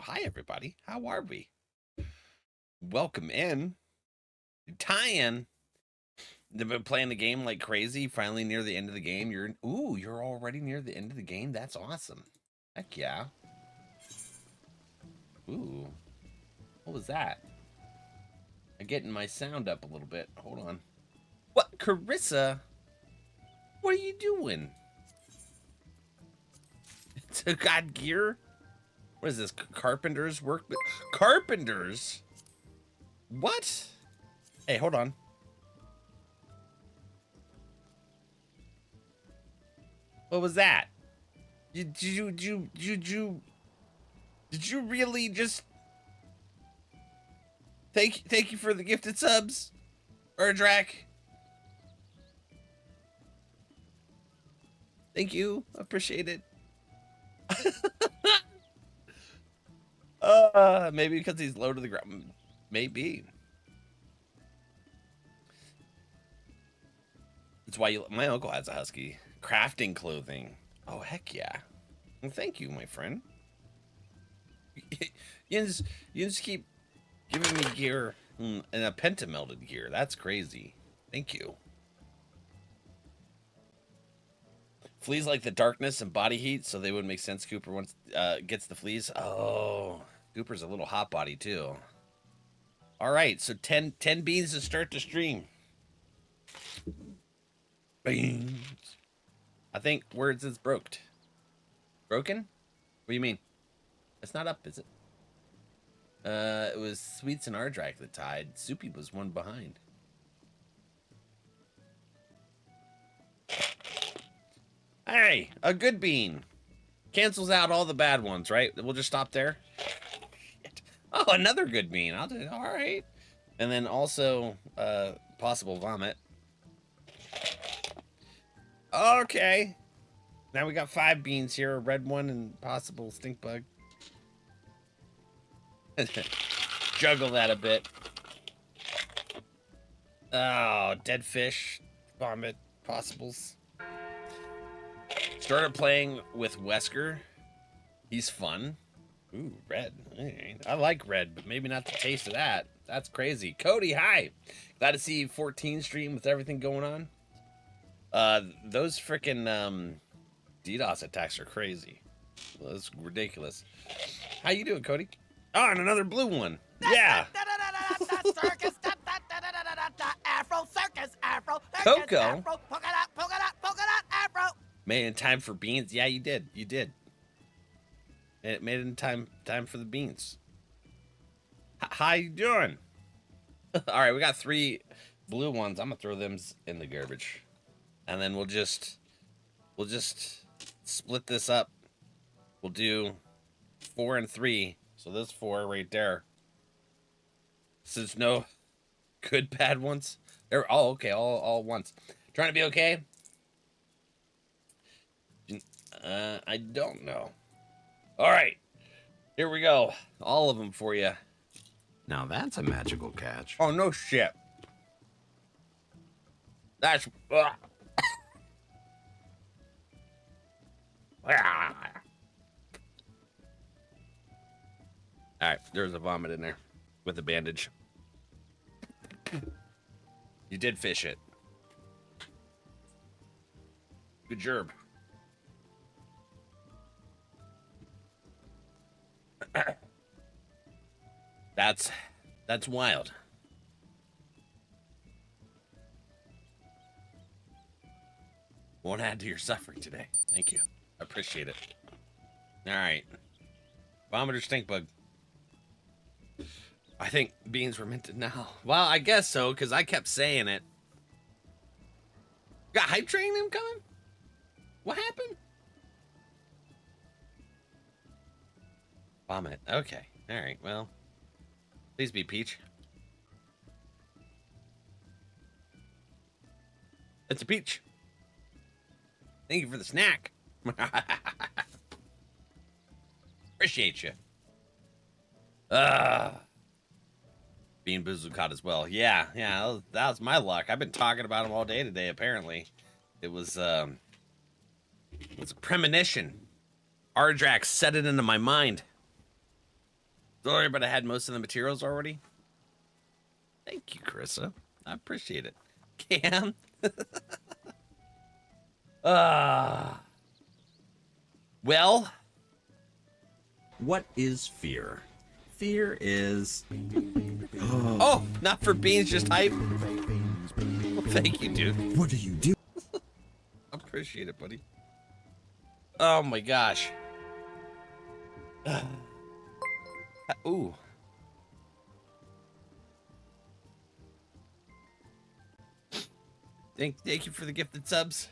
hi everybody. How are we? Welcome in. Tie-in. They've been playing the game like crazy. Finally near the end of the game. You're already near the end of the game. That's awesome. Heck yeah. Ooh. What was that? I'm getting my sound up a little bit. Hold on. What, Carissa? What are you doing? It's a god gear? What is this? Carpenter's work? Carpenters? What? Hey, hold on. What was that? Did you really just thank you for the gifted subs, Erdrak? Thank you, appreciate it. Maybe because he's low to the ground. Maybe. That's why my uncle has a husky. Crafting clothing. Oh, heck yeah. Well, thank you, my friend. you just keep giving me gear and a pentamelted gear. That's crazy. Thank you. Fleas like the darkness and body heat, so they would make sense. Cooper once gets the fleas. Oh, Cooper's a little hot body too. All right, so 10 beans to start the stream. Beans. I think words is broked. Broken? What do you mean? It's not up, is it? It was Sweets and Ardrak that tied. Soupy was one behind. Hey, a good bean. Cancels out all the bad ones, right? We'll just stop there. Oh, another good bean. I'll do it. All right. And then also, possible vomit. Okay. Now we got 5 beans here, a red one and possible stink bug. Juggle that a bit. Oh, dead fish, vomit, possibles. Started playing with Wesker. He's fun. Ooh, red. I like red, but maybe not the taste of that. That's crazy. Cody, hi. Glad to see 14 stream with everything going on. Those freaking DDoS attacks are crazy. Well, that's ridiculous. How you doing, Cody? Oh, and another blue one. Yeah. Afro circus, Afro Coco. Afro, polka dot, Afro. Made it in time for beans. Yeah, you did. You did. It made it in time for the beans. How you doing? All right, we got 3 blue ones. I'm gonna throw them in the garbage, and then we'll just split this up. We'll do 4 and 3. So there's 4 right there. Since no good bad ones. They're all okay, all once. Trying to be okay? I don't know. All right. Here we go. All of them for you. Now that's a magical catch. Oh, no shit. That's all right, there's a vomit in there with a bandage. You did fish it. Good job. That's wild. Won't add to your suffering today. Thank you. I appreciate it. All right. Vomiter stink bug. I think beans were meant to now. Well, I guess so, because I kept saying it. Got hype train him coming? What happened? Vomit. Okay. All right. Well, please be peach. It's a peach. Thank you for the snack. Appreciate you. Being Boozled caught as well. Yeah, that was my luck. I've been talking about him all day today, apparently. It was a premonition. Ardrak set it into my mind. Sorry, but I had most of the materials already. Thank you, Carissa. I appreciate it. Cam. Well. What is fear? Fear is... Oh, not for beans, just hype. Well, thank you, dude. What do you do? Appreciate it, buddy. Oh my gosh. Ooh. Thank you for the gifted subs.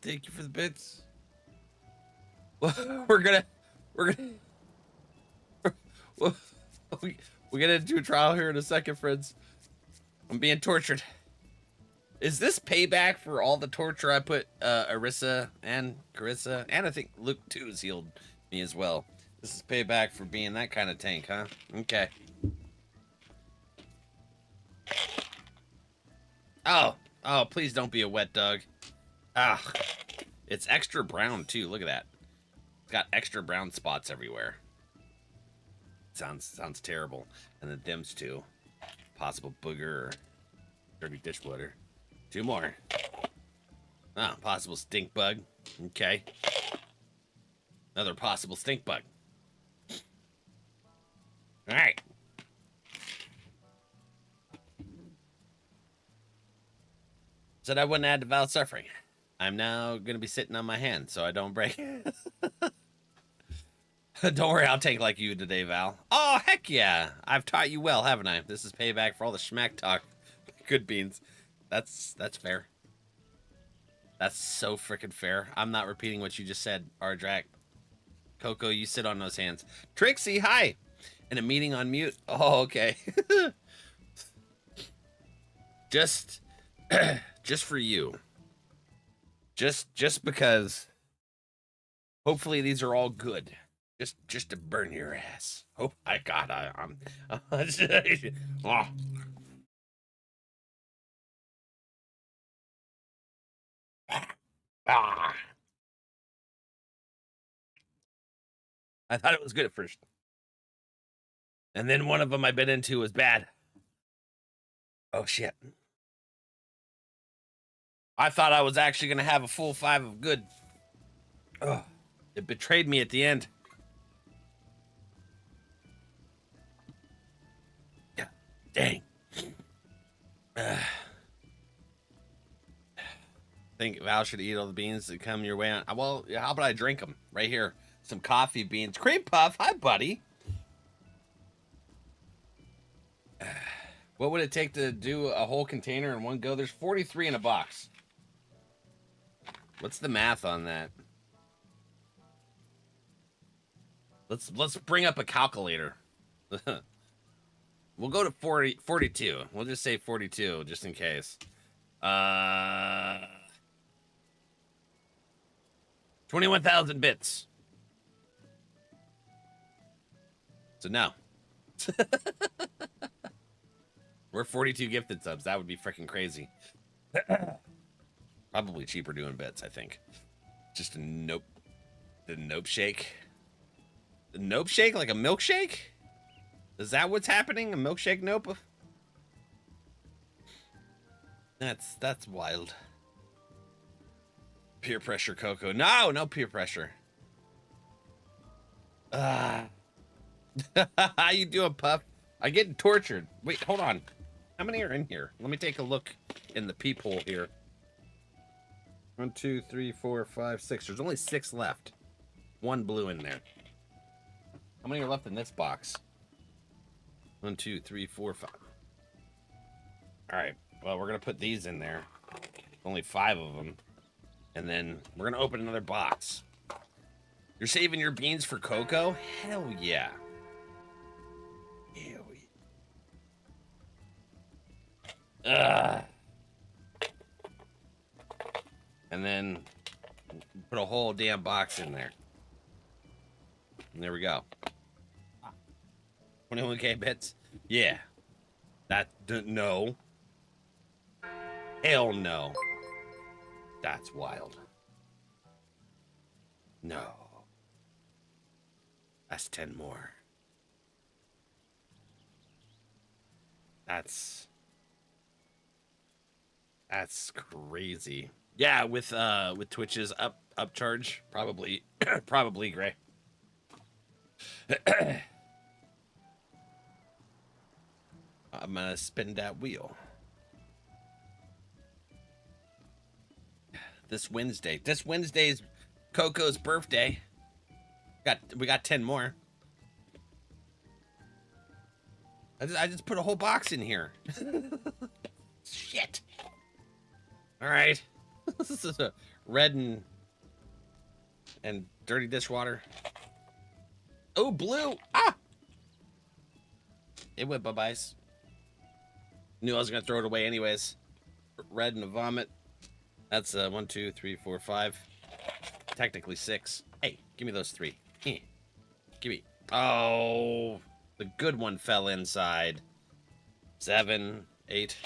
Thank you for the bits. We're gonna we're gonna do a trial here in a second, friends. I'm being tortured. Is this payback for all the torture I put Arissa and Carissa, and I think Luke too has healed me as well. This is payback for being that kind of tank, huh? Okay. Oh, please don't be a wet dog. Ah, it's extra brown too. Look at that. It's got extra brown spots everywhere. Sounds terrible. And the dims too. Possible booger or dirty dishwater. 2 more. Ah, possible stink bug. Okay. Another possible stink bug. All right. Said I wouldn't add to Val's suffering. I'm now going to be sitting on my hand so I don't break. Don't worry, I'll take like you today, Val. Oh, heck yeah. I've taught you well, haven't I? This is payback for all the schmack talk. Good beans. That's fair. That's so freaking fair. I'm not repeating what you just said, Ardrak. Coco, you sit on those hands. Trixie, hi. In a meeting on mute. Oh, okay. Just for you. Just because. Hopefully these are all good. Just to burn your ass. Oh my God, I'm. Oh. Ah. I thought it was good at first. And then one of them I bit into was bad. Oh, shit. I thought I was actually going to have a full 5 of good. Oh, it betrayed me at the end. Yeah, dang. I think Val should eat all the beans that come your way on. Well, how about I drink them right here? Some coffee beans. Cream puff. Hi, buddy. What would it take to do a whole container in one go? There's 43 in a box. What's the math on that? Let's bring up a calculator. We'll go to 42. We'll just say 42 just in case. 21,000 bits. So no. We're 42 gifted subs. That would be freaking crazy. Probably cheaper doing bits, I think. Just a nope. The nope shake. The nope shake? Like a milkshake? Is that what's happening? A milkshake nope? That's wild. Peer pressure, Coco. No peer pressure. How you doing, Puff? I get tortured. Wait, hold on. How many are in here? Let me take a look in the peephole here. 1, 2, 3, 4, 5, 6. There's only 6 left. 1 blue in there. How many are left in this box? 1, 2, 3, 4, 5. All right. Well, we're gonna put these in there. Only 5 of them, and then we're gonna open another box. You're saving your beans for Coco? Hell yeah. Hell yeah. And then put a whole damn box in there. And there we go. 21k bits? Yeah. No. Hell no. That's wild. No. That's 10 more. That's crazy. Yeah, with Twitch's upcharge, probably probably Gray. I'm gonna spin that wheel. This Wednesday's Coco's birthday. We got 10 more. I just put a whole box in here. Shit. All right. This is a red and dirty dishwater. Oh, blue. Ah. It went bye-byes. Knew I was gonna throw it away anyways. Red and a vomit. That's 1, 2, 3, 4, 5. Technically 6. Hey, give me those 3. Give me. Oh, the good one fell inside. 7, 8,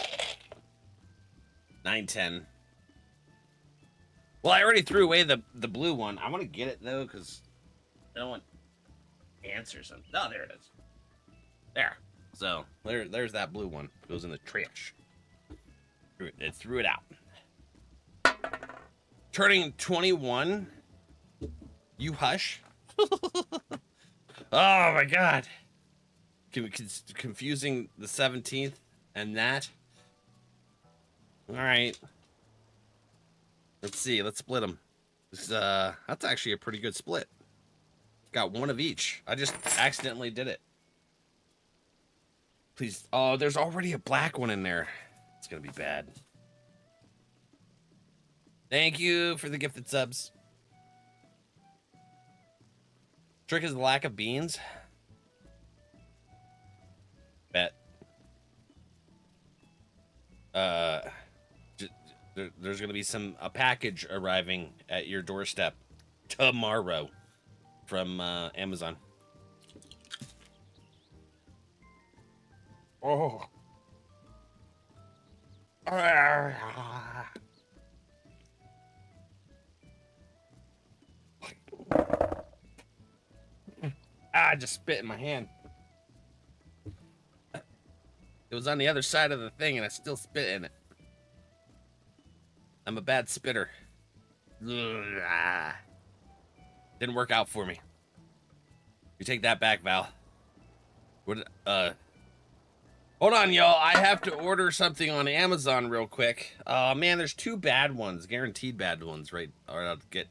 9, 10. Well, I already threw away the blue one. I want to get it though, because I don't want answers. Oh, there it is. There. So there's that blue one. It goes in the trash. It threw it out. Turning 21. You hush. Oh my god. Confusing the 17th and that. All right. Let's see. Let's split them. That's actually a pretty good split. Got one of each. I just accidentally did it. Please. Oh, there's already a black one in there. It's gonna be bad. Thank you for the gifted subs. Trick is the lack of beans. Bet. There's gonna be a package arriving at your doorstep tomorrow from Amazon. Oh. I just spit in my hand. It was on the other side of the thing and I still spit in it. I'm a bad spitter. Didn't work out for me. You take that back, Val. What, hold on, y'all. I have to order something on Amazon real quick. Oh, man, there's 2 bad ones. Guaranteed bad ones, right? All right, I'll get...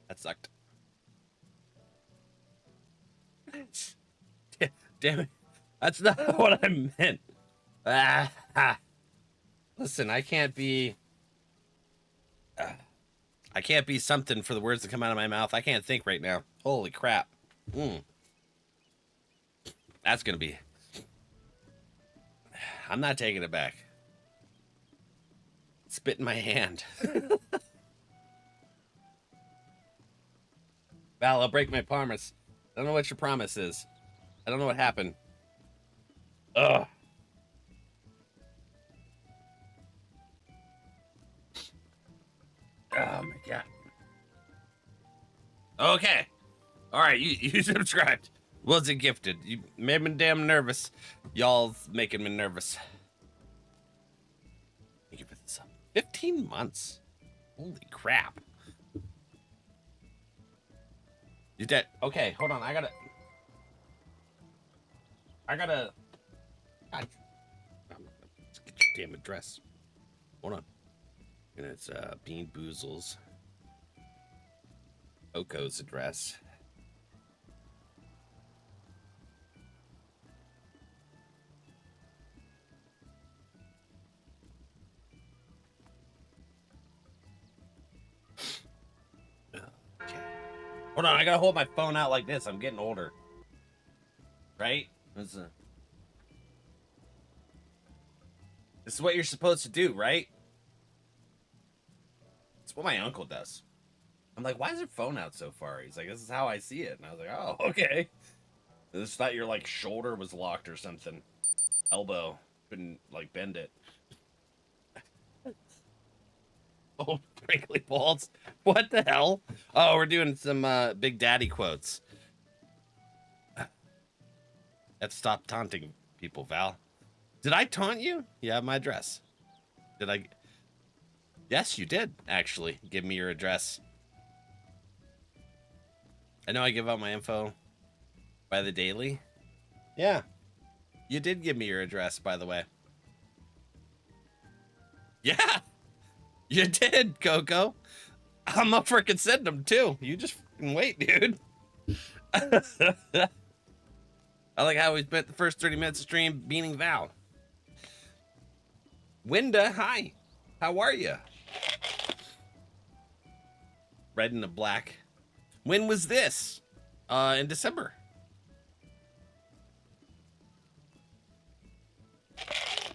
That sucked. Damn it. That's not what I meant. Listen, I can't be something for the words that come out of my mouth. I can't think right now. Holy crap. That's gonna be... I'm not taking it back. Spit in my hand. Val, I'll break my promise. I don't know what your promise is. I don't know what happened. Ugh. Oh my god. Okay. Alright, you subscribed. Was it gifted? You made me damn nervous. Y'all's making me nervous. Thank you for this. 15 months. Holy crap. You dead? Okay, hold on. I gotta. God. Let's get your damn address. Hold on. And it's Bean Boozle's Coco's address. Hold on, I gotta hold my phone out like this. I'm getting older. Right? This is what you're supposed to do, right? It's what my uncle does. I'm like, why is your phone out so far? He's like, this is how I see it. And I was like, oh, okay. I just thought your, like, shoulder was locked or something. Elbow. Couldn't, like, bend it. Oh, prickly balls. What the hell? Oh, we're doing some Big Daddy quotes. Let's stop taunting people, Val. Did I taunt you? You have my address. Did I? Yes, you did, actually. Give me your address. I know I give out my info by the daily. Yeah. You did give me your address, by the way. Yeah. You did, Coco. I'm up for sending them, too. You just wait, dude. I like how we spent the first 30 minutes of stream beating Val. Winda, hi. How are you? Red and the black. When was this? In December.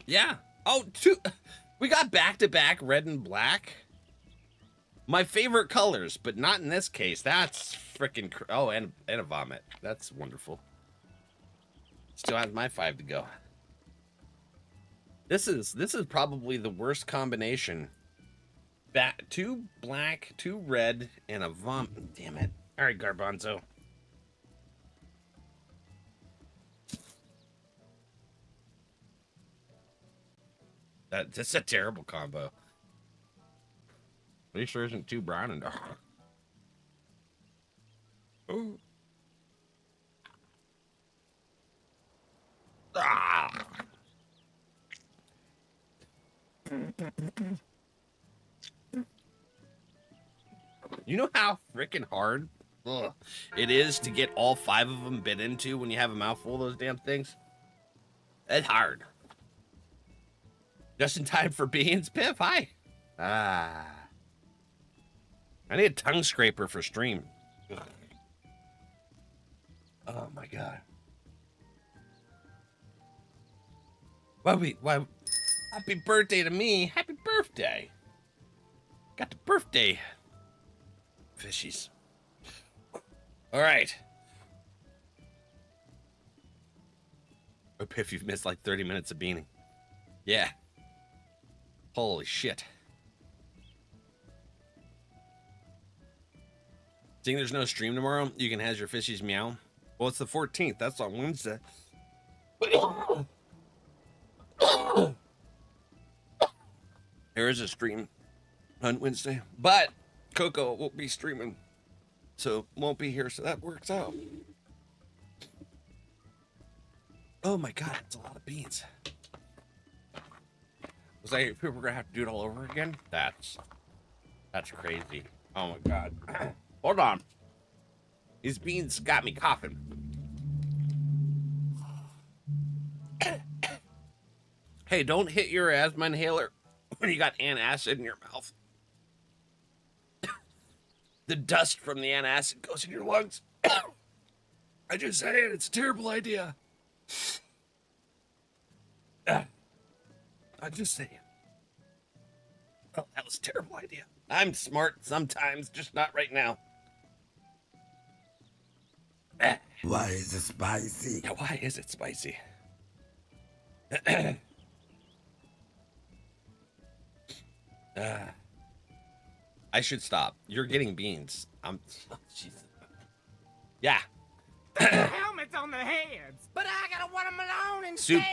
Yeah. Oh, we got back-to-back red and black. My favorite colors, but not in this case. That's freaking... Oh, and a vomit. That's wonderful. Still has my 5 to go. This is probably the worst combination. 2 black, 2 red, and a vomit. Damn it. All right, Garbanzo. That's a terrible combo. Are you sure isn't too brown and dark? Ooh. Ah. You know how freaking hard it is to get all 5 of them bit into when you have a mouthful of those damn things? It's hard. Just in time for beans, Piff. Hi. I need a tongue scraper for stream. Ugh. Oh my god. Why? Happy birthday to me. Happy birthday. Got the birthday fishies. All right. Oh, Piff, you've missed like 30 minutes of beaning. Yeah. Holy shit. Seeing there's no stream tomorrow, you can have your fishies meow. Well, it's the 14th. That's on Wednesday. There is a stream on Wednesday, but Coco won't be streaming, so won't be here, so that works out. Oh my god, it's a lot of beans. Was like people were gonna have to do it all over again? That's crazy. Oh my god. Hold on. These beans got me coughing. Hey, don't hit your asthma inhaler when you got antacid in your mouth. The dust from the antacid goes in your lungs. I just say it, it's a terrible idea. I just say it. Oh, that was a terrible idea. I'm smart sometimes, just not right now. Why is it spicy? Yeah, why is it spicy? I should stop. You're getting beans. Oh, Jesus. Yeah. Helmets on the heads, but I gotta want them alone instead.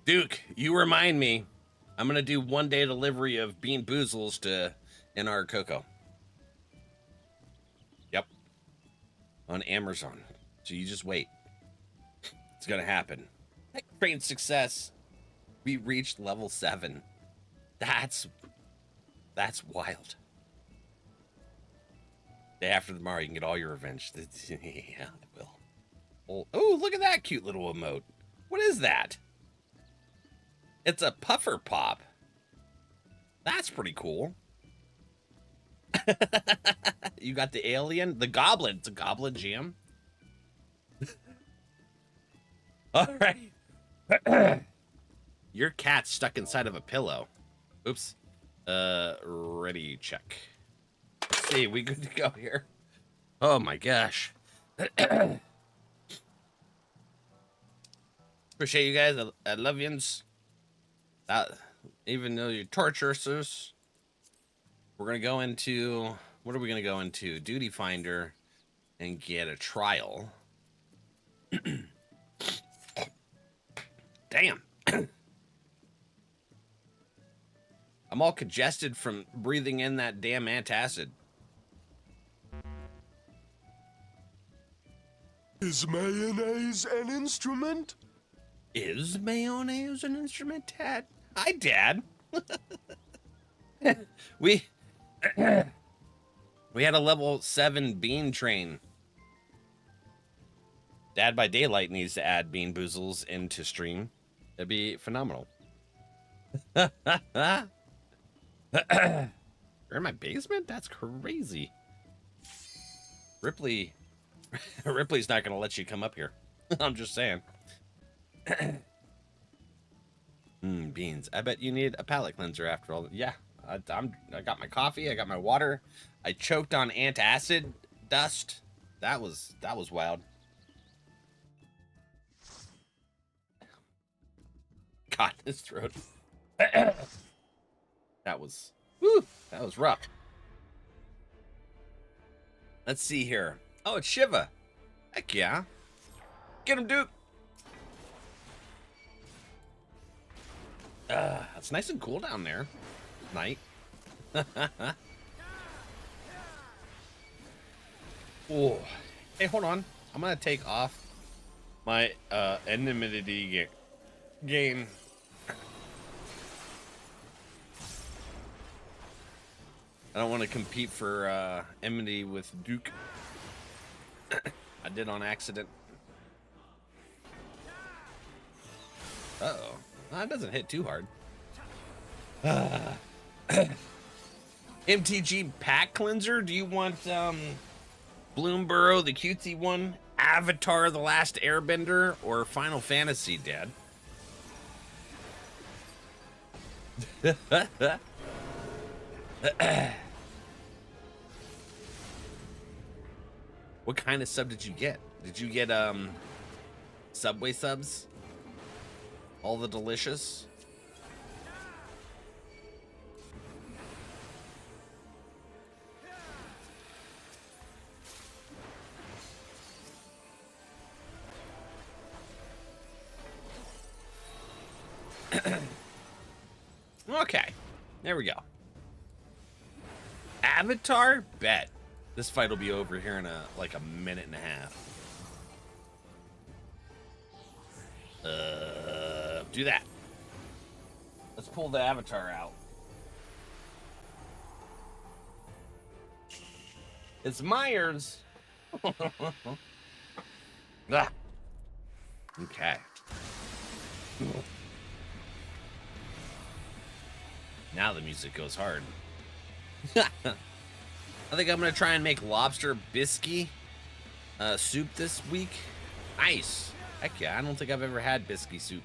Duke, you remind me. I'm gonna do 1-day delivery of Bean Boozles to NR Coco. Yep. On Amazon. So you just wait. It's gonna happen. Train success. We reached level 7. That's wild. Day after tomorrow, you can get all your revenge. Yeah, I will. Oh, look at that cute little emote. What is that? It's a puffer pop. That's pretty cool. You got the alien, the goblin. It's a goblin jam. All right. Your cat's stuck inside of a pillow. Oops. Ready, check. Let's see, we good to go here. Oh my gosh. Appreciate you guys. I love yous. Even though you torture us. We're gonna go into, what are we gonna go into? Duty Finder and get a trial. Damn. I'm all congested from breathing in that damn antacid. Is mayonnaise an instrument? Is mayonnaise an instrument, Dad? Hi, Dad. we had a level 7 bean train. Dad by Daylight needs to add Bean Boozles into stream. That'd be phenomenal. You're in my basement? That's crazy. Ripley's not gonna let you come up here. I'm just saying. Beans. I bet you need a palate cleanser after all. Yeah, I got my coffee. I got my water. I choked on antacid dust. That was wild. God, his throat. That was rough. Let's see here. Oh, it's Shiva. Heck yeah. Get him, Duke. It's nice and cool down there. Night. Oh. Hey, hold on. I'm gonna take off my enmity gain. I don't want to compete for enmity with Duke. I did on accident. Uh-oh. That doesn't hit too hard. MTG pack cleanser? Do you want Bloomburrow, the cutesy one, Avatar, the Last Airbender, or Final Fantasy, Dad? What kind of sub did you get? Did you get Subway subs? All the delicious? Okay, there we go. Avatar? Bet. This fight will be over here in like a minute and a half. Do that. Let's pull the Avatar out. It's Myers. Ah. Okay. Now the music goes hard. I think I'm gonna try and make lobster biscuit soup this week. Nice. Heck yeah, I don't think I've ever had biscuit soup.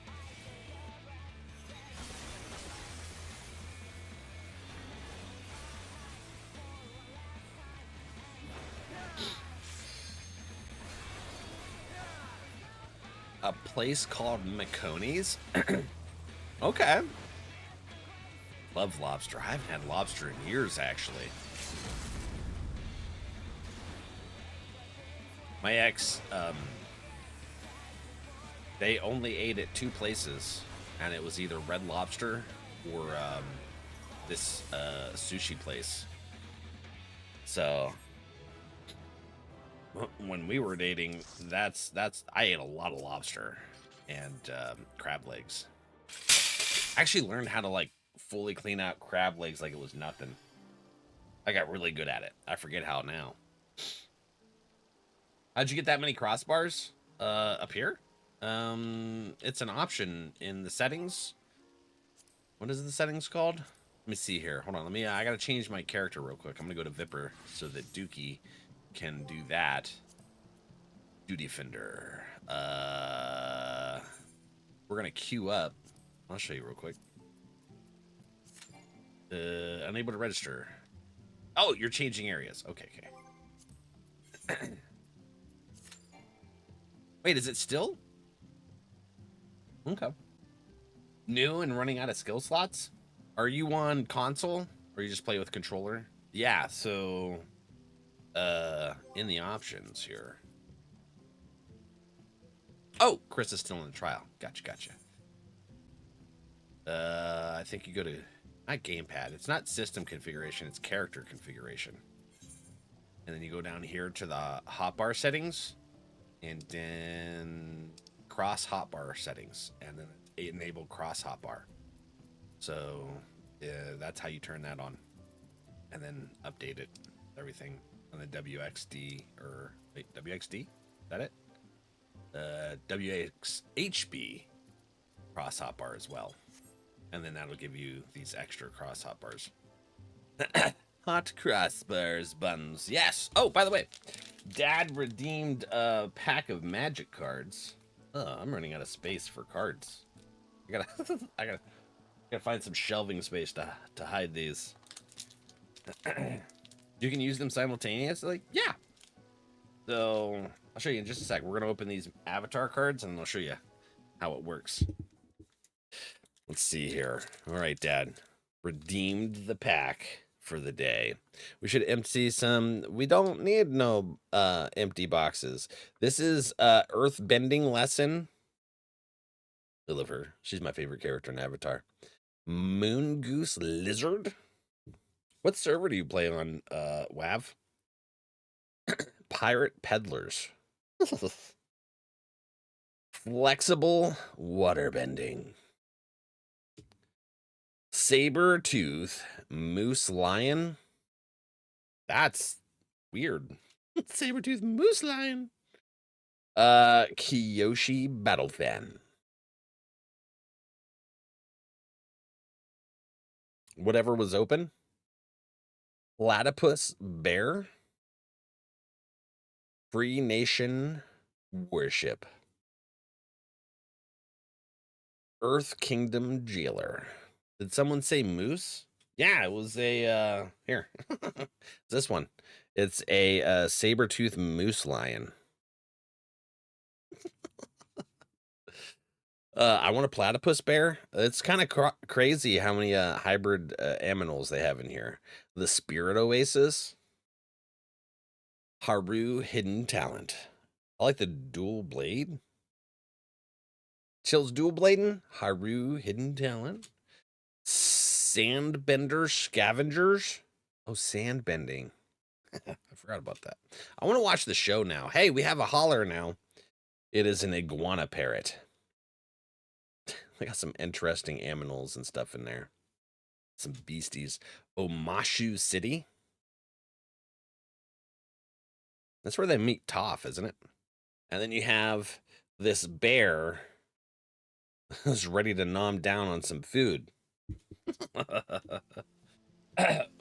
A place called McConey's? Okay. Love lobster. I haven't had lobster in years, actually. My ex, they only ate at 2 places, and it was either Red Lobster or this sushi place. So when we were dating, that's I ate a lot of lobster and crab legs. I actually learned how to like fully clean out crab legs like it was nothing. I got really good at it. I forget how now. How'd you get that many crossbars up here? It's an option in the settings. What is the settings called? Let me see here. Hold on. I gotta change my character real quick. I'm gonna go to Vipper so that Dookie can do that. Duty Defender. We're gonna queue up. I'll show you real quick. Unable to register. Oh, you're changing areas. Okay. Wait, is it still? Okay. New and running out of skill slots? Are you on console Or you just play with controller? Yeah, so in the options here. Oh, Chris is still in the trial. Gotcha. I think you go to not gamepad. It's not system configuration, it's character configuration. And then you go down here to the hotbar settings and then cross hotbar settings and then enable cross hotbar. So that's how you turn that on. And then update it, everything on the WXD or wait, WXD? Is that it? WXHB cross hotbar as well. And then that'll give you these extra cross hotbars. Hot crossbars buns. Yes. Oh, by the way, Dad redeemed a pack of magic cards. I'm running out of space for cards. I gotta find some shelving space to hide these. You can use them simultaneously? Yeah. So I'll show you in just a sec. We're gonna open these avatar cards and I'll show you how it works. Let's see here. All right, Dad. Redeemed the pack for the day. We should empty some. We don't need no empty boxes. This is earth bending lesson. I love her. She's my favorite character in Avatar. Moon Goose Lizard. What server do you play on, WAV? Pirate Peddlers. Flexible waterbending. Saber Tooth Moose Lion. That's weird. Saber Tooth Moose Lion. Kiyoshi Battle Fan. Whatever was open. Platypus Bear. Free Nation Worship. Earth Kingdom Jailer. Did someone say moose? Yeah, it was a here. This one. It's a saber-tooth moose lion. I want a platypus bear. It's kind of crazy how many hybrid aminals they have in here. The Spirit Oasis. Haru Hidden Talent. I like the dual blade. Chill's dual blading. Haru Hidden Talent. Sandbender Scavengers. Oh, sandbending. I forgot about that. I want to watch the show now. Hey, we have a holler now. It is an iguana parrot. I got some interesting aminals and stuff in there. Some beasties. Omashu City. That's where they meet Toph, isn't it? And then you have this bear who's ready to nom down on some food.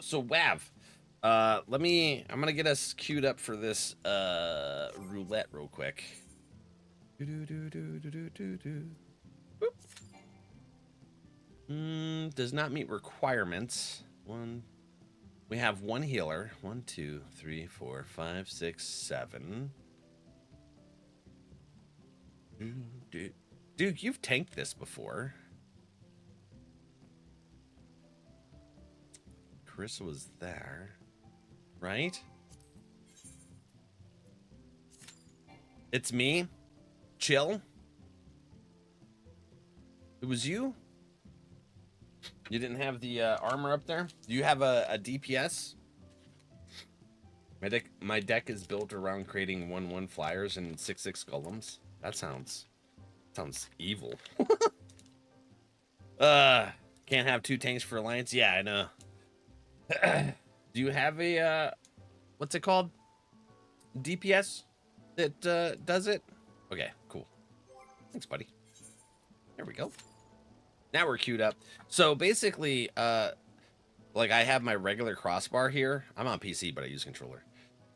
So WAV, I'm gonna get us queued up for this roulette real quick. Does not meet requirements. We have one healer. 1, 2, 3, 4, 5, 6, 7. Dude, you've tanked this before. Chris was there, right? It's me. Chill. It was you? You didn't have the armor up there? Do you have a DPS? My deck is built around creating 1/1 flyers and 6/6 golems. That sounds evil. Can't have 2 tanks for Alliance? Yeah, I know. Do you have a what's it called? DPS that does it? Okay, cool. Thanks, buddy. There we go. Now we're queued up. So basically, like I have my regular crossbar here. I'm on PC, but I use controller.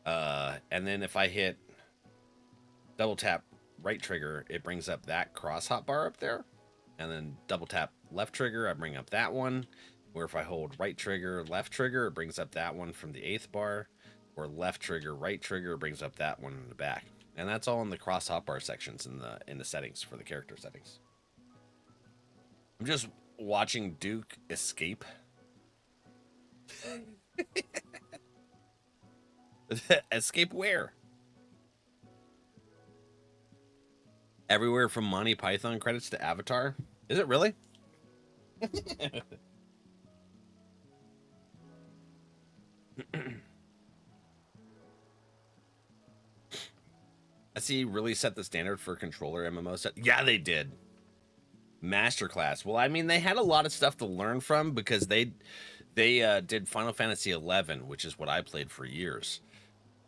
And then if I hit double tap right trigger, it brings up that cross hotbar up there. And then double tap left trigger, I bring up that one. Or if I hold right trigger, left trigger, it brings up that one from the 8th bar. Or left trigger, right trigger, it brings up that one in the back. And that's all in the cross hotbar sections in the settings for the character settings. I'm just watching Duke escape. Escape where? Everywhere from Monty Python credits to Avatar? Is it really? I see really set the standard for controller MMO set. Yeah, they did. Masterclass. Well, I mean, they had a lot of stuff to learn from because they did Final Fantasy XI, which is what I played for years.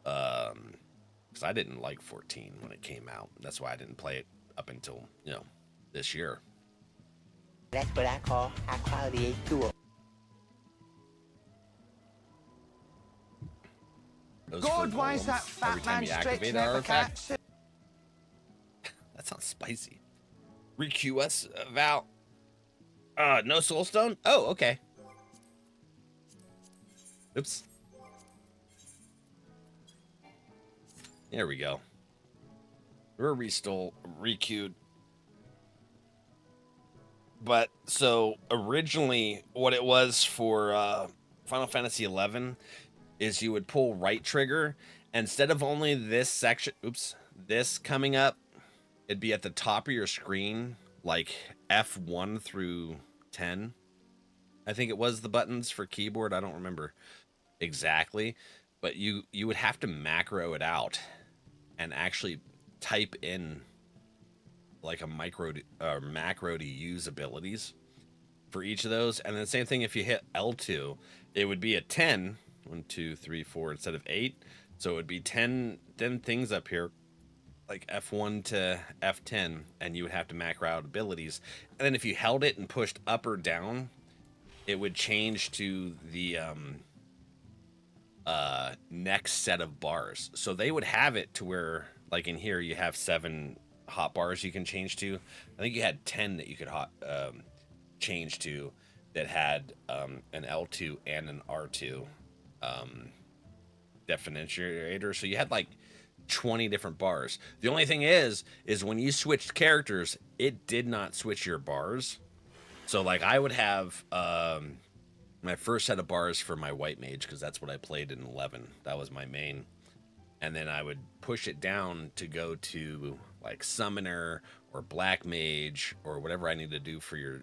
Because I didn't like 14 when it came out. That's why I didn't play it up until, this year. That's what I call high quality H2O. God, why is that fat man stretching out the cat? That sounds spicy. ReQS, Val. No soulstone? Oh, okay. Oops. There we go. We're requeued. But so originally what it was for Final Fantasy XI is you would pull right trigger instead of only this section, this coming up, it'd be at the top of your screen, like F1 through 10. I think it was the buttons for keyboard. I don't remember exactly, but you would have to macro it out and actually type in like a macro to use abilities for each of those. And then same thing if you hit L2, it would be a 10. 1, 2, 3, 4 instead of 8. So it would be 10 things up here, like F1 to F10, and you would have to macro out abilities. And then if you held it and pushed up or down, it would change to the next set of bars. So they would have it to where, like in here, you have 7 hot bars you can change to. I think you had 10 that you could change to that had an L2 and an R2 differentiator. So you had like 20 different bars. The only thing is when you switched characters, it did not switch your bars. So like I would have my first set of bars for my white mage, because that's what I played in 11. That was my main. And then I would push it down to go to like summoner or black mage or whatever I need to do for your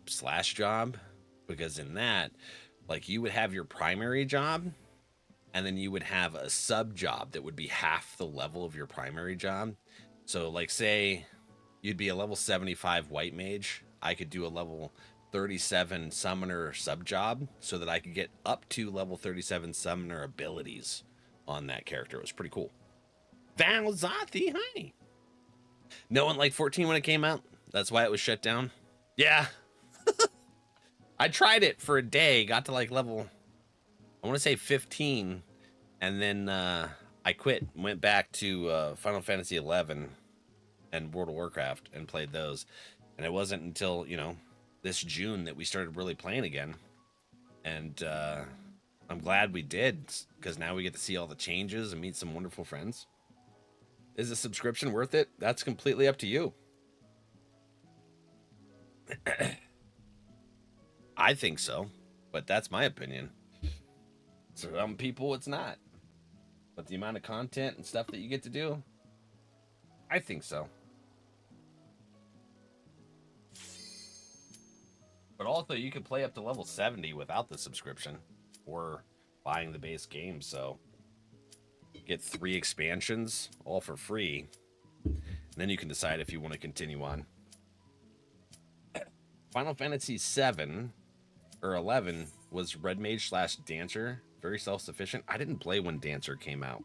slash job. Because in that, like you would have your primary job, and then you would have a sub job that would be half the level of your primary job. So like say you'd be a level 75 white mage, I could do a level 37 summoner sub job so that I could get up to level 37 summoner abilities on that character. It was pretty cool. Valzathi, hi. No one liked 14 when it came out. That's why it was shut down. Yeah. I tried it for a day, got to like level, I want to say 15, and then I quit, went back to Final Fantasy XI and World of Warcraft and played those. And it wasn't until, this June that we started really playing again. And I'm glad we did, because now we get to see all the changes and meet some wonderful friends. Is a subscription worth it? That's completely up to you. I think so, but that's my opinion. Some people, it's not. But the amount of content and stuff that you get to do, I think so. But also, you could play up to level 70 without the subscription or buying the base game. So get 3 expansions, all for free. And then you can decide if you want to continue on. Final Fantasy VII or 11 was Red Mage / Dancer. Very self-sufficient. I didn't play when Dancer came out.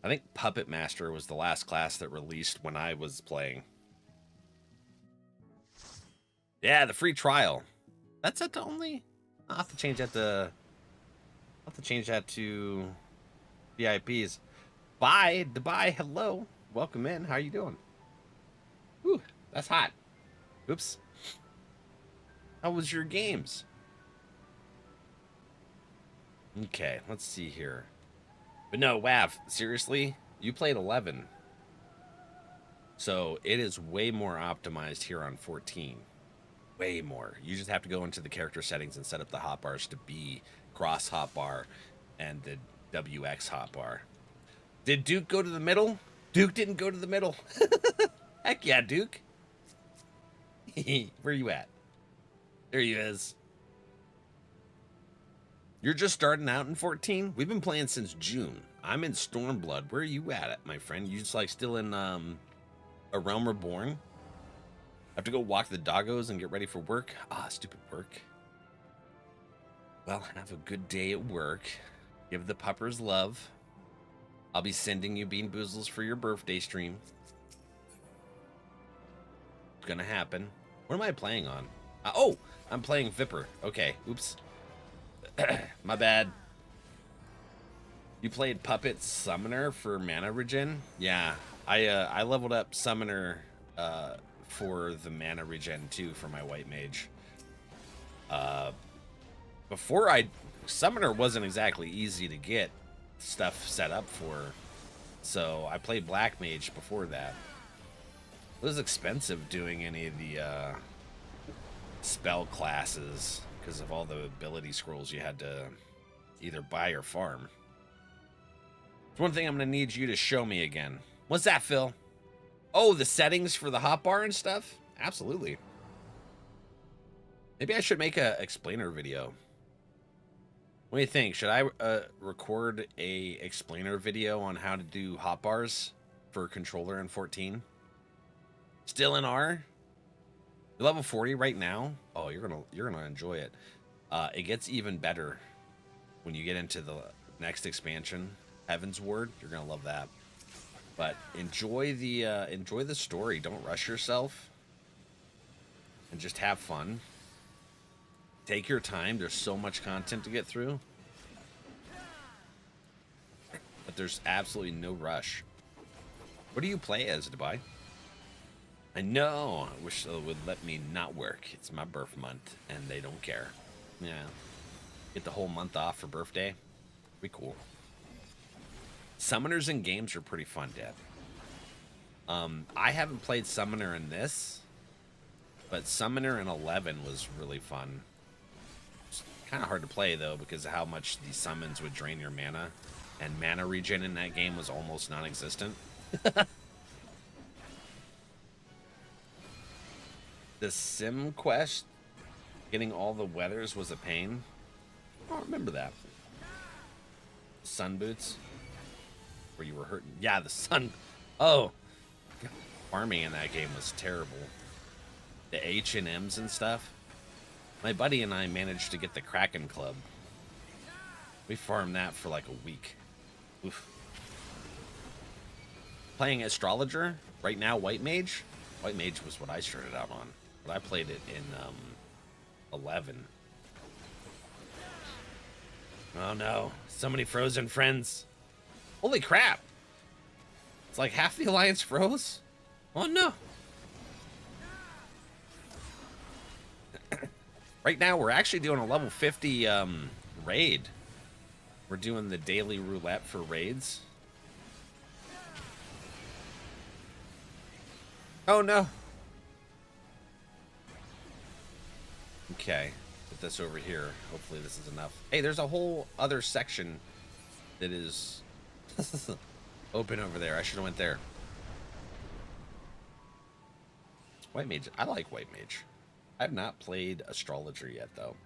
I think Puppet Master was the last class that released when I was playing. Yeah, the free trial. That's set to only. I'll have to change that to. I'll have to change that to VIPs. Bye, Dubai. Hello, welcome in. How you doing? Ooh, that's hot. Oops. How was your games? Okay, let's see here. But no, Wav, seriously, you played 11. So it is way more optimized here on 14. Way more. You just have to go into the character settings and set up the hotbars to be cross hotbar and the WX hotbar. Did Duke go to the middle? Duke didn't go to the middle. Heck yeah, Duke. Where you at? There he is. You're just starting out in 14? We've been playing since June. I'm in Stormblood. Where are you at, my friend? You just like still in A Realm Reborn? Have to go walk the doggos and get ready for work? Ah, stupid work. Well, have a good day at work. Give the puppers love. I'll be sending you Bean Boozles for your birthday stream. It's gonna happen. What am I playing on? Oh, I'm playing Vipper. Okay, oops. My bad. You played Puppet Summoner for mana regen? Yeah, I leveled up Summoner for the mana regen too for my white mage. Before Summoner wasn't exactly easy to get stuff set up for, so I played Black Mage before that. It was expensive doing any of the spell classes because of all the ability scrolls you had to either buy or farm. It's one thing I'm gonna need you to show me again. What's that, Phil? Oh, the settings for the hotbar and stuff? Absolutely. Maybe I should make a explainer video. What do you think? Should I record a explainer video on how to do hotbars for controller in 14? Still in R? You're level 40 right now? Oh, you're gonna enjoy it. It gets even better when you get into the next expansion, Heavensward. You're gonna love that. But enjoy the story. Don't rush yourself, and just have fun. Take your time. There's so much content to get through, but there's absolutely no rush. What do you play as, Dubai? I know. I wish they would let me not work. It's my birth month, and they don't care. Yeah, get the whole month off for birthday. Be cool. Summoners in games are pretty fun, Dad. I haven't played Summoner in this, but Summoner in 11 was really fun. It's kind of hard to play, though, because of how much the summons would drain your mana, and mana regen in that game was almost non-existent. The sim quest, getting all the weathers was a pain. I don't remember that. Sun boots. Where you were hurting. Yeah, the sun. Oh, farming in that game was terrible. The H&Ms and stuff. My buddy and I managed to get the Kraken Club. We farmed that for like a week. Oof. Playing Astrologer right now. White Mage. White Mage was what I started out on, but I played it in 11. Oh no! So many frozen friends. Holy crap! It's like half the alliance froze? Oh no! Right now, we're actually doing a level 50 raid. We're doing the daily roulette for raids. Oh no! Okay, put this over here. Hopefully this is enough. Hey, there's a whole other section that is open over there. I should have went there. White Mage. I like White Mage. I have not played Astrologer yet, though.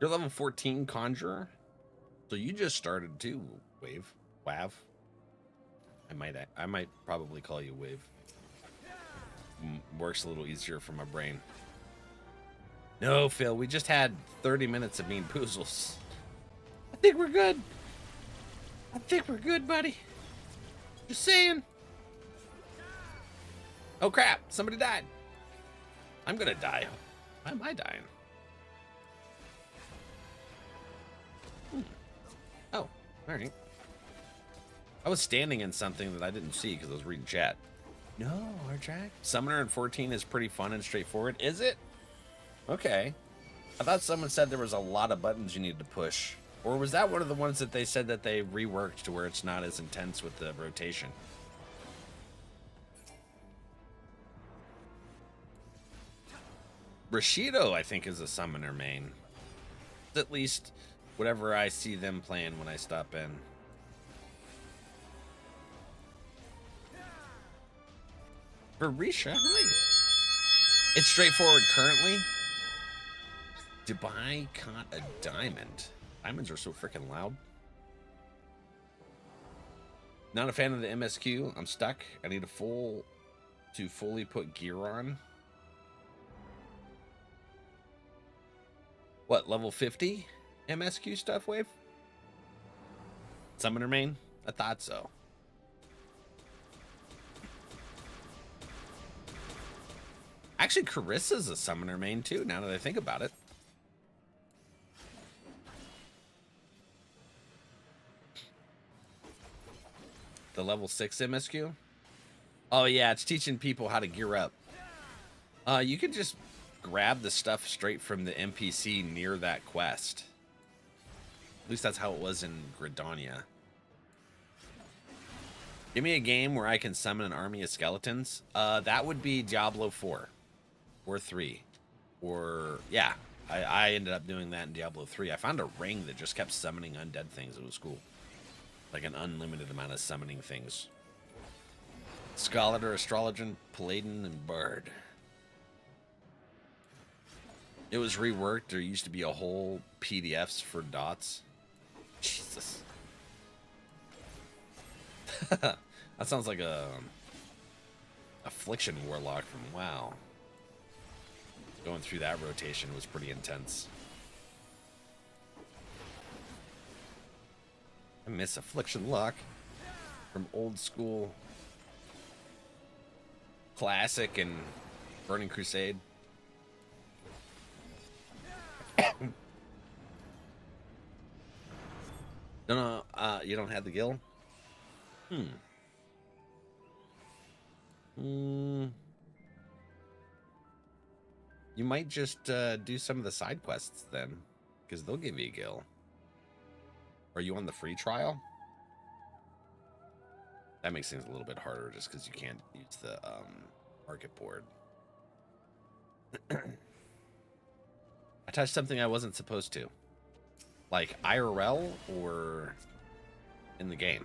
You're level 14 Conjurer? So you just started too, Wav. I might probably call you Wave. Works a little easier for my brain. No, Phil, we just had 30 minutes of Bean Boozles. I think we're good. I think we're good, buddy. Just saying. Oh crap, somebody died. I'm gonna die. Why am I dying? Oh, alright. I was standing in something that I didn't see because I was reading chat. No, our Jack. Summoner in 14 is pretty fun and straightforward. Is it? Okay. I thought someone said there was a lot of buttons you needed to push. Or was that one of the ones that they said that they reworked to where it's not as intense with the rotation? Rashido, I think, is a summoner main. At least whatever I see them playing when I stop in. Barisha, hi. It's straightforward currently. Dubai caught a diamond. Diamonds are so freaking loud. Not a fan of the MSQ. I'm stuck. I need to fully put gear on. What, level 50 MSQ stuff, Wave? Summoner main? I thought so. Actually, Carissa's a summoner main too, now that I think about it. The level 6 MSQ? Oh yeah, it's teaching people how to gear up. You can just grab the stuff straight from the NPC near that quest. At least that's how it was in Gridania. Give me a game where I can summon an army of skeletons. That would be Diablo 4 or 3. Or, yeah, I ended up doing that in Diablo 3. I found a ring that just kept summoning undead things. It was cool. Like an unlimited amount of summoning things. Scholar, Astrologian, Paladin, and Bard. It was reworked. There used to be a whole PDFs for dots. Jesus. That sounds like a Affliction Warlock from WoW. Going through that rotation was pretty intense. I miss Affliction Lock from old school Classic and Burning Crusade. No, you don't have the guild? You might just do some of the side quests then, because they'll give you a guild. Are you on the free trial? That makes things a little bit harder just because you can't use the market board. I touched something I wasn't supposed to. Like IRL or in the game.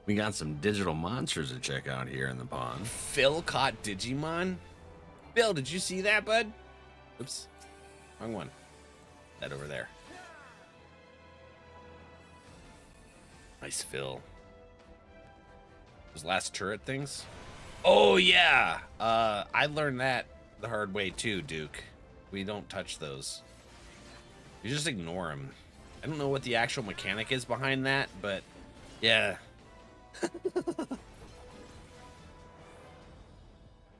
We got some digital monsters to check out here in the pond. Phil caught Digimon? Phil, did you see that, bud? Oops. Wrong one. That over there. Nice, Phil. Those last turret things? Oh, yeah. I learned that the hard way, too, Duke. We don't touch those. You just ignore them. I don't know what the actual mechanic is behind that, but yeah.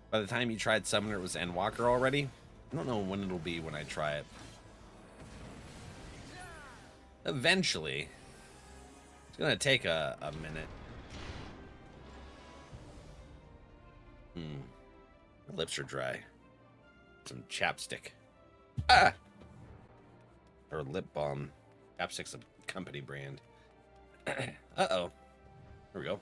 By the time you tried Summoner, it was Endwalker already. I don't know when it'll be when I try it. Eventually. It's gonna take a minute. My lips are dry. Some chapstick. Ah! Or lip balm. Chapstick's a company brand. Uh-oh. Here we go.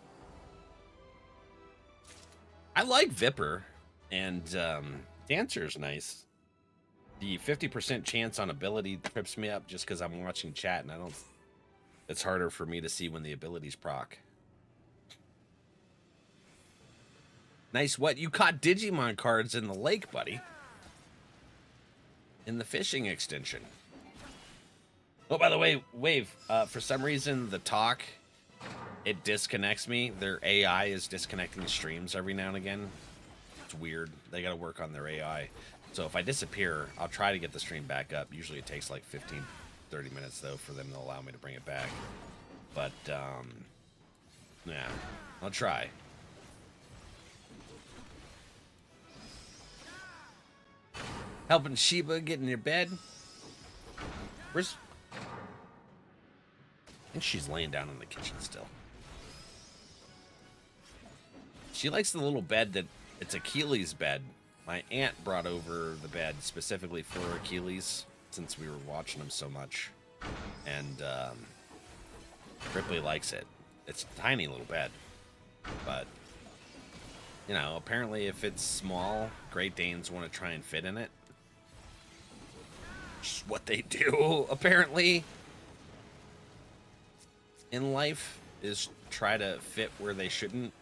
I like Viper, and Dancer's nice. The 50% chance on ability trips me up just because I'm watching chat, and I don't... It's harder for me to see when the abilities proc. Nice. What? You caught Digimon cards in the lake, buddy. In the fishing extension. Oh, by the way, Wave, for some reason, the talk, it disconnects me. Their AI is disconnecting streams every now and again. It's weird. They got to work on their AI. So if I disappear, I'll try to get the stream back up. Usually it takes like 15, 30 minutes, though, for them to allow me to bring it back. But, yeah, I'll try. Helping Sheba get in your bed. Where's... I think she's laying down in the kitchen still. She likes the little bed that it's Achilles' bed. My aunt brought over the bed specifically for Achilles since we were watching him so much. And Ripley likes it. It's a tiny little bed. But, you know, apparently if it's small, Great Danes want to try and fit in it. Just what they do, apparently, in life, is try to fit where they shouldn't.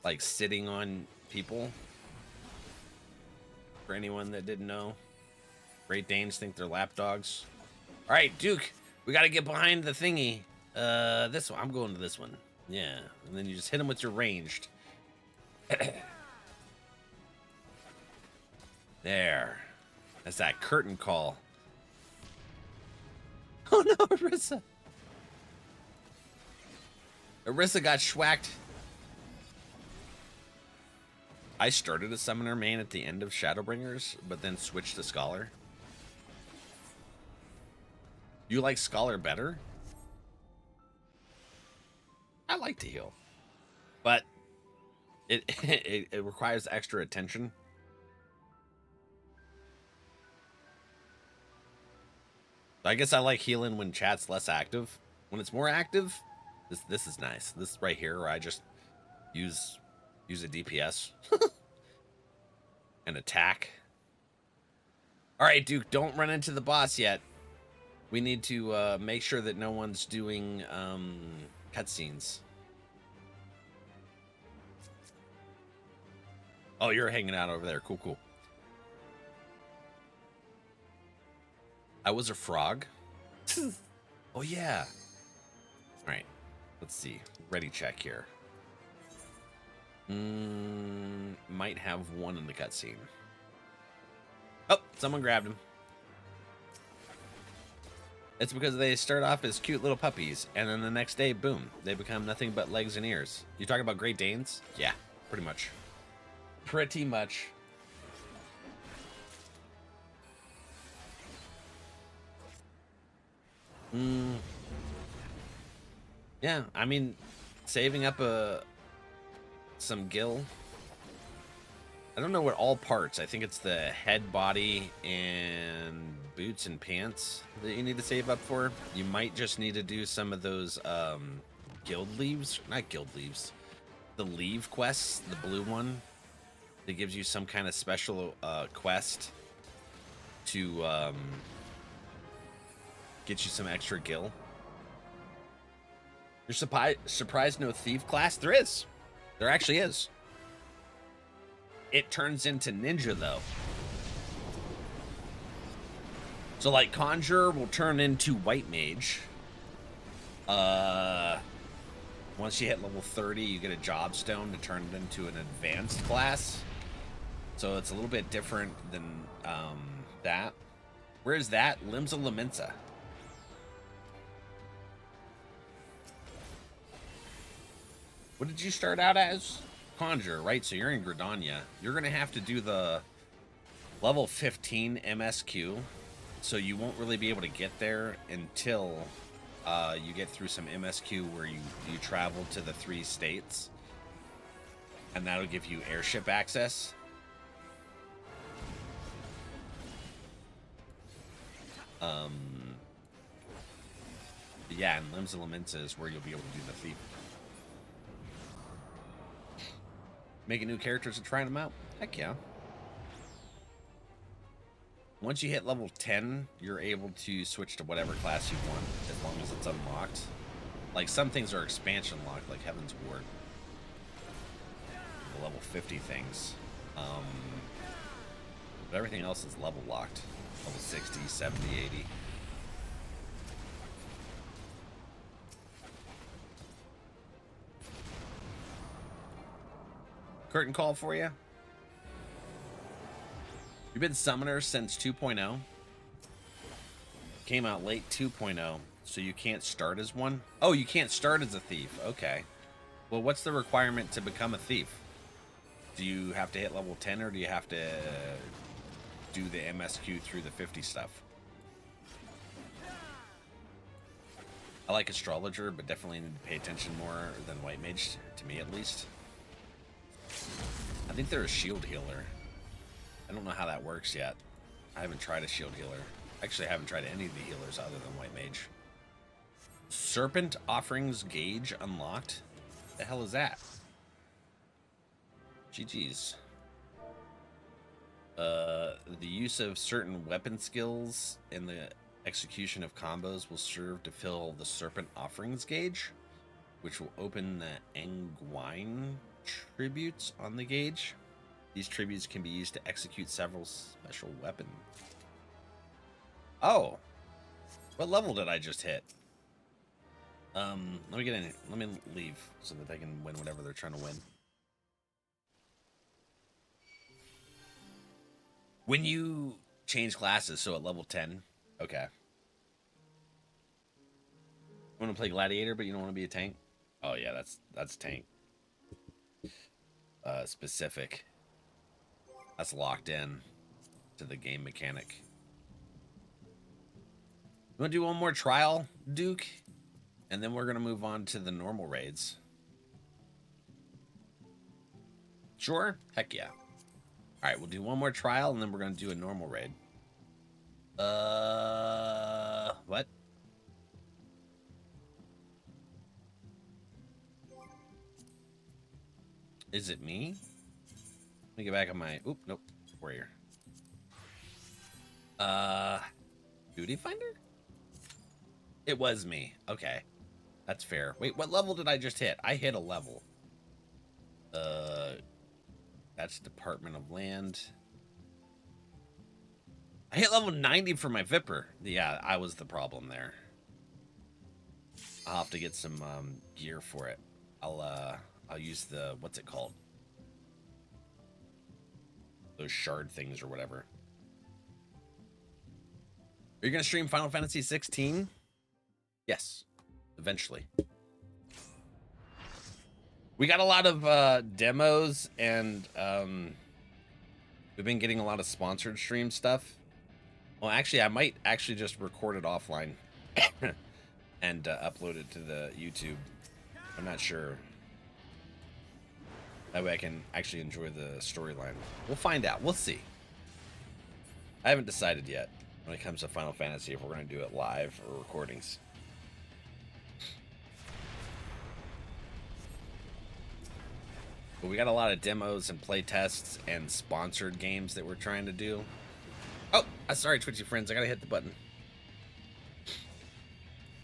Like sitting on people. For anyone that didn't know. Great Danes think they're lapdogs. Alright, Duke, we gotta get behind the thingy. This one. I'm going to this one. Yeah. And then you just hit him with your ranged. There. That's that curtain call. Oh no, Arissa. Arissa got schwacked. I started a Summoner main at the end of Shadowbringers, but then switched to Scholar. You like Scholar better? I like to heal. But it requires extra attention. I guess I like healing when chat's less active. When it's more active, this is nice. This right here where I just use a DPS and attack. All right, Duke, don't run into the boss yet. We need to make sure that no one's doing cutscenes. Oh, you're hanging out over there. Cool, cool. I was a frog. Oh, yeah. All right. Let's see. Ready check here. Might have one in the cutscene. Oh, someone grabbed him. It's because they start off as cute little puppies, and then the next day, boom, they become nothing but legs and ears. You talking about Great Danes? Yeah, pretty much. Pretty much. Yeah, I mean, saving up some gil. I don't know what all parts. I think it's the head, body, and boots and pants that you need to save up for. You might just need to do some of those guild leaves. Not guild leaves. The leave quests, the blue one. That gives you some kind of special quest to get you some extra gil. You're surprised no thief class? There is. There actually is. It turns into ninja, though. So, like, Conjurer will turn into White Mage. Once you hit level 30, you get a Job Stone to turn it into an advanced class. So it's a little bit different than that. Where's that? Limbs of Lamensa. What did you start out as? Conjure, right? So you're in Gridania. You're going to have to do the level 15 MSQ. So you won't really be able to get there until you get through some MSQ where you travel to the 3 states. And that'll give you airship access. Yeah, and Limbs of Lamensa is where you'll be able to do the thief. Making new characters and trying them out? Heck yeah. Once you hit level 10, you're able to switch to whatever class you want, as long as it's unlocked. Like, some things are expansion locked, like Heavensward. The level 50 things. But everything else is level locked. Level 60, 70, 80. Curtain call for you. You've been Summoner since 2.0. Came out late 2.0, so you can't start as one? Oh, you can't start as a thief. Okay. Well, what's the requirement to become a thief? Do you have to hit level 10, or do you have to do the MSQ through the 50 stuff? I like Astrologer, but definitely need to pay attention more than White Mage, to me at least. I think they're a shield healer. I don't know how that works yet. I haven't tried a shield healer. Actually, I haven't tried any of the healers other than White Mage. Serpent Offerings Gauge unlocked? The hell is that? GG's. The use of certain weapon skills in the execution of combos will serve to fill the Serpent Offerings Gauge, which will open the Anguine tributes on the gauge. These tributes can be used to execute several special weapons. Oh, what level did I just hit? Let me get in. Let me leave so that they can win whatever they're trying to win. When you change classes, so at level 10, okay. You want to play Gladiator, but you don't want to be a tank? Oh yeah, that's tank. Specific. That's locked in to the game mechanic. You want to do one more trial, Duke? And then we're going to move on to the normal raids. Sure? Heck yeah. Alright, we'll do one more trial, and then we're going to do a normal raid. What? Is it me? Let me get back on my... Oop, nope. Warrior. Duty Finder? It was me. Okay. That's fair. Wait, what level did I just hit? I hit a level. That's Department of Land. I hit level 90 for my Viper. Yeah, I was the problem there. I'll have to get some gear for it. I'll use the... What's it called? Those shard things or whatever. Are you going to stream Final Fantasy 16? Yes. Eventually. We got a lot of demos, and we've been getting a lot of sponsored stream stuff. Well, actually, I might actually just record it offline and upload it to the YouTube. I'm not sure. That way I can actually enjoy the storyline. We'll find out. We'll see. I haven't decided yet when it comes to Final Fantasy if we're going to do it live or recordings. But we got a lot of demos and play tests and sponsored games that we're trying to do. Oh, sorry, Twitchy friends. I got to hit the button.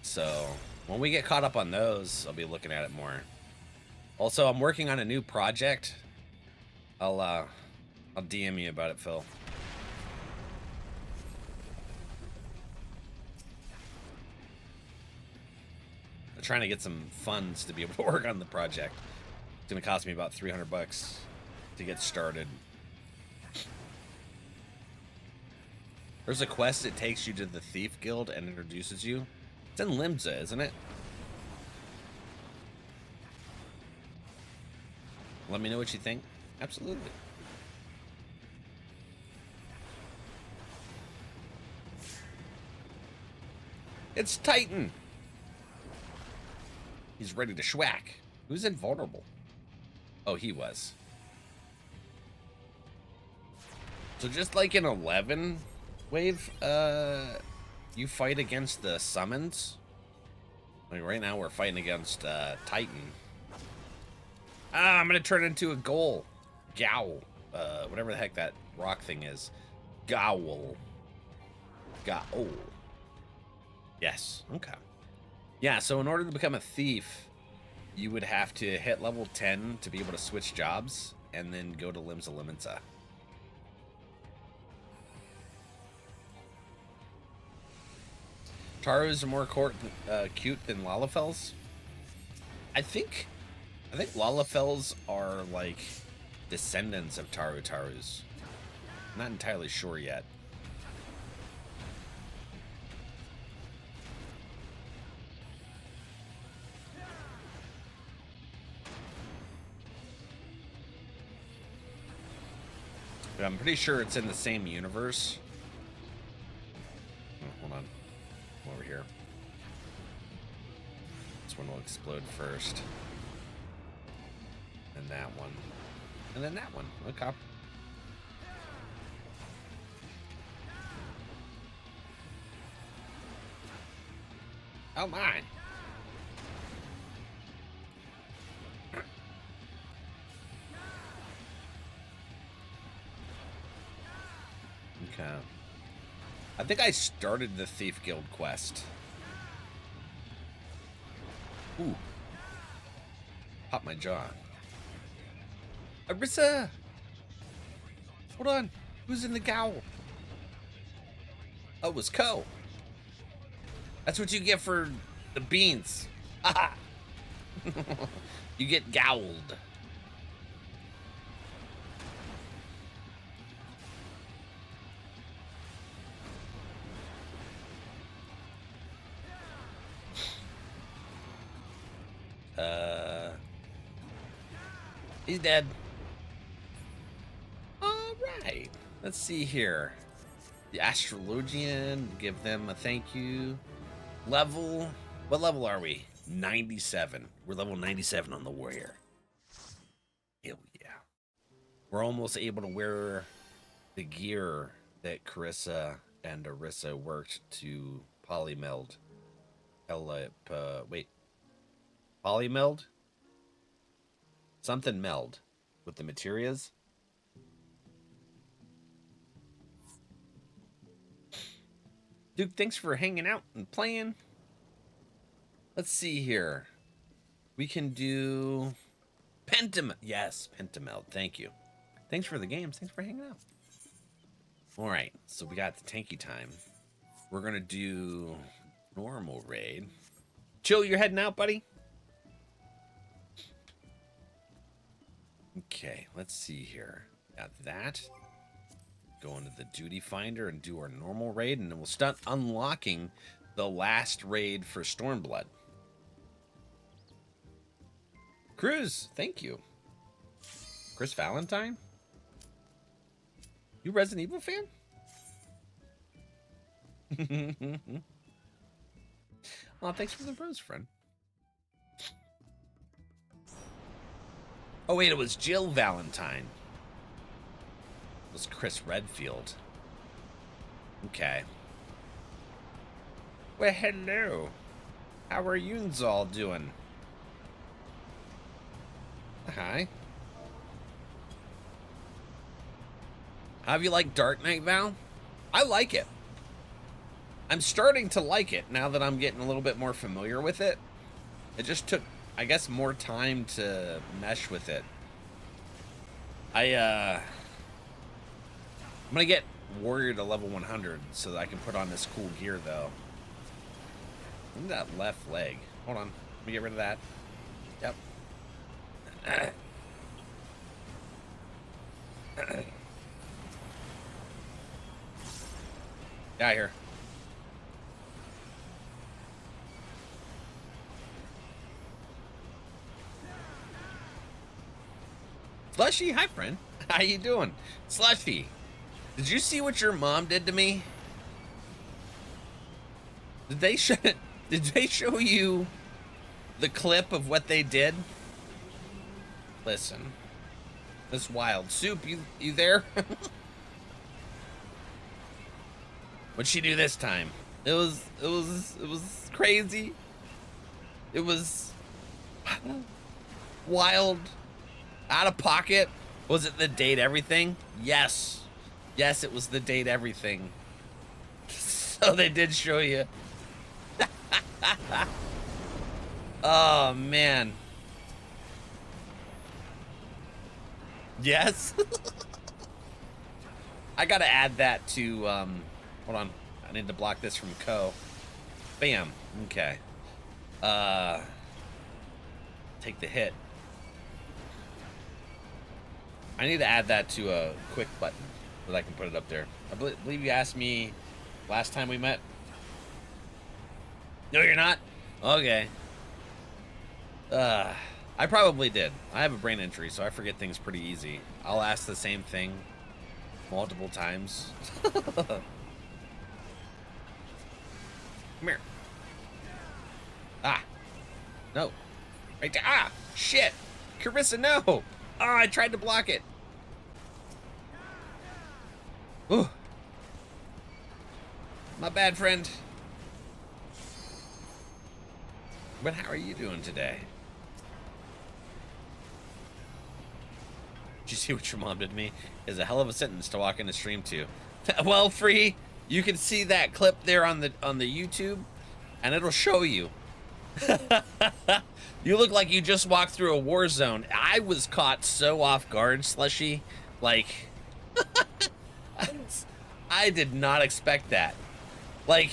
So when we get caught up on those, I'll be looking at it more. Also, I'm working on a new project. I'll DM you about it, Phil. I'm trying to get some funds to be able to work on the project. It's gonna cost me about $300 to get started. There's a quest that takes you to the Thief Guild and introduces you. It's in Limsa, isn't it? Let me know what you think. Absolutely. It's Titan. He's ready to schwack. Who's invulnerable? Oh, he was. So just like in 11 wave, you fight against the summons. Like right now we're fighting against Titan. I'm gonna turn into a ghoul. Gowl. Whatever the heck that rock thing is. Gowl. Gowl. Yes. Okay. Yeah, so in order to become a thief, you would have to hit level 10 to be able to switch jobs, and then go to Limsa Limensa. Tarus are more cute than Lalafels. I think Lalafels are like descendants of Tarus. I'm not entirely sure yet. But I'm pretty sure it's in the same universe. Oh, hold on. Come over here. one will explode first. And that one. And then that one. Okay. Oh my. Okay. I think I started the Thief Guild quest. Ooh. Pop my jaw. Arissa! Hold on. Who's in the cowl? Oh, it was Ko. That's what you get for the beans. Haha. You get gowled. He's dead. All right. Let's see here. The Astrologian, give them a thank you. Level, what level are we? 97. We're level 97 on the warrior. Hell yeah. We're almost able to wear the gear that Carissa and Arissa worked to polymeld. Wait. Polymeld? Something meld with the materials. Duke, thanks for hanging out and playing. Let's see here. We can do Pentameld. Yes, Pentameld. Thank you. Thanks for the games. Thanks for hanging out. All right, so we got the tanky time. We're gonna do normal raid. Chill, you're heading out, buddy. Okay, let's see here. Got that. Go into the duty finder and do our normal raid, and then we'll start unlocking the last raid for Stormblood. Cruz, thank you. Chris Valentine? You Resident Evil fan? Oh, thanks for the rose, friend. Oh, wait, it was Jill Valentine. It was Chris Redfield. Okay. Well, hello. How are you all doing? Hi. How have you liked Dark Knight, Val? I like it. I'm starting to like it now that I'm getting a little bit more familiar with it. It just took, I guess, more time to mesh with it. I'm gonna get Warrior to level 100 so that I can put on this cool gear, though. Look at that left leg. Hold on. Let me get rid of that. Yep. Get out of here. Slushy, hi friend. How you doing? Slushy, did you see what your mom did to me? Did they show you the clip of what they did? Listen. This wild. Soup, you there? What'd she do this time? It was crazy. It was wild. Out of pocket. Was it the date everything? Yes. Yes, it was the date everything. So they did show you. Oh, man. Yes. I gotta add that to, hold on. I need to block this from Ko. Bam. Okay. Take the hit. I need to add that to a quick button so that I can put it up there. I believe you asked me last time we met. No, you're not? Okay. I probably did. I have a brain injury, so I forget things pretty easy. I'll ask the same thing multiple times. Come here. Ah. No. Right there. Ah! Shit! Carissa, no! Oh, I tried to block it. Ooh. My bad, friend. But how are you doing today? Did you see what your mom did to me? Is a hell of a sentence to walk into stream to. Well, Free, you can see that clip there on the YouTube, and it'll show you. You look like you just walked through a war zone. I was caught so off guard, Slushy. Like, I did not expect that. Like,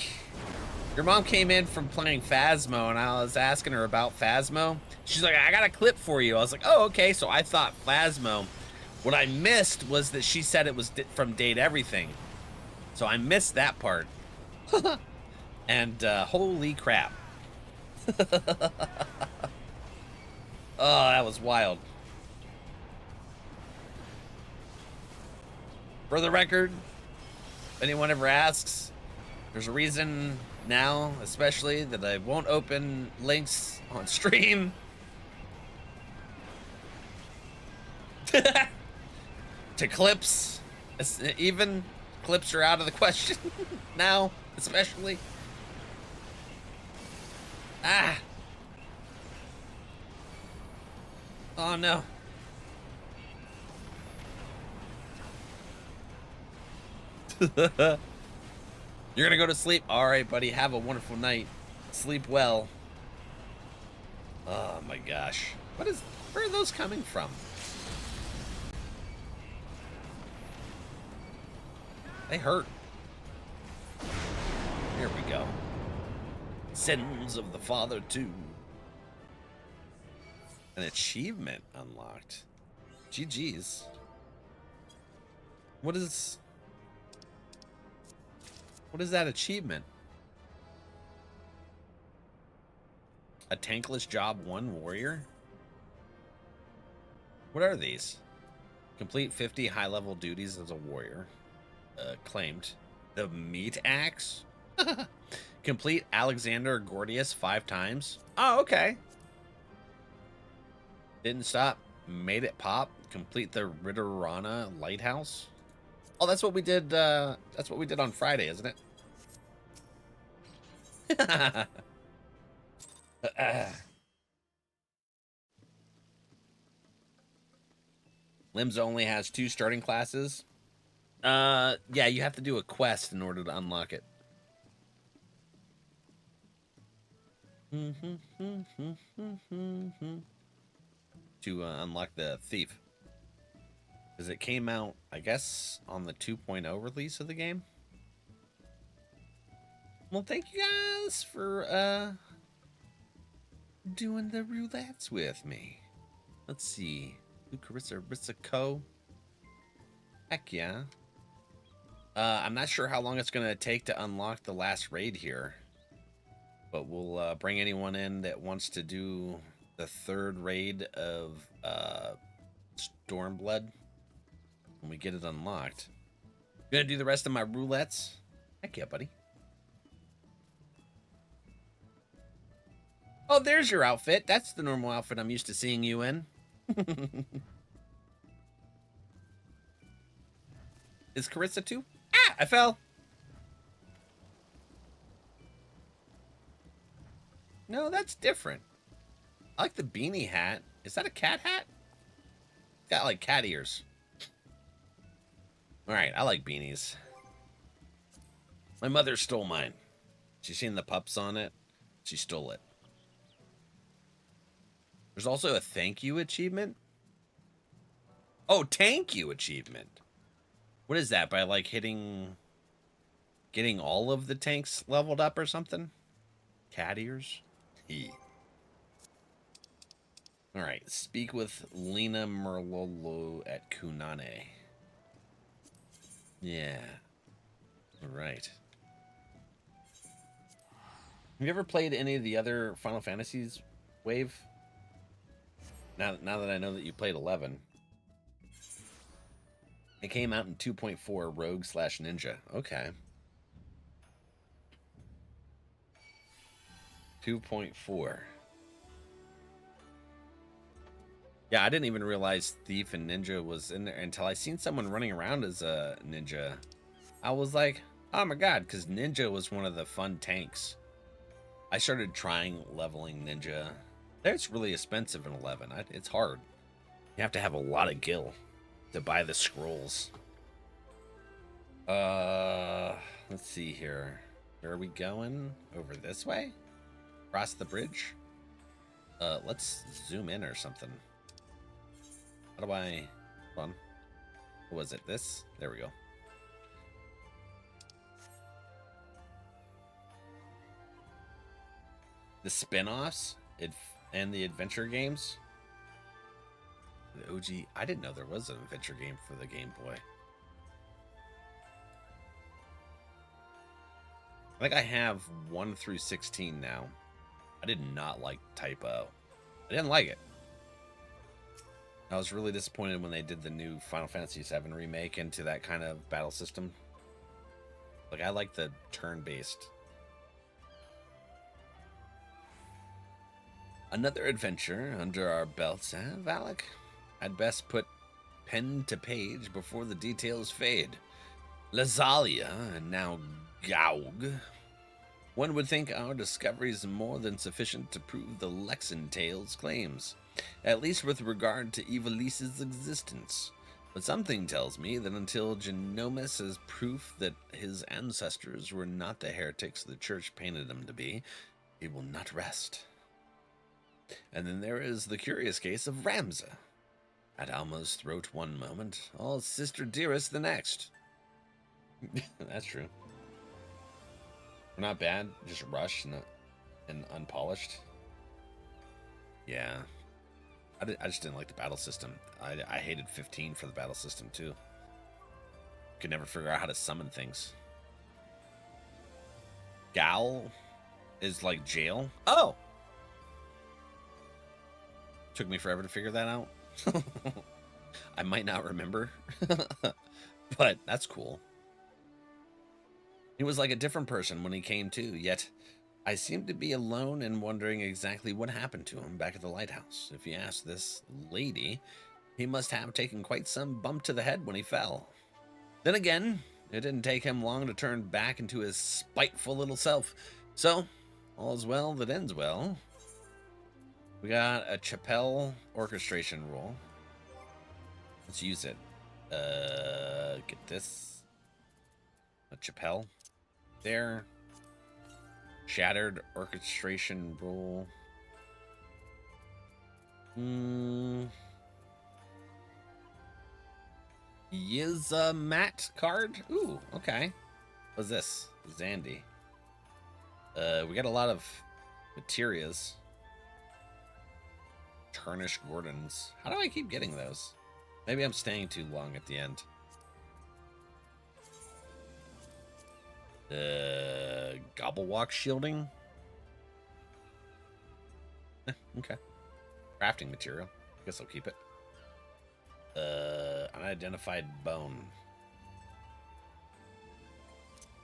your mom came in from playing Phasmo, and I was asking her about Phasmo. She's like, I got a clip for you. I was like, oh, okay. So I thought Phasmo. What I missed was that she said it was from Date Everything. So I missed that part. And holy crap. Oh, that was wild. For the record, if anyone ever asks, there's a reason now, especially, that I won't open links on stream. To clips. Even clips are out of the question now, especially. Ah. Oh no. You're gonna go to sleep? Alright, buddy. Have a wonderful night. Sleep well. Oh my gosh. Where are those coming from? They hurt. Here we go. Sins of the Father 2. An achievement unlocked. GG's. What is that achievement? A tankless job 1 warrior? What are these? Complete 50 high-level duties as a warrior. Claimed. The meat axe? Complete Alexander Gordius 5 times. Oh, okay. Didn't stop. Made it pop. Complete the Ritterana Lighthouse. Oh, that's what we did. That's what we did on Friday, isn't it? Limbs only has 2 starting classes. Yeah, you have to do a quest in order to unlock it. To unlock the thief. Because it came out, I guess, on the 2.0 release of the game. Well, thank you guys for doing the roulettes with me. Let's see. Carissa Co. Heck yeah. I'm not sure how long it's going to take to unlock the last raid here. But we'll bring anyone in that wants to do the 3rd raid of Stormblood when we get it unlocked. Gonna do the rest of my roulettes? Heck yeah, buddy. Oh, there's your outfit. That's the normal outfit I'm used to seeing you in. Is Carissa too? Ah, I fell. No, that's different. I like the beanie hat. Is that a cat hat? It's got like cat ears. Alright, I like beanies. My mother stole mine. She seen the pups on it. She stole it. There's also a thank you achievement. Oh, thank you achievement. What is that? By like getting all of the tanks leveled up or something? Cat ears? All right, speak with Lena Merlolo at Kunane. Yeah. All right. Have you ever played any of the other Final Fantasies wave? Now that I know that you played 11. It came out in 2.4 Rogue/Ninja. Okay. 2.4. Yeah, I didn't even realize Thief and Ninja was in there until I seen someone running around as a Ninja. I was like, oh my god, because Ninja was one of the fun tanks. I started trying leveling Ninja. It's really expensive in 11. It's hard. You have to have a lot of gil to buy the scrolls. Let's see here. Where are we going? Over this way? Across the bridge? Let's zoom in or something. How do I... Hold on. What was it? This? There we go. The spin-offs and the adventure games. The OG... I didn't know there was an adventure game for the Game Boy. I think I have 1 through 16 now. I did not like Typo. I didn't like it. I was really disappointed when they did the new Final Fantasy VII remake into that kind of battle system. Like, I like the turn-based. Another adventure under our belts, eh, Valak? I'd best put pen to page before the details fade. Lazalia, and now Gaug. One would think our discovery is more than sufficient to prove the Lexan Tale's claims, at least with regard to Ivalice's existence. But something tells me that until Genomus has proof that his ancestors were not the heretics the Church painted them to be, he will not rest. And then there is the curious case of Ramza. At Alma's throat one moment, all sister dearest the next. That's true. We're not bad, just rushed and unpolished. Yeah. I just didn't like the battle system. I hated 15 for the battle system, too. Could never figure out how to summon things. Gal is like jail. Oh! Took me forever to figure that out. I might not remember. But that's cool. He was like a different person when he came to, yet I seemed to be alone and wondering exactly what happened to him back at the lighthouse. If you ask this lady, he must have taken quite some bump to the head when he fell. Then again, it didn't take him long to turn back into his spiteful little self. So, all's well that ends well. We got a Chapelle orchestration rule. Let's use it. Get this. A Chapelle. There. Shattered orchestration rule. Yizamat card? Ooh, okay. What's this? Zandy. We got a lot of materias. Tarnished Gordons. How do I keep getting those? Maybe I'm staying too long at the end. Gobblewalk shielding. Okay. Crafting material. Guess I'll keep it. Unidentified bone.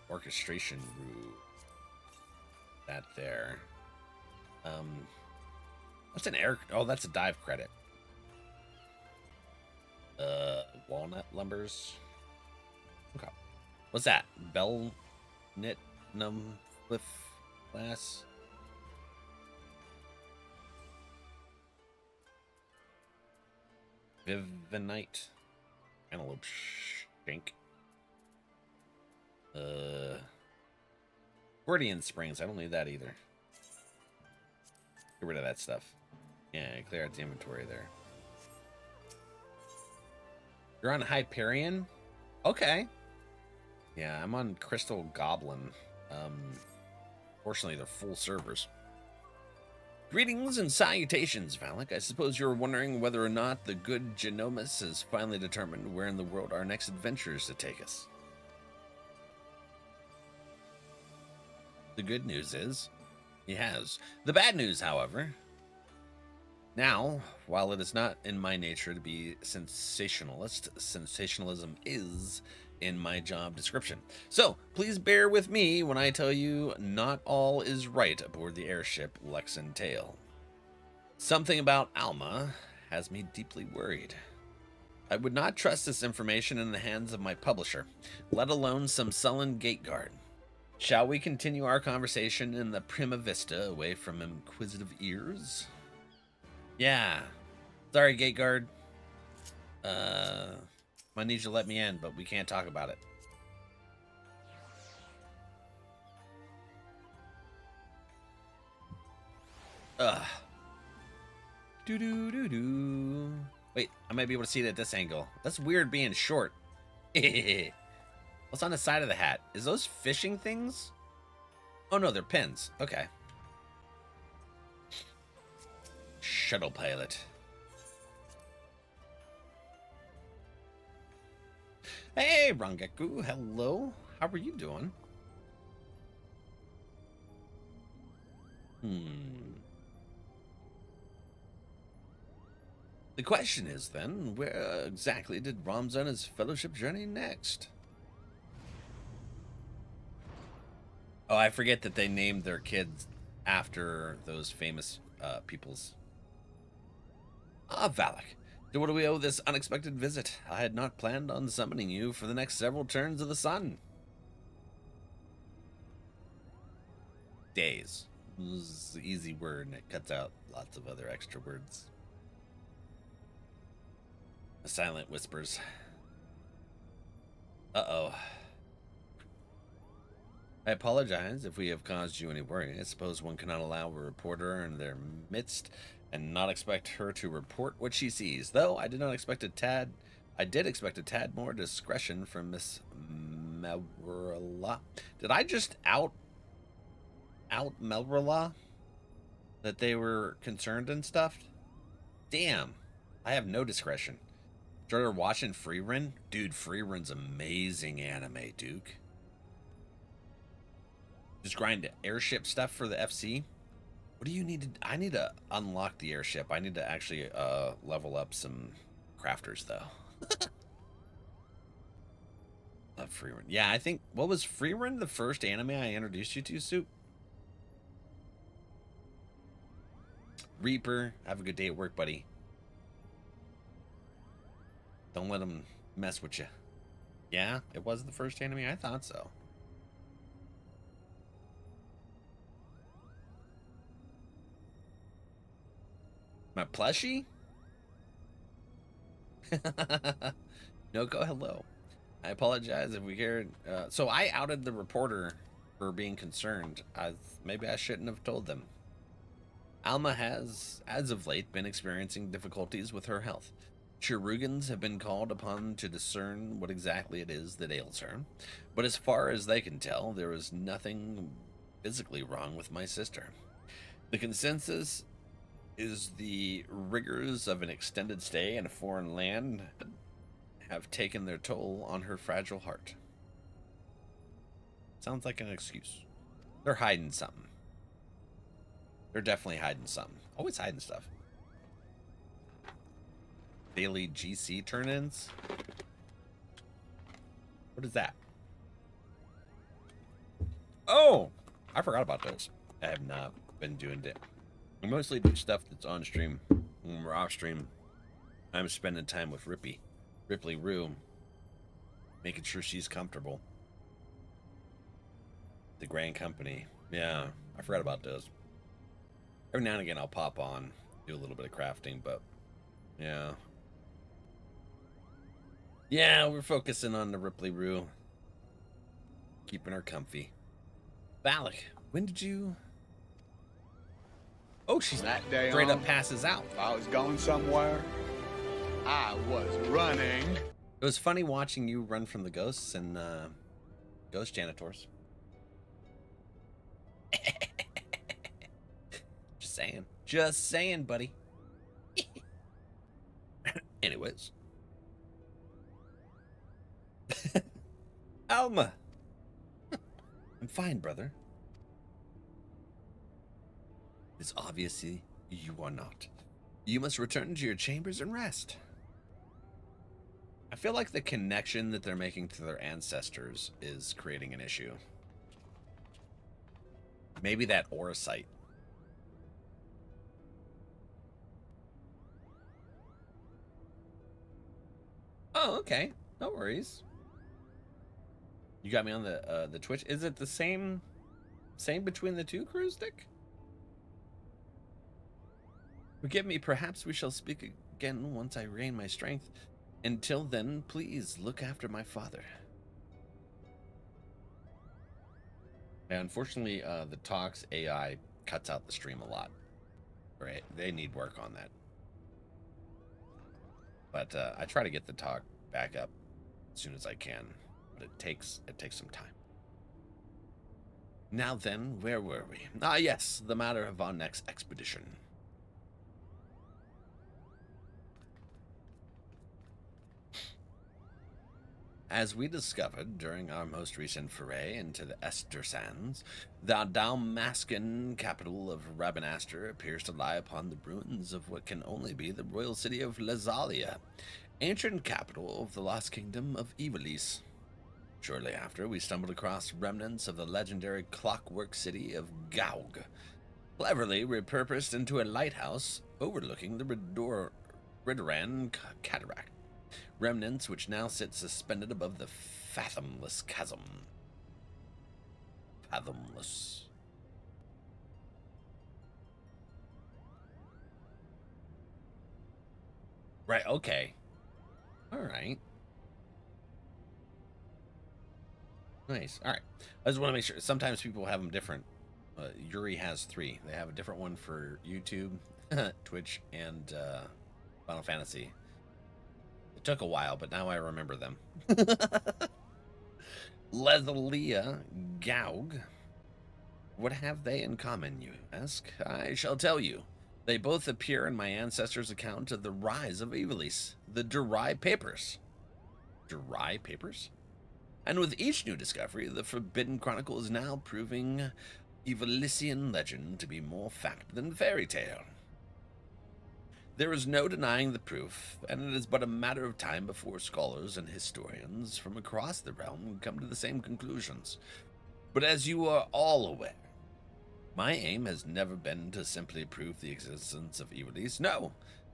Orchestration root. That there. What's an air? Oh, that's a dive credit. Walnut lumbers. Okay. What's that? Bell knit num cliff glass. Vivinite. Antelope shank. Gordian springs. I don't need that either. Get rid of that stuff. Yeah, clear out the inventory there. You're on Hyperion? Okay. Yeah, I'm on Crystal Goblin. Fortunately, they're full servers. Greetings and salutations, Valak. I suppose you're wondering whether or not the good Genomus has finally determined where in the world our next adventure is to take us. The good news is, he has. The bad news, however... Now, while it is not in my nature to be sensationalist, sensationalism is in my job description. So, please bear with me when I tell you not all is right aboard the airship Lexan Tale. Something about Alma has me deeply worried. I would not trust this information in the hands of my publisher, let alone some sullen gate guard. Shall we continue our conversation in the Prima Vista away from inquisitive ears? Yeah. Sorry, gate guard. Might need you to let me in, but we can't talk about it. Ugh. Do. Wait, I might be able to see it at this angle. That's weird being short. What's on the side of the hat? Is those fishing things? Oh no, they're pins. Okay. Shuttle pilot. Hey, Rangeku. Hello. How are you doing? The question is then, where exactly did Rom's on his fellowship journey next? Oh, I forget that they named their kids after those famous peoples. Ah, Valak. To what do we owe this unexpected visit? I had not planned on summoning you for the next several turns of the sun. Days. This is an easy word, and it cuts out lots of other extra words. A silent whispers. Uh-oh. I apologize if we have caused you any worry. I suppose one cannot allow a reporter in their midst and not expect her to report what she sees. Though I did expect a tad more discretion from Miss Melrilla. Did I just out Melrilla that they were concerned and stuff? Damn. I have no discretion. Started watching Freerun? Dude, Freerun's amazing anime, Duke. Just grind airship stuff for the FC. What do you need to... I need to unlock the airship. I need to actually level up some crafters, though. Love Freerun. Yeah, I think... What was Freerun the first anime I introduced you to, Soup? Reaper, have a good day at work, buddy. Don't let them mess with you. Yeah, it was the first anime? I thought so. My plushie? Noko, hello. I apologize if we cared. So I outed the reporter for being concerned. Maybe I shouldn't have told them. Alma has, as of late, been experiencing difficulties with her health. Chirugans have been called upon to discern what exactly it is that ails her, but as far as they can tell, there is nothing physically wrong with my sister. The consensus is the rigors of an extended stay in a foreign land have taken their toll on her fragile heart. Sounds like an excuse. They're hiding something. They're definitely hiding something. Always hiding stuff. Daily GC turn-ins? What is that? Oh! I forgot about those. I have not been doing it. I mostly do stuff that's on stream. When we're off stream, I'm spending time with Ripley Rue, making sure she's comfortable. The Grand Company. Yeah, I forgot about those. Every now and again I'll pop on, do a little bit of crafting, but yeah. Yeah, we're focusing on the Ripley Rue. Keeping her comfy. Valak, when did you... Oh, she's that day straight on, up passes out. If I was going somewhere, I was running. It was funny watching you run from the ghosts and ghost janitors. Just saying, buddy. Anyways. Alma. I'm fine, brother. It's obviously you are not. You must return to your chambers and rest. I feel like the connection that they're making to their ancestors is creating an issue. Maybe that aura site. Oh, okay. No worries. You got me on the Twitch. Is it the same between the two crews, Dick? Forgive me, perhaps we shall speak again once I regain my strength. Until then, please look after my father. And unfortunately, the Talks AI cuts out the stream a lot. Right? They need work on that. But I try to get the talk back up as soon as I can. But it takes some time. Now then, where were we? Ah, yes, the matter of our next expedition. As we discovered during our most recent foray into the Ester Sands, the Dalmascan capital of Rabanastre appears to lie upon the ruins of what can only be the royal city of Lazalia, ancient capital of the lost kingdom of Ivalice. Shortly after, we stumbled across remnants of the legendary clockwork city of Gaug, cleverly repurposed into a lighthouse overlooking the Ridoran Cataract. Remnants which now sit suspended above the fathomless chasm. Fathomless. Right, okay. Alright. Nice. Alright. I just want to make sure. Sometimes people have them different. Yuri has 3. They have a different one for YouTube, Twitch, and Final Fantasy. Took a while, but now I remember them. Lazalia, Gaug. What have they in common, you ask? I shall tell you. They both appear in my ancestors' account of the rise of Ivalice, the Durai Papers. Durai Papers? And with each new discovery, the Forbidden Chronicle is now proving Ivalician legend to be more fact than fairy tale. There is no denying the proof, and it is but a matter of time before scholars and historians from across the realm come to the same conclusions. But as you are all aware, my aim has never been to simply prove the existence of Ivalice. No,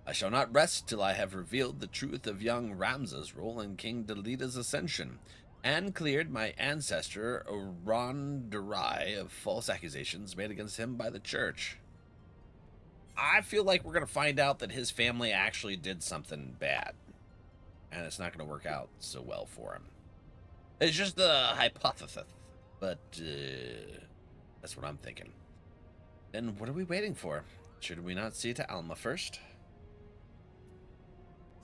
I shall not rest till I have revealed the truth of young Ramza's role in King Delita's ascension, and cleared my ancestor Oran Durai of false accusations made against him by the church. I feel like we're going to find out that his family actually did something bad. And it's not going to work out so well for him. It's just a hypothesis. But that's what I'm thinking. Then what are we waiting for? Should we not see to Alma first?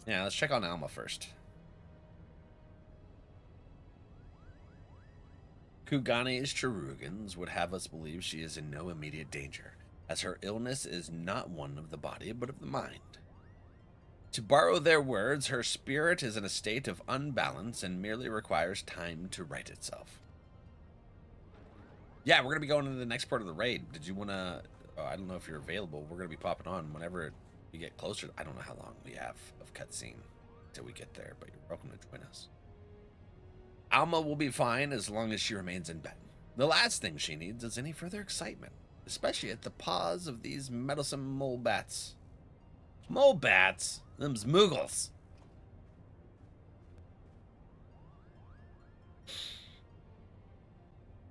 Yeah, let's check on Alma first. Kugani's Cherugans would have us believe she is in no immediate danger, as her illness is not one of the body, but of the mind. To borrow their words, her spirit is in a state of unbalance and merely requires time to right itself. Yeah, we're going to be going into the next part of the raid. Did you want to... Oh, I don't know if you're available. We're going to be popping on whenever we get closer. I don't know how long we have of cutscene until we get there, but you're welcome to join us. Alma will be fine as long as she remains in bed. The last thing she needs is any further excitement, especially at the paws of these meddlesome mole bats. Mole bats? Them's moogles.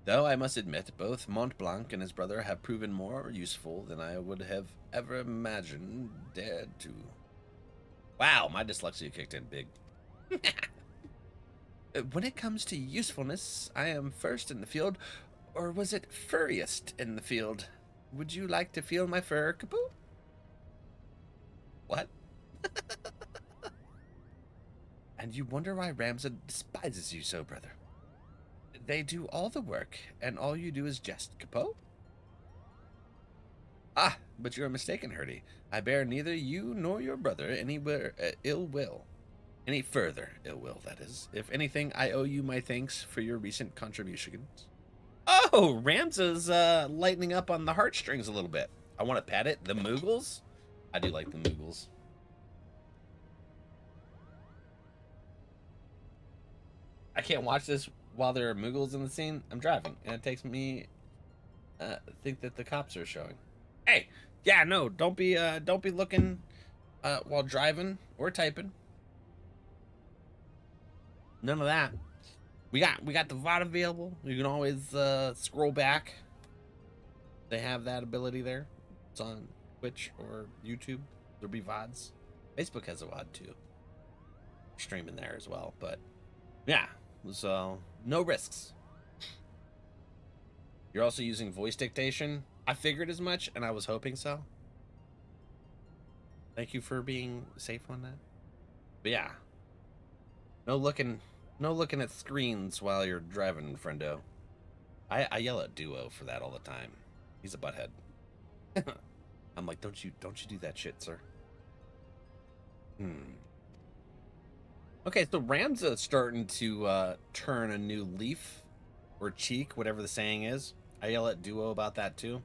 Though I must admit, both Mont Blanc and his brother have proven more useful than I would have ever imagined dared to. Wow, my dyslexia kicked in big. When it comes to usefulness, I am first in the field, or was it furriest in the field? Would you like to feel my fur, Kapoo? What? And you wonder why Ramza despises you so, brother. They do all the work, and all you do is jest, Kapoo? Ah, but you are mistaken, Hurdy. I bear neither you nor your brother any ill will. Any further ill will, that is. If anything, I owe you my thanks for your recent contributions. Oh, Ramza's lightening up on the heartstrings a little bit. I want to pat it. The Moogles? I do like the Moogles. I can't watch this while there are Moogles in the scene. I'm driving, and it takes me think that the cops are showing. Hey, yeah, no, don't be looking while driving or typing. None of that. We got the VOD available. You can always scroll back. They have that ability there. It's on Twitch or YouTube. There'll be VODs. Facebook has a VOD too. Streaming there as well. But yeah, so no risks. You're also using voice dictation. I figured as much, and I was hoping so. Thank you for being safe on that. But yeah, no looking at screens while you're driving, friendo. I yell at Duo for that all the time. He's a butthead. I'm like, don't you do that shit, sir. Okay, so Ramza's starting to turn a new leaf or cheek, whatever the saying is. I yell at Duo about that too.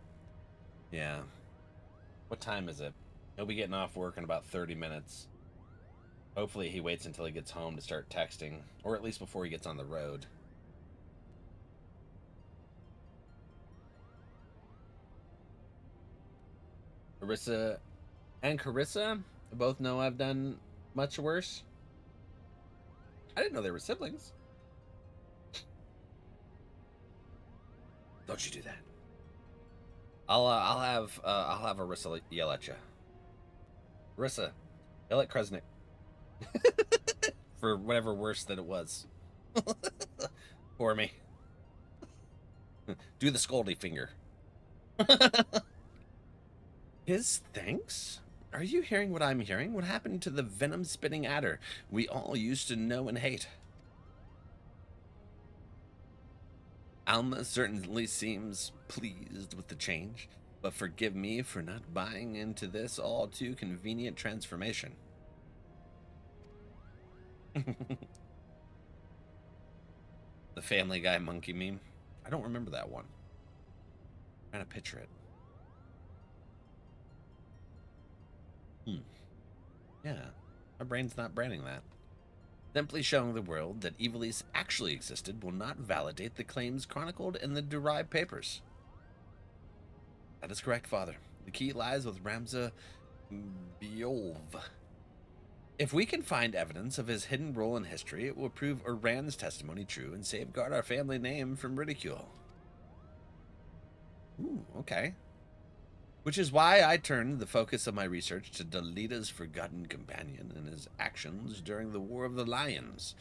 Yeah. What time is it? He'll be getting off work in about 30 minutes. Hopefully he waits until he gets home to start texting, or at least before he gets on the road. Marissa and Carissa both know I've done much worse. I didn't know they were siblings. Don't you do that. I'll have Arissa yell at you. Arissa, yell at Kresnik. For whatever worse that it was. For me. Do the scoldy finger. His thanks? Are you hearing what I'm hearing? What happened to the venom-spitting adder we all used to know and hate? Alma certainly seems pleased with the change, but forgive me for not buying into this all too convenient transformation. The Family Guy monkey meme. I don't remember that one. I'm trying to picture it. Yeah, my brain's not branding that. Simply showing the world that Evilise actually existed will not validate the claims chronicled in the derived papers. That is correct, Father. The key lies with Ramza Biolv. If we can find evidence of his hidden role in history, it will prove Iran's testimony true and safeguard our family name from ridicule. Ooh, okay. Which is why I turned the focus of my research to Dalita's forgotten companion and his actions during the War of the Lions.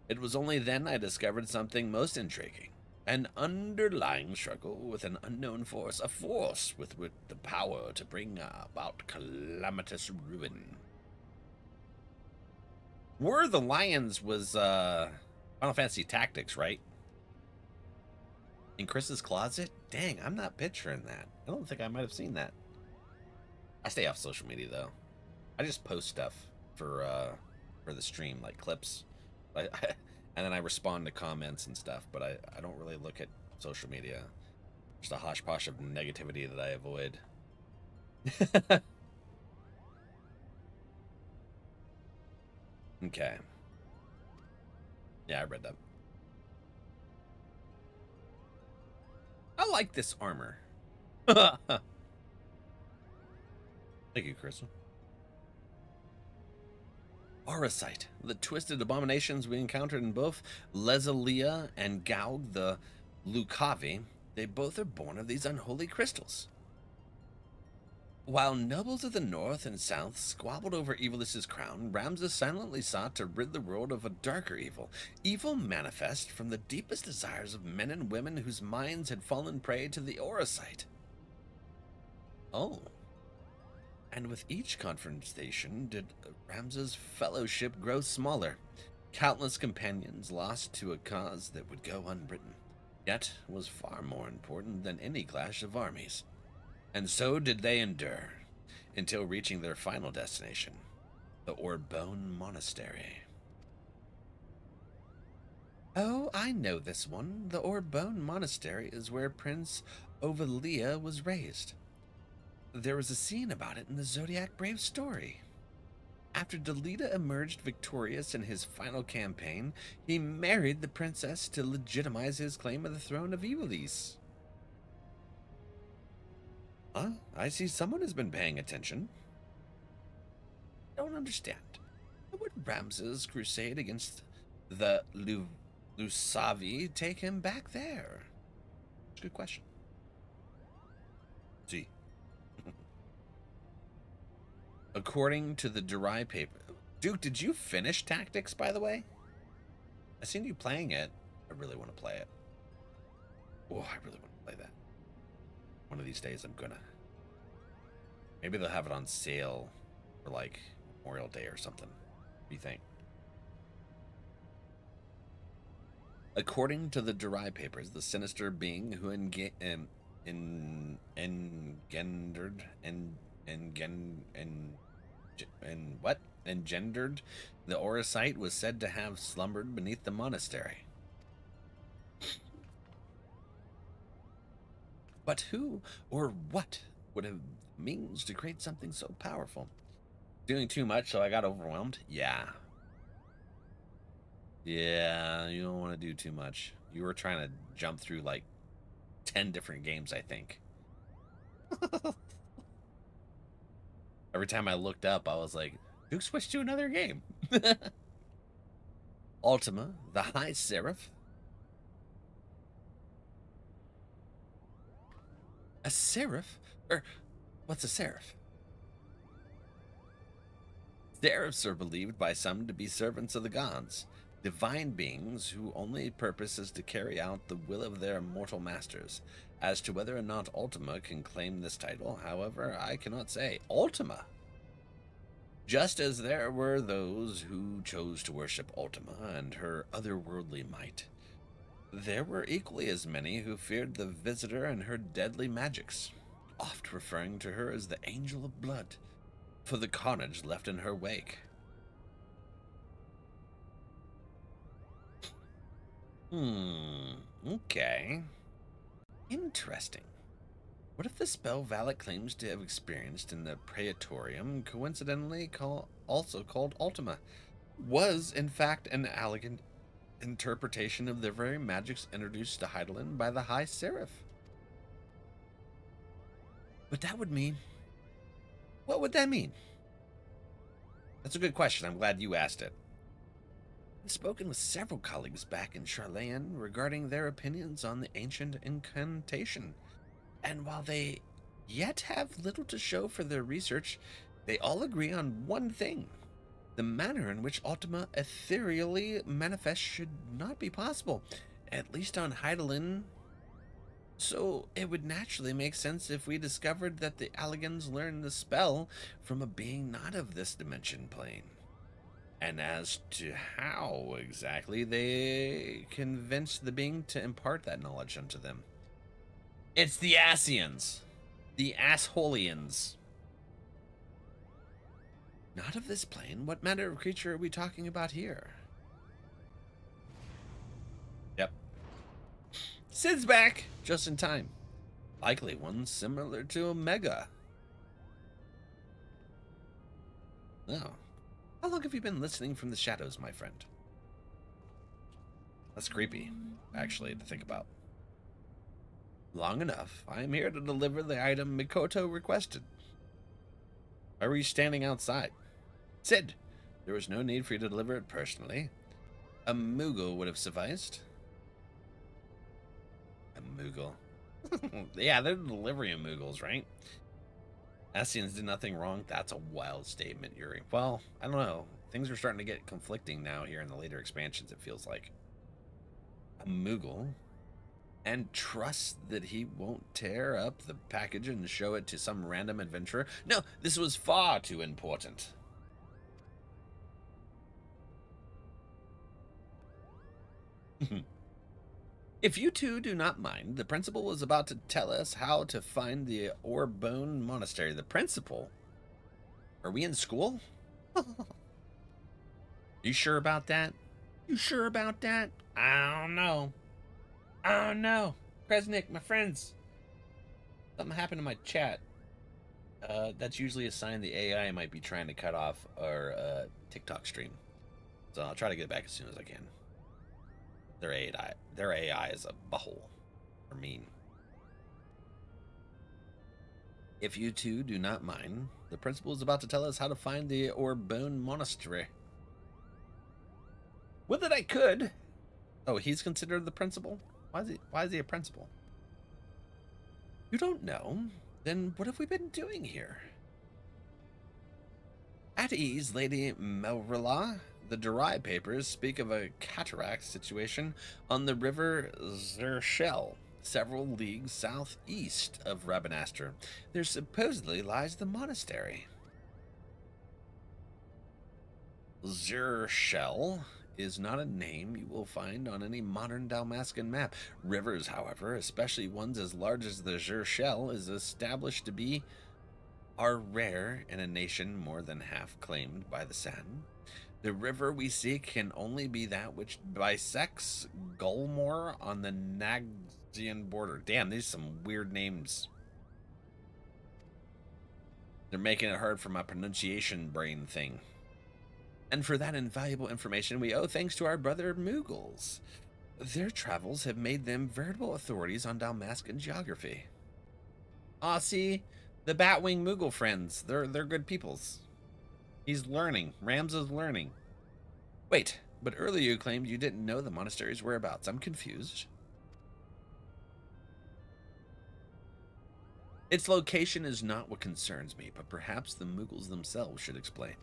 It was only then I discovered something most intriguing. An underlying struggle with an unknown force, a force with the power to bring about calamitous ruin. War of the Lions was Final Fantasy Tactics, right? In Chris's closet? Dang, I'm not picturing that. I don't think I might have seen that. I stay off social media though. I just post stuff for the stream, like clips, and then I respond to comments and stuff. But I don't really look at social media. Just a hodgepodge of negativity that I avoid. Okay. Yeah, I read that. I like this armor. Thank you, Crystal. Auracite, the twisted abominations we encountered in both Lesalia and Gaug the Lucavi, they both are born of these unholy crystals. While nobles of the north and south squabbled over Evilis's crown, Ramza silently sought to rid the world of a darker evil. Evil manifest from the deepest desires of men and women whose minds had fallen prey to the Auracite. Oh. And with each confrontation did Ramza's fellowship grow smaller. Countless companions lost to a cause that would go unwritten, yet was far more important than any clash of armies. And so did they endure, until reaching their final destination, the Orbone Monastery. Oh, I know this one. The Orbone Monastery is where Prince Ovalia was raised. There was a scene about it in the Zodiac Brave story. After Dalita emerged victorious in his final campaign, he married the princess to legitimize his claim of the throne of Evilise. I see someone has been paying attention. Don't understand. What would Ramza's crusade against the Lusavi take him back there? Good question. See. According to the Durai paper. Duke, did you finish Tactics, by the way? I seen you playing it. I really want to play it. Oh, I really want to play that. One of these days I'm gonna. Maybe they'll have it on sale for like Memorial Day or something. What do you think? According to the Durai papers, the sinister being who engendered the Orosite was said to have slumbered beneath the monastery. But who or what would have means to create something so powerful? Doing too much, so I got overwhelmed? Yeah. Yeah, you don't want to do too much. You were trying to jump through like 10 different games, I think. Every time I looked up, I was like, Duke switched to another game. Ultima, the High Seraph. A seraph? What's a seraph? Seraphs are believed by some to be servants of the gods, divine beings whose only purpose is to carry out the will of their immortal masters. As to whether or not Ultima can claim this title, however, I cannot say. Ultima? Just as there were those who chose to worship Ultima and her otherworldly might, there were equally as many who feared the visitor and her deadly magics, oft referring to her as the Angel of Blood, for the carnage left in her wake. Okay. Interesting. What if the spell Valak claims to have experienced in the Praetorium, coincidentally also called Ultima, was in fact an elegant interpretation of the very magics introduced to Hydaelyn by the High Seraph? But that would mean... What would that mean? That's a good question. I'm glad you asked it. I've spoken with several colleagues back in Charlayan regarding their opinions on the ancient incantation. And while they yet have little to show for their research, they all agree on one thing. The manner in which Ultima ethereally manifests should not be possible, at least on Hydaelyn. So it would naturally make sense if we discovered that the Allagans learned the spell from a being not of this dimension plane. And as to how exactly they convinced the being to impart that knowledge unto them. It's the Asians. The Assholians. Not of this plane? What manner of creature are we talking about here? Yep. Sid's back! Just in time. Likely one similar to Omega. Oh. How long have you been listening from the shadows, my friend? That's creepy, actually, to think about. Long enough. I am here to deliver the item Mikoto requested. Why were you standing outside? Sid, there was no need for you to deliver it personally. A Moogle would have sufficed. A Moogle. Yeah, they're delivery Moogles, right? Asians did nothing wrong. That's a wild statement, Yuri. Well, I don't know. Things are starting to get conflicting now here in the later expansions, it feels like. A Moogle. And trust that he won't tear up the package and show it to some random adventurer. No, this was far too important. If you two do not mind, the principal is about to tell us how to find the Orbone Monastery. The principal? Are we in school? You sure about that? You sure about that? I don't know. Oh no, Kresnik, my friends. Something happened to my chat. That's usually a sign the AI might be trying to cut off our TikTok stream. So I'll try to get it back as soon as I can. Their AI is a butthole. Or mean. If you two do not mind, the principal is about to tell us how to find the Orbone Monastery. Would that I could. Oh, he's considered the principal? Why is he a principal? You don't know? Then what have we been doing here? At ease, Lady Melrilla. The Durai papers speak of a cataract situation on the river Zershel, several leagues southeast of Rabanastre. There supposedly lies the monastery. Zershel is not a name you will find on any modern Dalmascan map. Rivers, however, especially ones as large as the Zershel, is established to be are rare in a nation more than half claimed by the Satin. The river we seek can only be that which bisects Gulmore on the Nagzian border. Damn, these are some weird names. They're making it hard for my pronunciation brain thing. And for that invaluable information, we owe thanks to our brother Moogles. Their travels have made them veritable authorities on Dalmascan geography. Ah, see? The Batwing Moogle friends. They're good peoples. He's learning. Rams is learning. Wait, but earlier you claimed you didn't know the monastery's whereabouts. I'm confused. Its location is not what concerns me, but perhaps the Moogles themselves should explain.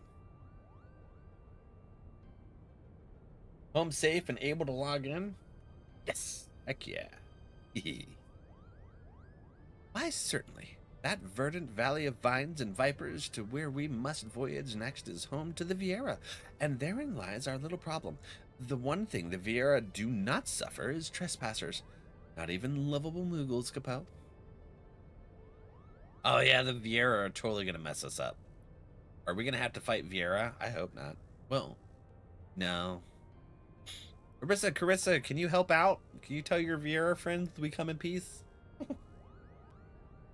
Home safe and able to log in? Yes. Heck yeah. Why, certainly. That verdant valley of vines and vipers to where we must voyage next is home to the Viera, and therein lies our little problem. The one thing the Viera do not suffer is trespassers. Not even lovable Moogles, Capo. Oh yeah, the Viera are totally gonna mess us up. Are we gonna have to fight Viera? I hope not. Well, no. Carissa, can you help out? Can you tell your Viera friends we come in peace?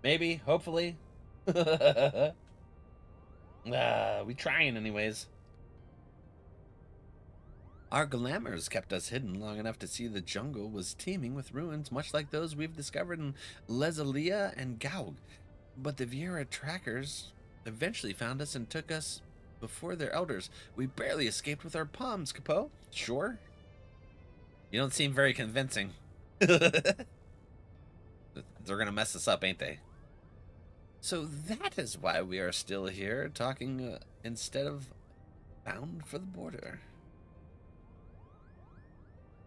Maybe, hopefully. We trying anyways. Our glamours kept us hidden long enough to see the jungle was teeming with ruins, much like those we've discovered in Lesalia and Gaug. But the Viera trackers eventually found us and took us before their elders. We barely escaped with our palms, Capo. Sure? You don't seem very convincing. They're gonna mess us up, ain't they? So that is why we are still here, talking instead of bound for the border.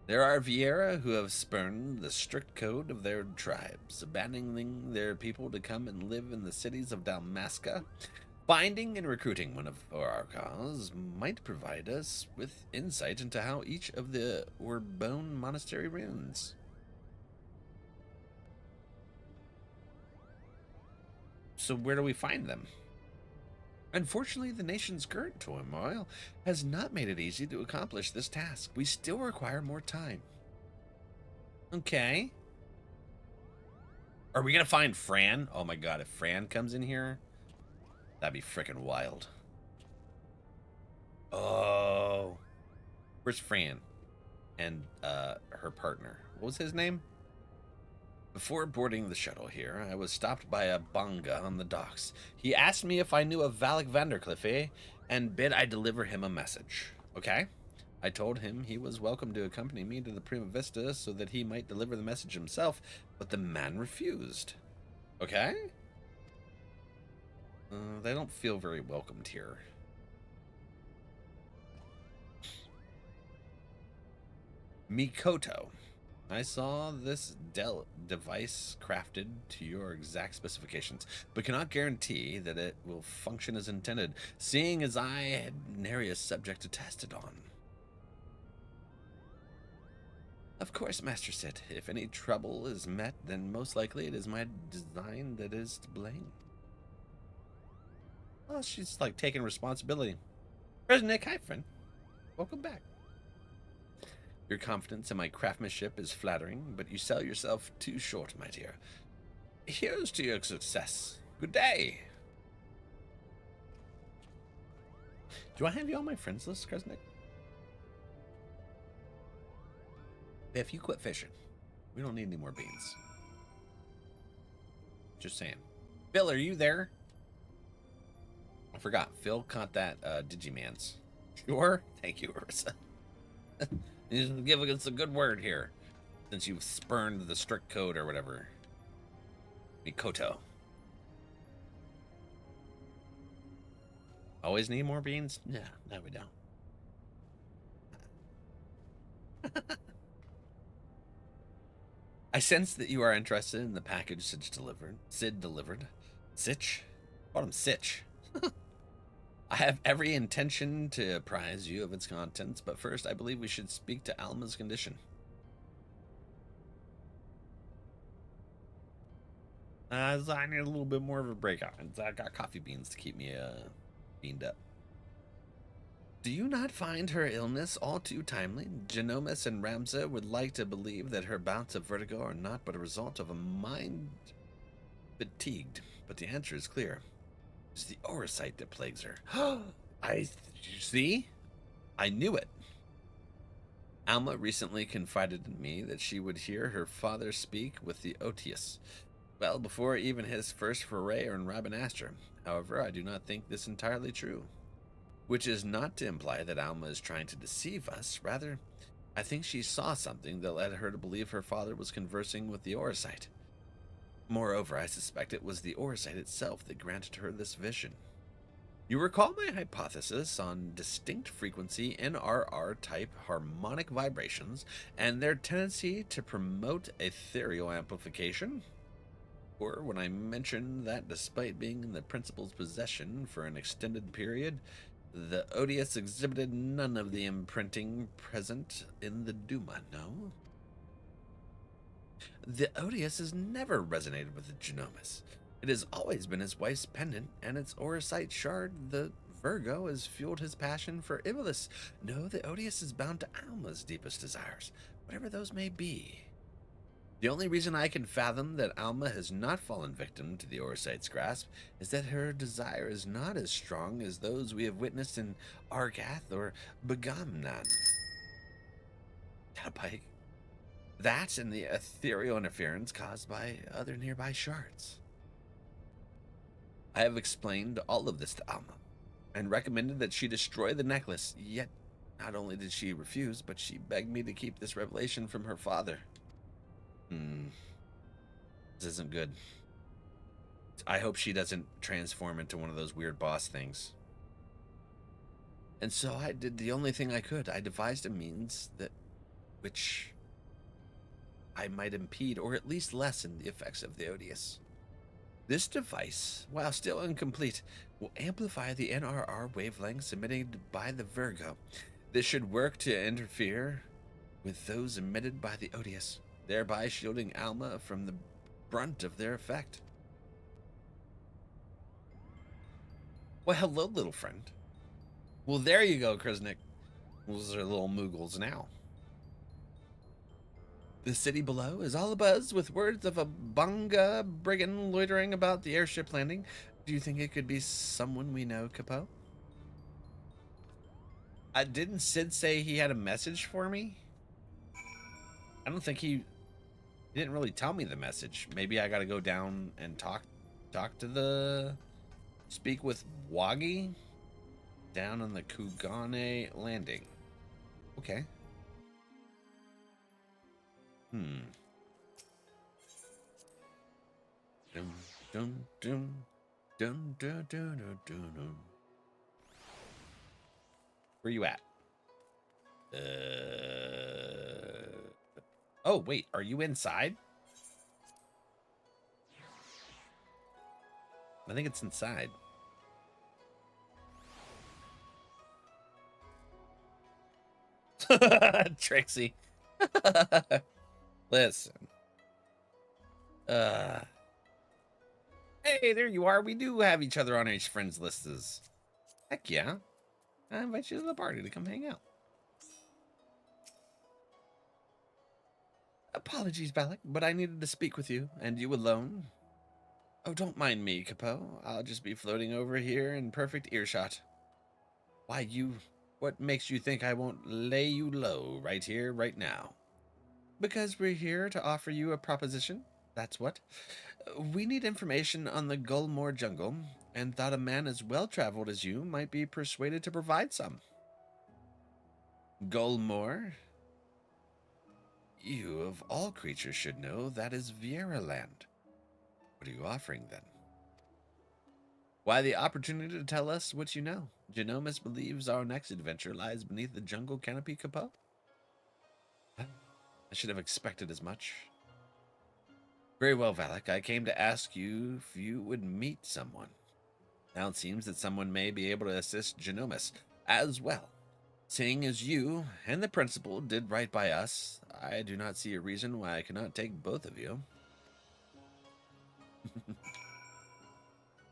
There are Viera who have spurned the strict code of their tribes, abandoning their people to come and live in the cities of Dalmasca. Finding and recruiting one of our cause might provide us with insight into how each of the Orbone monastery runs. So where do we find them? Unfortunately, the nation's current turmoil has not made it easy to accomplish this task. We still require more time. Okay. Are we gonna find Fran? Oh my god, if Fran comes in here, that'd be freaking wild. Oh. Where's Fran? And her partner. What was his name? Before boarding the shuttle here, I was stopped by a Bonga on the docks. He asked me if I knew of Valak Vandercliffe and bid I deliver him a message. Okay? I told him he was welcome to accompany me to the Prima Vista so that he might deliver the message himself, but the man refused. Okay? They don't feel very welcomed here. Mikoto. I saw this device crafted to your exact specifications, but cannot guarantee that it will function as intended, seeing as I had nary a subject to test it on. Of course, Master Sid, if any trouble is met, then most likely it is my design that is to blame. Oh, she's like taking responsibility. There's Nick. Hi, friend. Welcome back. Your confidence in my craftsmanship is flattering, but you sell yourself too short, my dear. Here's to your success. Good day. Do I have you on my friends list, Kresnik? If you quit fishing, we don't need any more beans. Just saying. Phil, are you there? I forgot. Phil caught that Digimans. Sure? Thank you, Ursa. You give us a good word here, since you've spurned the strict code or whatever. Mikoto. Always need more beans? Yeah, no, we don't. I sense that you are interested in the package Sid delivered. Sitch? Call him Sitch. I have every intention to apprise you of its contents, but first I believe we should speak to Alma's condition. So I need a little bit more of a break. I got coffee beans to keep me beamed up. Do you not find her illness all too timely? Genomus and Ramza would like to believe that her bouts of vertigo are not but a result of a mind fatigued, but the answer is clear. It's the oversight that plagues her. See? I knew it. Alma recently confided in me that she would hear her father speak with the Otius, well before even his first foray in Rabanastre. However, I do not think this entirely true. Which is not to imply that Alma is trying to deceive us. Rather, I think she saw something that led her to believe her father was conversing with the Orisite. Moreover, I suspect it was the Orisite itself that granted her this vision. You recall my hypothesis on distinct frequency NRR-type harmonic vibrations and their tendency to promote ethereal amplification? Or when I mentioned that despite being in the principal's possession for an extended period, the Odious exhibited none of the imprinting present in the Duma, no? The Odious has never resonated with the Genomus. It has always been his wife's pendant, and its Orisite shard, the Virgo, has fueled his passion for Iblis. No, the Odious is bound to Alma's deepest desires, whatever those may be. The only reason I can fathom that Alma has not fallen victim to the Orisite's grasp is that her desire is not as strong as those we have witnessed in Argath or Begamnan. That and the ethereal interference caused by other nearby shards. I have explained all of this to Alma and recommended that she destroy the necklace, yet not only did she refuse, but she begged me to keep this revelation from her father. This isn't good. I hope she doesn't transform into one of those weird boss things. And so I did the only thing I could. I devised a means which I might impede or at least lessen the effects of the Odious. This device, while still incomplete, will amplify the NRR wavelengths emitted by the Virgo. This should work to interfere with those emitted by the Odious, thereby shielding Alma from the brunt of their effect. Well, hello, little friend. Well, there you go, Kriznik. Those are little moogles now. The city below is all abuzz with words of a Bunga brigand loitering about the airship landing. Do you think it could be someone we know, Capo? Didn't Sid say he had a message for me? I don't think he didn't really tell me the message. Maybe I gotta go down and talk to speak with Wagi down on the Kugane landing. Okay. Dum, dum, dum, dum, dum, dum, dum, dum. Where you at? Oh, wait, are you inside? I think it's inside. Trixie. Listen. Hey, there you are. We do have each other on our friends lists. Heck yeah. I invite you to the party to come hang out. Apologies, Valak, but I needed to speak with you, and you alone. Oh, don't mind me, Capo. I'll just be floating over here in perfect earshot. Why, what makes you think I won't lay you low right here, right now? Because we're here to offer you a proposition, that's what. We need information on the Gulmore jungle, and thought a man as well-traveled as you might be persuaded to provide some. Golmore? You, of all creatures, should know that is Viera land. What are you offering, then? Why, the opportunity to tell us what you know. Genomus believes our next adventure lies beneath the jungle canopy, Capo. I should have expected as much. Very well, Valak. I came to ask you if you would meet someone. Now it seems that someone may be able to assist Genomus as well. Seeing as you and the principal did right by us, I do not see a reason why I cannot take both of you.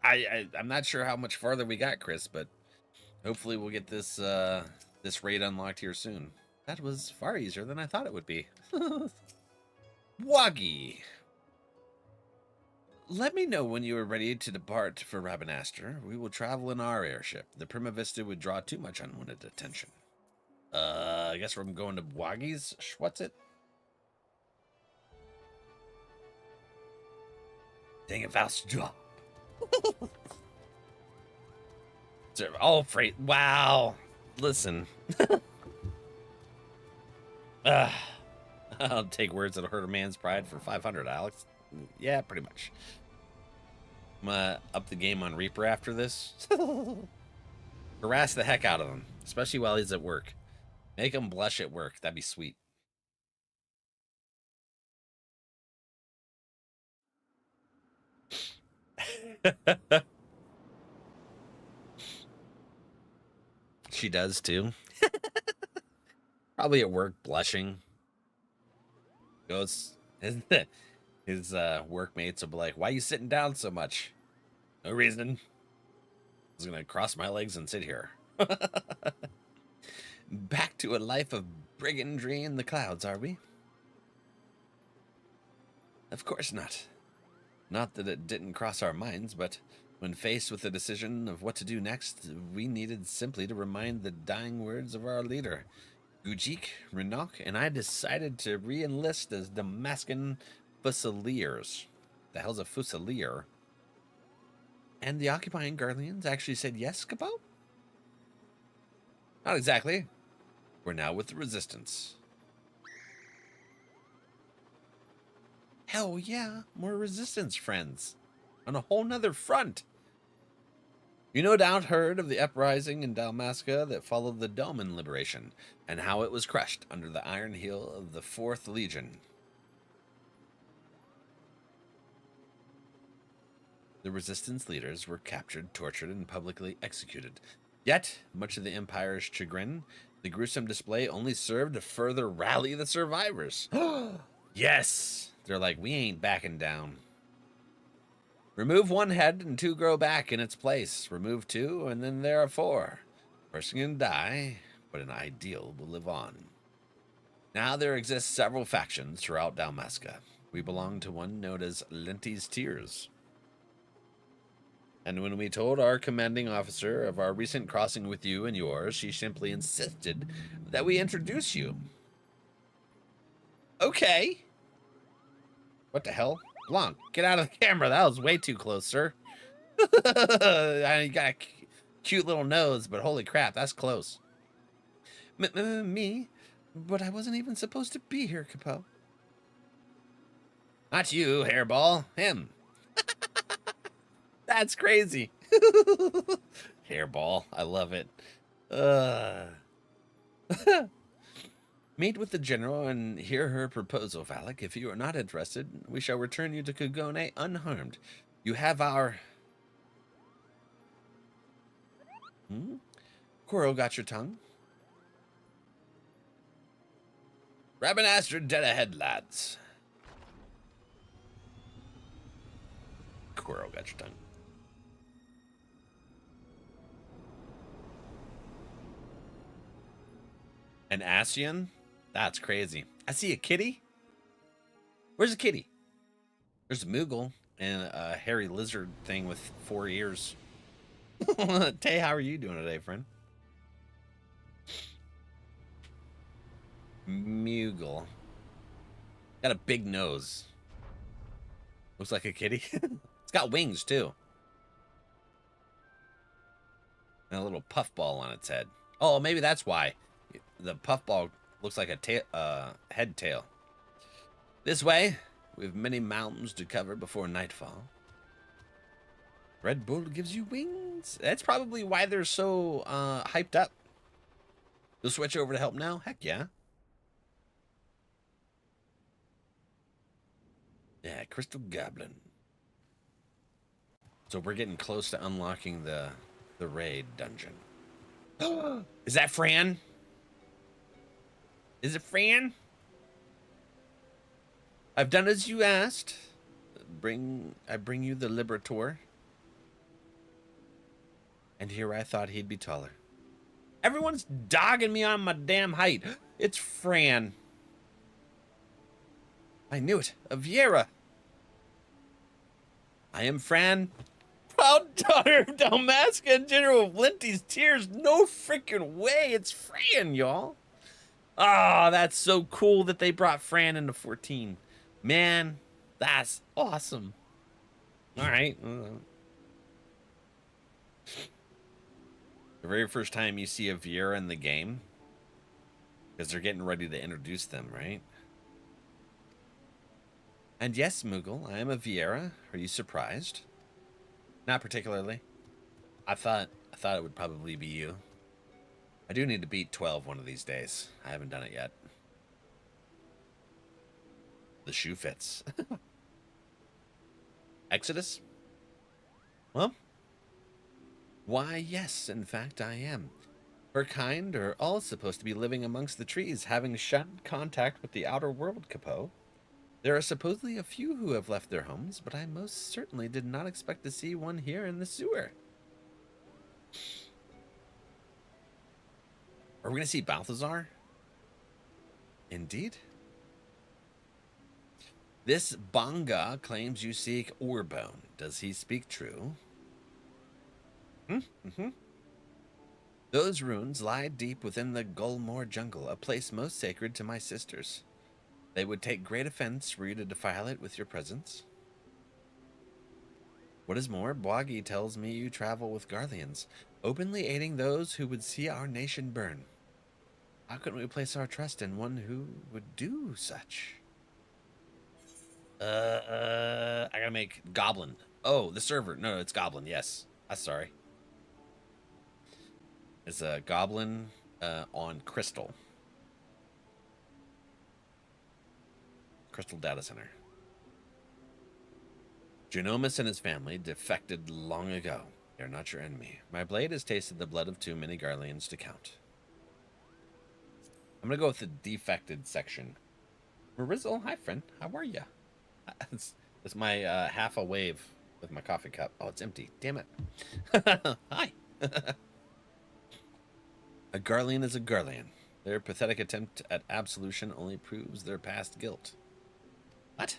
I'm not sure how much farther we got, Chris, but hopefully we'll get this this raid unlocked here soon. That was far easier than I thought it would be. Woggy. Let me know when you are ready to depart for Rabanastre. We will travel in our airship. The Prima Vista would draw too much unwanted attention. I guess we're going to Woggy's. What's it? Dang it, Faust. Oh, freight. Wow. Listen. I'll take words that'll hurt a man's pride for 500, Alex. Yeah, pretty much. I'm gonna up the game on Reaper after this. Harass the heck out of him, especially while he's at work. Make him blush at work. That'd be sweet. She does too. Probably at work, blushing. Goes his workmates will be like, "Why are you sitting down so much?" No reason. I was gonna cross my legs and sit here. Back to a life of brigandry in the clouds, are we? Of course not. Not that it didn't cross our minds, but when faced with the decision of what to do next, we needed simply to remind the dying words of our leader, Gujik, Renok, and I decided to re-enlist as Damascan Fusiliers. The hell's a Fusilier? And the occupying Guardians actually said yes, Capo? Not exactly. We're now with the Resistance. Hell yeah, more Resistance friends. On a whole nother front. You no doubt heard of the uprising in Dalmasca that followed the Doman liberation, and how it was crushed under the iron heel of the 4th Legion. The Resistance leaders were captured, tortured, and publicly executed. Yet, much to the Empire's chagrin, the gruesome display only served to further rally the survivors. Yes! They're like, we ain't backing down. Remove 1 head and 2 grow back in its place. Remove 2 and then there are 4. Person can die, but an ideal will live on. Now there exist several factions throughout Dalmasca. We belong to one known as Lenti's Tears. And when we told our commanding officer of our recent crossing with you and yours, she simply insisted that we introduce you. Okay. What the hell? Blanc, get out of the camera. That was way too close, sir. You got a cute little nose, but holy crap, that's close. Me? But I wasn't even supposed to be here, Capo. Not you, hairball. Him. That's crazy. Hairball. I love it. Meet with the general and hear her proposal, Valak. If you are not interested, we shall return you to Kugone unharmed. You have our... Quirrell got your tongue? Rabanastre dead ahead, lads. Quirrell got your tongue. An Ascian? That's crazy. I see a kitty. Where's the kitty? There's a Moogle and a hairy lizard thing with 4 ears. Tay, how are you doing today, friend? Moogle. Got a big nose. Looks like a kitty. It's got wings, too. And a little puffball on its head. Oh, maybe that's why. the puffball looks like a head tail. This way, we have many mountains to cover before nightfall. Red Bull gives you wings. That's probably why they're so hyped up. You'll switch over to help now? Heck yeah. Yeah, Crystal Goblin. So we're getting close to unlocking the raid dungeon. Is that Fran? Is it Fran? I've done as you asked. I bring you the Liberator. And here I thought he'd be taller. Everyone's dogging me on my damn height. It's Fran. I knew it. A Viera. I am Fran, proud daughter of Dalmasca and General of Linty's Tears. No freaking way. It's Fran, y'all. Ah, that's so cool that they brought Fran into 14. Man, that's awesome. All right. The very first time you see a Viera in the game, because they're getting ready to introduce them, right? And yes, Moogle, I am a Viera. Are you surprised? Not particularly. I thought it would probably be you. I do need to beat 12 one of these days. I haven't done it yet. The shoe fits. Exodus? Well, why, yes, in fact, I am. Her kind are all supposed to be living amongst the trees, having shunned contact with the outer world, Capo. There are supposedly a few who have left their homes, but I most certainly did not expect to see one here in the sewer. Are we going to see Balthazar? Indeed. This Banga claims you seek Orbone. Does he speak true? Those ruins lie deep within the Gulmore jungle, a place most sacred to my sisters. They would take great offense were you to defile it with your presence. What is more, Bwagi tells me you travel with Garleans, openly aiding those who would see our nation burn. How can we place our trust in one who would do such? I gotta make Goblin. Oh, the server. No, it's Goblin. Yes. I'm sorry. It's a Goblin on Crystal. Crystal Data Center. Genomus and his family defected long ago. They're not your enemy. My blade has tasted the blood of too many Garleans to count. I'm gonna go with the defected section. Marizzle, hi friend. How are ya? It's my half a wave with my coffee cup. Oh, it's empty. Damn it. Hi. A Garlean is a Garlean. Their pathetic attempt at absolution only proves their past guilt. What?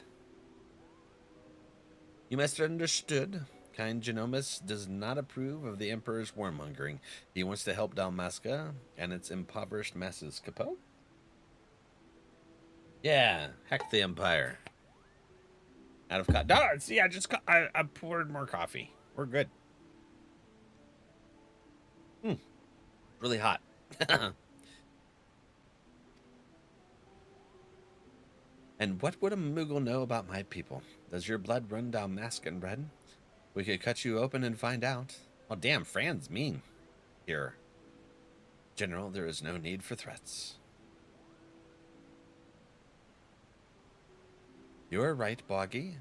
You misunderstood. Kind Genomus does not approve of the Emperor's warmongering. He wants to help Dalmasca and its impoverished masses. Capo? Yeah, heck the Empire. Out of coffee. No, see, I poured more coffee. We're good. Really hot. And what would a Moogle know about my people? Does your blood run down Dalmascan red? We could cut you open and find out. Oh, damn, Fran's mean. Here. General, there is no need for threats. You are right, Boggy.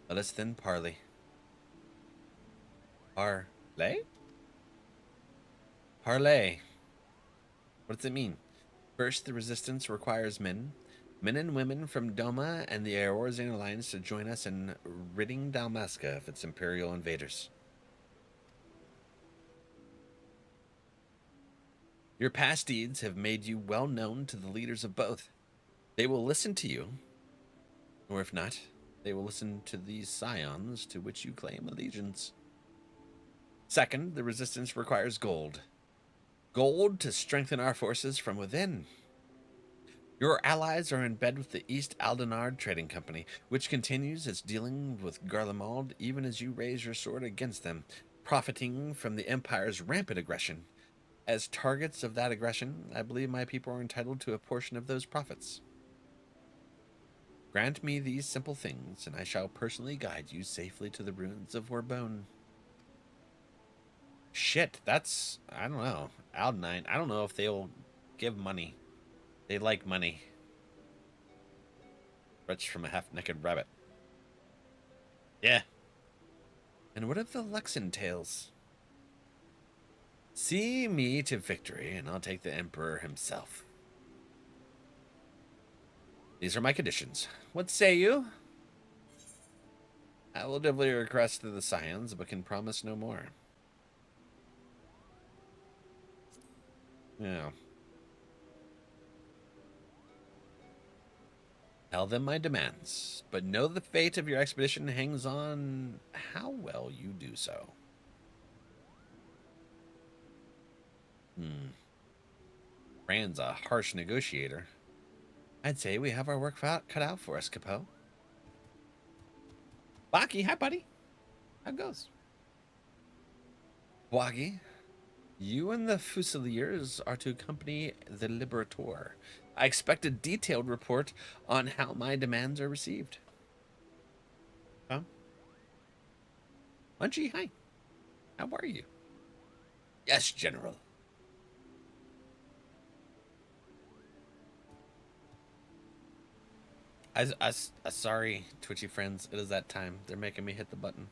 Let us then parley. Parley? Parley. What does it mean? First, the resistance requires men and women from Doma and the Eorzean Alliance to join us in ridding Dalmasca of its imperial invaders. Your past deeds have made you well known to the leaders of both. They will listen to you, or if not, they will listen to these scions to which you claim allegiance. Second, the resistance requires gold. Gold to strengthen our forces from within. Your allies are in bed with the East Aldenard Trading Company, which continues its dealing with Garlemald even as you raise your sword against them, profiting from the Empire's rampant aggression. As targets of that aggression, I believe my people are entitled to a portion of those profits. Grant me these simple things, and I shall personally guide you safely to the ruins of Warbone. Shit, that's... I don't know. Aldenine, I don't know if they'll give money. They like money. Rich from a half-naked rabbit. Yeah. And what of the Luxon tales? See me to victory, and I'll take the Emperor himself. These are my conditions. What say you? I will deliver your request to the Scions, but can promise no more. Yeah. Tell them my demands, but know the fate of your expedition hangs on how well you do so. Rand's a harsh negotiator. I'd say we have our work cut out for us, Capo. Baki, hi, buddy. How it goes? Bwagi, you and the Fusiliers are to accompany the Liberator. I expect a detailed report on how my demands are received. Huh? Munchie, hi. How are you? Yes, General. Sorry, Twitchy friends. It is that time. They're making me hit the button.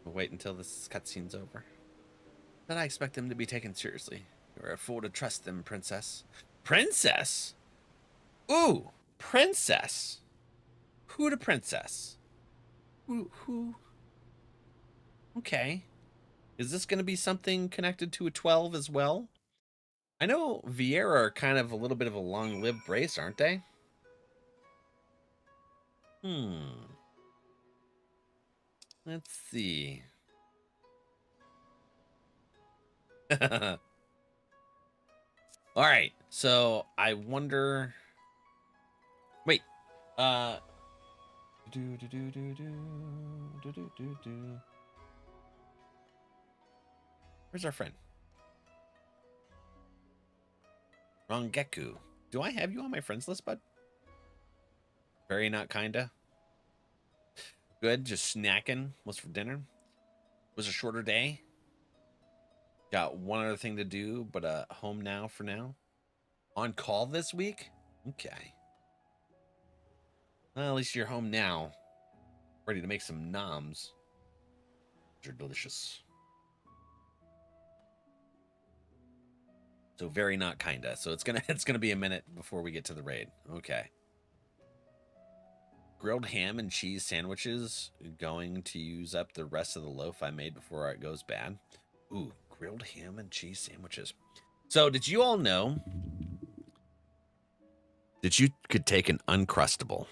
We'll wait until this cutscene's over. Then I expect them to be taken seriously. You're a fool to trust them, Princess. Princess? Ooh, Princess. Who the Princess? Who? Okay. Is this going to be something connected to a 12 as well? I know Vieira are kind of a little bit of a long-lived race, aren't they? Let's see. All right, so I wonder. Wait. Where's our friend? Rangeku. Do I have you on my friends list, bud? Very not kinda. Good, just snacking. What's for dinner? Was a shorter day. Got one other thing to do, but home now for now. On call this week? Okay. Well, at least you're home now. Ready to make some noms. They're delicious. So very not kinda. So it's gonna be a minute before we get to the raid. Okay. Grilled ham and cheese sandwiches. Going to use up the rest of the loaf I made before it goes bad. Ooh, grilled ham and cheese sandwiches. So did you all know that you could take an Uncrustable?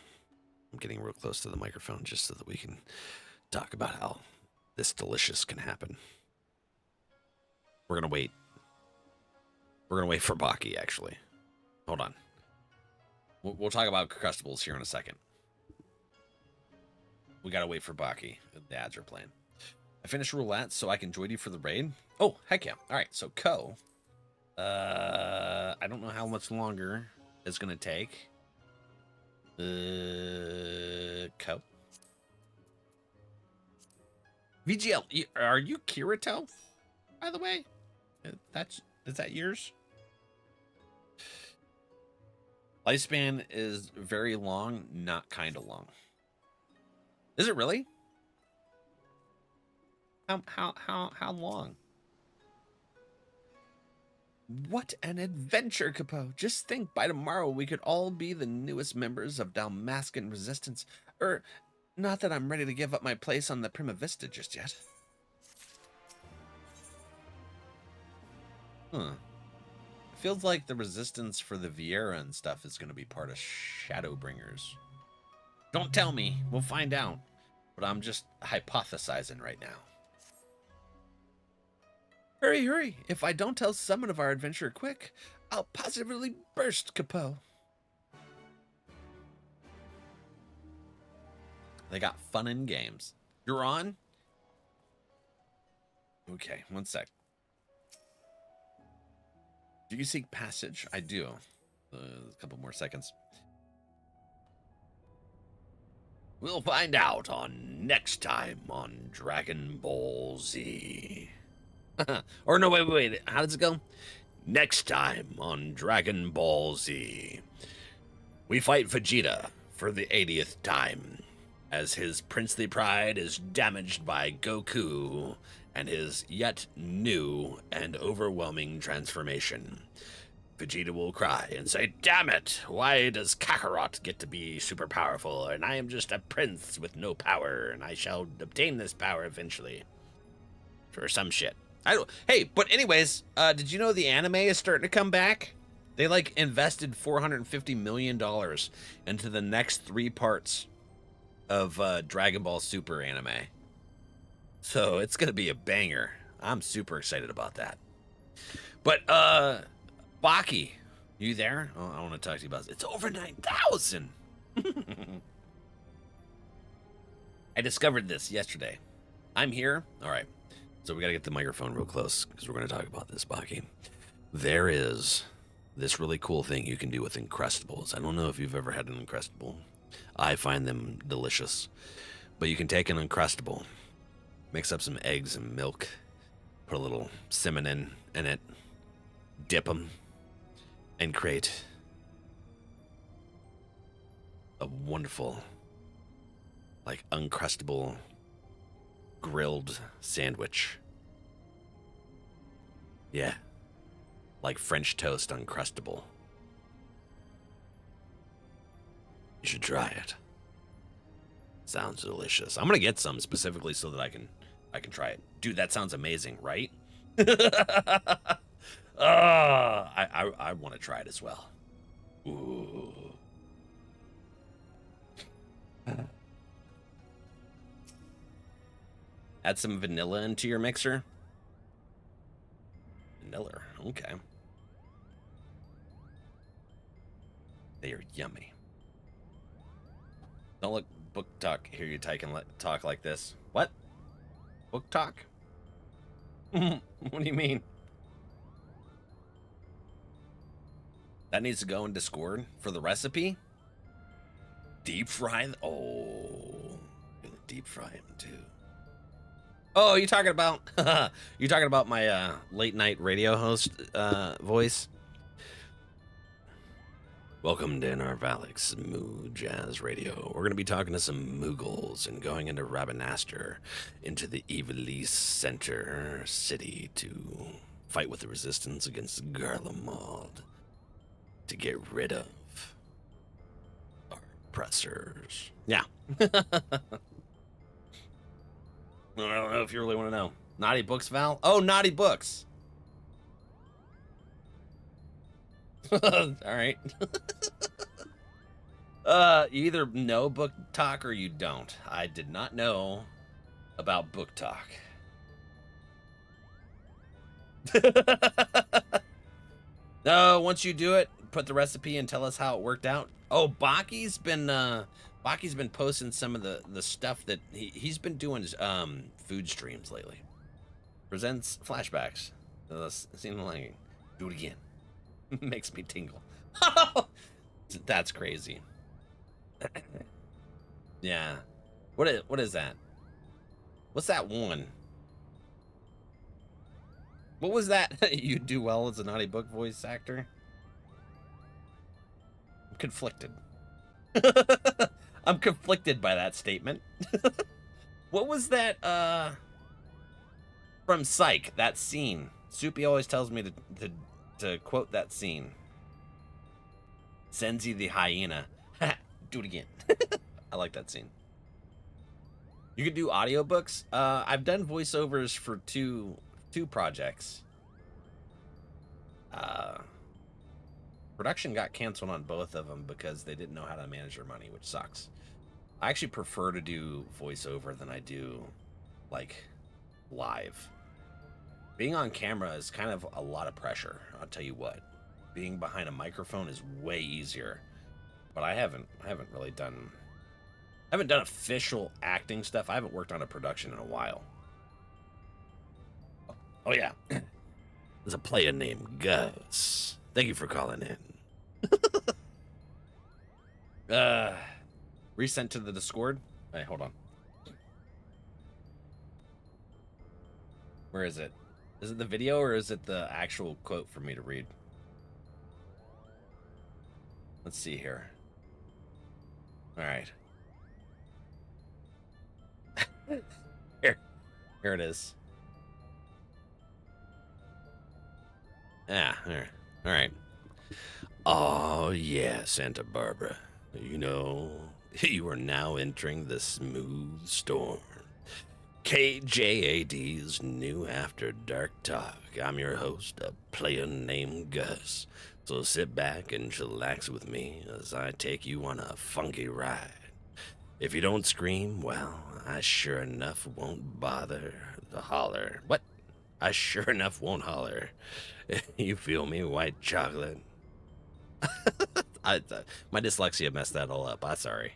I'm getting real close to the microphone just so that we can talk about how this delicious can happen. We're gonna wait. We're gonna wait for Baki, actually. Hold on. We'll talk about Crustables here in a second. We gotta wait for Baki. The ads are playing. I finished roulette so I can join you for the raid. Oh, heck yeah. All right, so Ko. I don't know how much longer it's gonna take. Ko. VGL, are you Kirito? By the way, is that yours? Lifespan is very long, not kind of long. Is it really? How long? What an adventure, Capo. Just think, by tomorrow we could all be the newest members of Dalmascan Resistance. Not that I'm ready to give up my place on the Prima Vista just yet. Huh. Feels like the resistance for the Vieira and stuff is going to be part of Shadowbringers. Don't tell me. We'll find out. But I'm just hypothesizing right now. Hurry, hurry. If I don't tell someone of our adventure quick, I'll positively burst, Capo. They got fun and games. You're on? Okay, one sec. Do you seek passage? I do. A couple more seconds. We'll find out on next time on Dragon Ball Z. Or no, wait. How does it go? Next time on Dragon Ball Z. We fight Vegeta for the 80th time, as his princely pride is damaged by Goku and his yet new and overwhelming transformation. Vegeta will cry and say, "Damn it, why does Kakarot get to be super powerful, and I am just a prince with no power, and I shall obtain this power eventually." For some shit. Hey, but anyways, did you know the anime is starting to come back? They, like, invested $450 million into the next 3 parts of Dragon Ball Super anime. So it's going to be a banger. I'm super excited about that. But, Baki, you there? Oh, I want to talk to you about this. It's over 9,000! I discovered this yesterday. I'm here. All right. So we got to get the microphone real close because we're going to talk about this, Baki. There is this really cool thing you can do with Uncrustables. I don't know if you've ever had an Uncrustable. I find them delicious. But you can take an Uncrustable, mix up some eggs and milk, put a little cinnamon in it, dip them, and create a wonderful, like, Uncrustable grilled sandwich. Yeah. Like French toast Uncrustable. You should try it. Sounds delicious. I'm gonna get some specifically so that I can try it. Dude, that sounds amazing, right? I want to try it as well. Ooh. Add some vanilla into your mixer. Vanilla, okay. They are yummy. Don't look book talk. Hear you talk like this. What? Book talk? What do you mean? That needs to go in Discord for the recipe. Deep fry. Oh, gonna deep fry him too. Oh, you talking about my late night radio host voice? Welcome to NRValeck's Smooth Jazz Radio. We're going to be talking to some Mughals and going into Rabanastre, into the Evilise Center City to fight with the resistance against Garlemald to get rid of our oppressors. Yeah. I don't know if you really want to know. Naughty Books, Val? Oh, Naughty Books. All right. You either know Book Talk or you don't. I did not know about Book Talk. No, once you do it, put the recipe and tell us how it worked out. Oh, Baki's been posting some of the stuff that he's been doing food streams lately. Presents flashbacks. Seem like do it again. Makes me tingle. That's crazy. Yeah. What is that? What's that one? What was that? You do well as a Naughty Book voice actor? I'm conflicted. I'm conflicted by that statement. What was that from Psych, that scene? Soupy always tells me to quote that scene. Senzi the hyena. Do it again. I like that scene. You could do audiobooks. I've done voiceovers for two projects. Production got canceled on both of them because they didn't know how to manage their money, which sucks. I actually prefer to do voiceover than I do, like, live. Being on camera is kind of a lot of pressure, I'll tell you what. Being behind a microphone is way easier. But I haven't really done... I haven't done official acting stuff. I haven't worked on a production in a while. Oh, yeah. There's a player named Gus. Thank you for calling in. Resent to the Discord. Hey, hold on. Where is it? Is it the video or is it the actual quote for me to read? Let's see here. All right. Here it is. Yeah, there. All right. Oh, yeah, Santa Barbara. You know, you are now entering the smooth storm. KJAD's new After Dark Talk. I'm your host, a player named Gus. So sit back and chillax with me as I take you on a funky ride. If you don't scream, well, I sure enough won't bother to holler. What? I sure enough won't holler. You feel me, white chocolate? My dyslexia messed that all up. I'm sorry.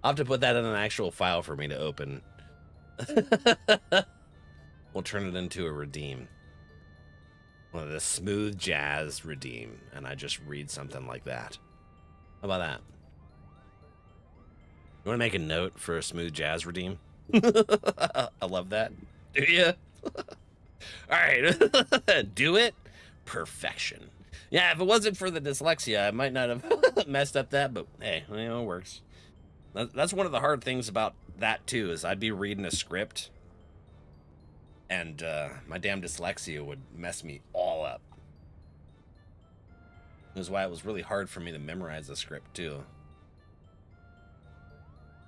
I'll have to put that in an actual file for me to open. We'll turn it into a redeem. One of the smooth jazz redeem. And I just read something like that. How about that? You want to make a note for a smooth jazz redeem? I love that. Do you? All right. Do it. Perfection. Yeah, if it wasn't for the dyslexia, I might not have messed up that, but hey, you know, it works. That's one of the hard things about that, too, is I'd be reading a script, and my damn dyslexia would mess me all up. That's why it was really hard for me to memorize the script, too.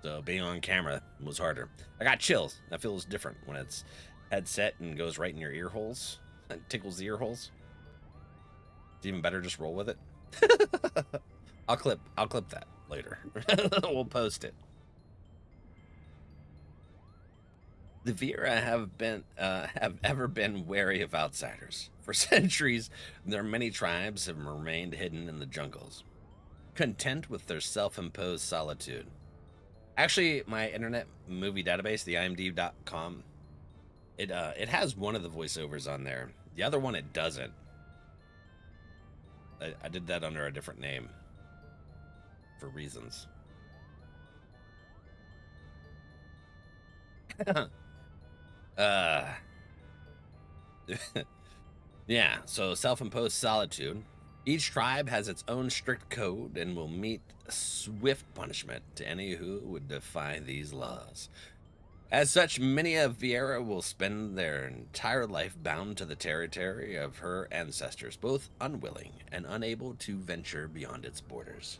So being on camera was harder. I got chills. That feels different when it's headset and goes right in your ear holes. It tickles the ear holes. It's even better just roll with it. I'll clip that later. We'll post it. The Viera have ever been wary of outsiders. For centuries, their many tribes have remained hidden in the jungles, content with their self-imposed solitude. Actually, my internet movie database, the IMDb.com, it has one of the voiceovers on there. The other one, it doesn't. I did that under a different name for reasons. Yeah, so self-imposed solitude. Each tribe has its own strict code and will meet swift punishment to any who would defy these laws. As such, many of Viera will spend their entire life bound to the territory of her ancestors, both unwilling and unable to venture beyond its borders.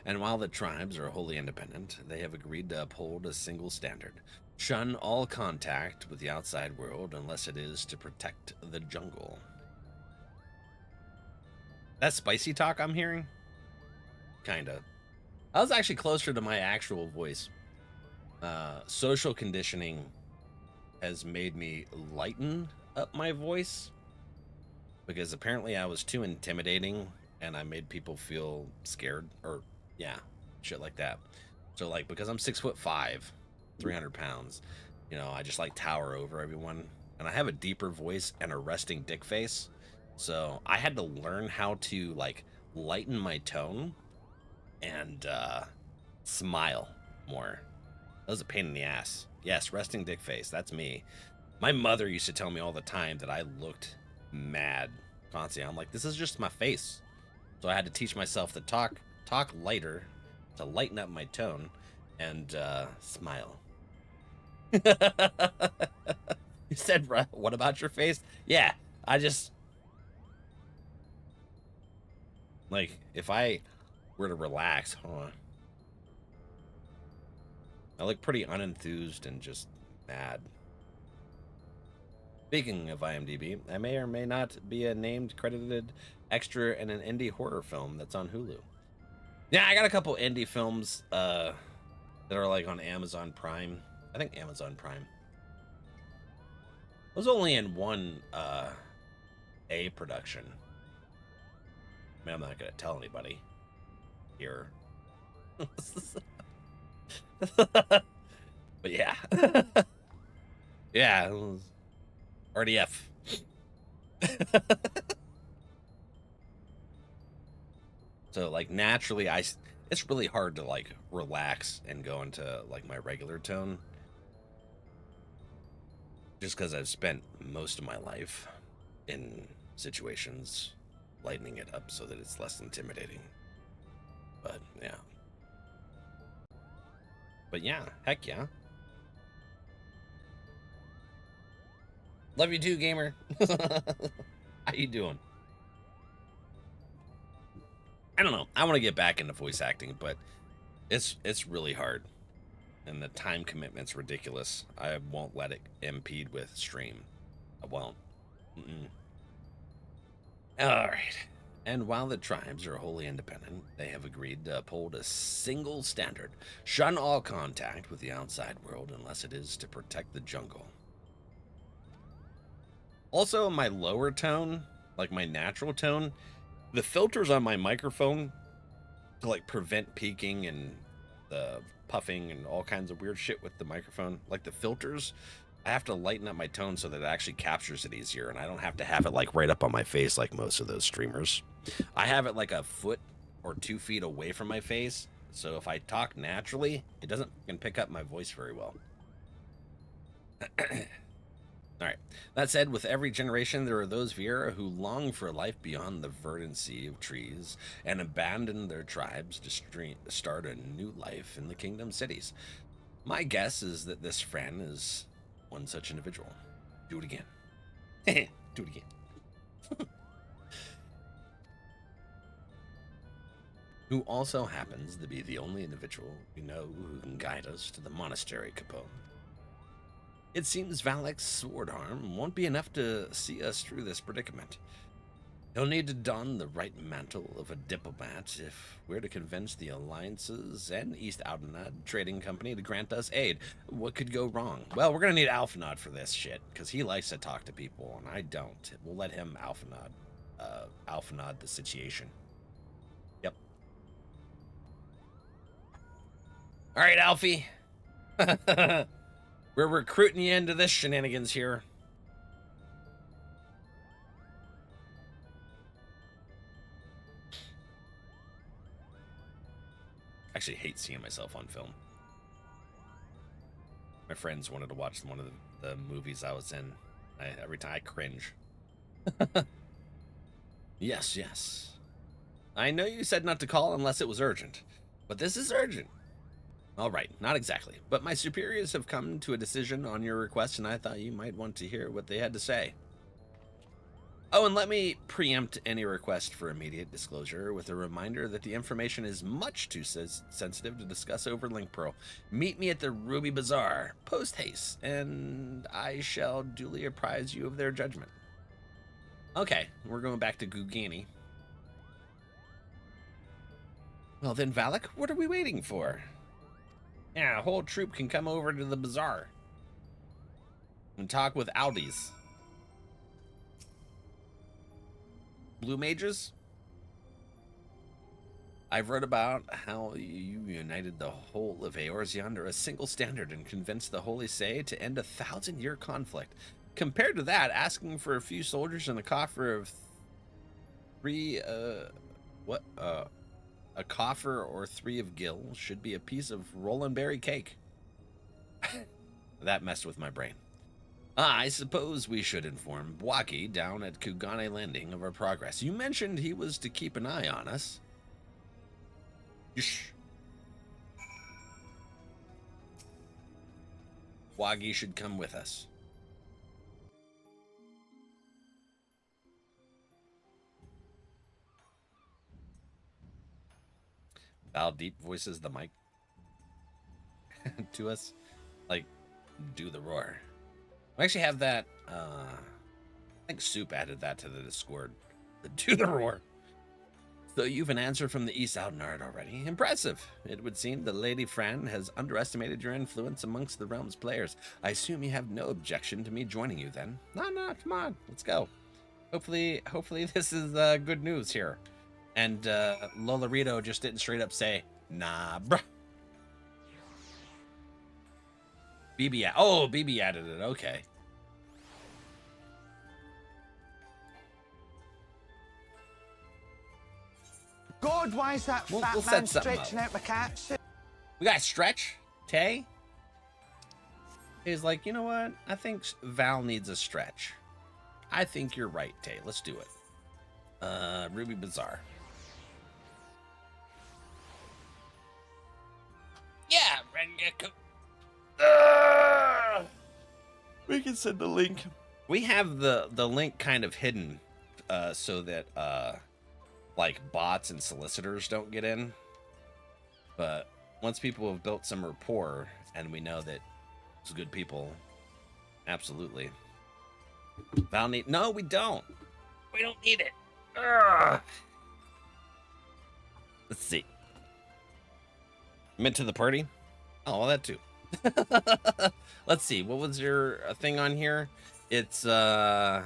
And while the tribes are wholly independent, they have agreed to uphold a single standard: shun all contact with the outside world unless it is to protect the jungle. That spicy talk I'm hearing? Kinda. I was actually closer to my actual voice. Social conditioning has made me lighten up my voice, because apparently I was too intimidating and I made people feel scared, or yeah, shit like that. So like, because I'm 6'5", 300 pounds, you know, I just like tower over everyone, and I have a deeper voice and a resting dick face. So I had to learn how to like lighten my tone and smile more. That was a pain in the ass. Yes, resting dick face. That's me. My mother used to tell me all the time that I looked mad constantly. I'm like, this is just my face. So I had to teach myself to talk lighter, to lighten up my tone, and smile. You said, what about your face? Yeah, I just... like, if I were to relax, hold on. I look pretty unenthused and just mad. Speaking of IMDb, I may or may not be a named credited extra in an indie horror film that's on Hulu. Yeah, I got a couple indie films that are like on Amazon Prime. I think Amazon Prime. I was only in one A production. I mean, I'm not gonna tell anybody here. But yeah. Yeah, it was RDF. So like naturally it's really hard to like relax and go into like my regular tone. Just because I've spent most of my life in situations lightening it up so that it's less intimidating. But yeah. But yeah, heck yeah. Love you too, gamer. How you doing? I don't know. I want to get back into voice acting, but it's really hard. And the time commitment's ridiculous. I won't let it impede with stream. I won't. All right. And while the tribes are wholly independent, they have agreed to uphold a single standard. Shun all contact with the outside world unless it is to protect the jungle. Also, my lower tone, like my natural tone, the filters on my microphone to like prevent peaking and the puffing and all kinds of weird shit with the microphone, like the filters, I have to lighten up my tone so that it actually captures it easier, and I don't have to have it like right up on my face like most of those streamers. I have it like a foot or 2 feet away from my face, so if I talk naturally, it doesn't pick up my voice very well. All right. That said, with every generation, there are those Viera who long for a life beyond the verdant sea of trees and abandon their tribes to start a new life in the kingdom cities. My guess is that this friend is one such individual. Do it again. Do it again. Who also happens to be the only individual we know who can guide us to the monastery Capone. It seems Valek's sword arm won't be enough to see us through this predicament. He'll need to don the right mantle of a diplomat if we're to convince the alliances and East Aldenad Trading Company to grant us aid. What could go wrong? Well, we're going to need Alphanod for this shit, because he likes to talk to people, and I don't. We'll let him Alphanod the situation. Yep. All right, Alfie. We're recruiting you into this shenanigans here. I actually hate seeing myself on film. My friends wanted to watch one of the movies I was in. Every time I cringe. Yes, yes. I know you said not to call unless it was urgent, but this is urgent. All right, not exactly, but my superiors have come to a decision on your request, and I thought you might want to hear what they had to say. Oh, and let me preempt any request for immediate disclosure with a reminder that the information is much too sensitive to discuss over Link Pearl. Meet me at the Ruby Bazaar, post-haste, and I shall duly apprise you of their judgment. Okay, we're going back to Gugini. Well then, Valek, what are we waiting for? Yeah, a whole troop can come over to the bazaar and talk with Aldi's. Blue mages? I've read about how you united the whole of Eorzea under a single standard and convinced the Holy Say to end a 1,000-year conflict. Compared to that, asking for a few soldiers and a coffer of a coffer or 3 of gil should be a piece of Roland berry cake. That messed with my brain. I suppose we should inform Bwaki down at Kugane Landing of our progress. You mentioned he was to keep an eye on us. Shh. Bwaki should come with us. Val deep voices the mic to us, like, do the roar. I actually have that, I think Soup added that to the Discord, the do the roar. So you've an answer from the East Aldenard already. Impressive. It would seem the Lady Fran has underestimated your influence amongst the realm's players. I assume you have no objection to me joining you then. No, come on, let's go. Hopefully this is good news here. And Lolarito just didn't straight up say, nah, bruh. BB. Oh, BB added it. Okay. God, why is that We'll fat set man something stretching up. out my cat? We got Stretch. Tay. He's like, you know what? I think Val needs a stretch. I think you're right, Tay. Let's do it. Ruby Bazaar. Yeah, Rengeku. We can send the link. We have the link kind of hidden, so that like bots and solicitors don't get in. But once people have built some rapport and we know that it's good people, absolutely. Val need. No, we don't. We don't need it. Ugh. Let's see. Mint to the party. Oh, well, that too. Let's see. What was your thing on here? It's no,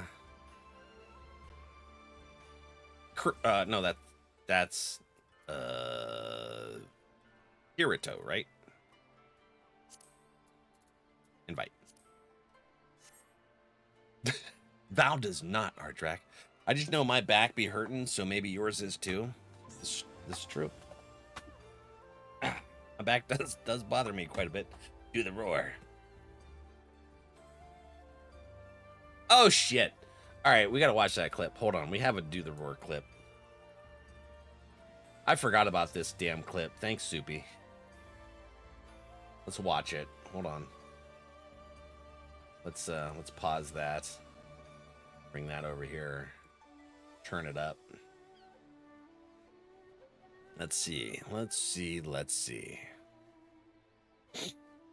that's Kirito, right? Invite. Val does not, Ardrac. I just know my back be hurting, so maybe yours is too. This is true. My back does bother me quite a bit. Do the roar. Oh shit! All right, we gotta watch that clip. Hold on, we have a do the roar clip. I forgot about this damn clip. Thanks, Soupy. Let's watch it. Hold on. Let's pause that. Bring that over here. Turn it up. Let's see. Let's see.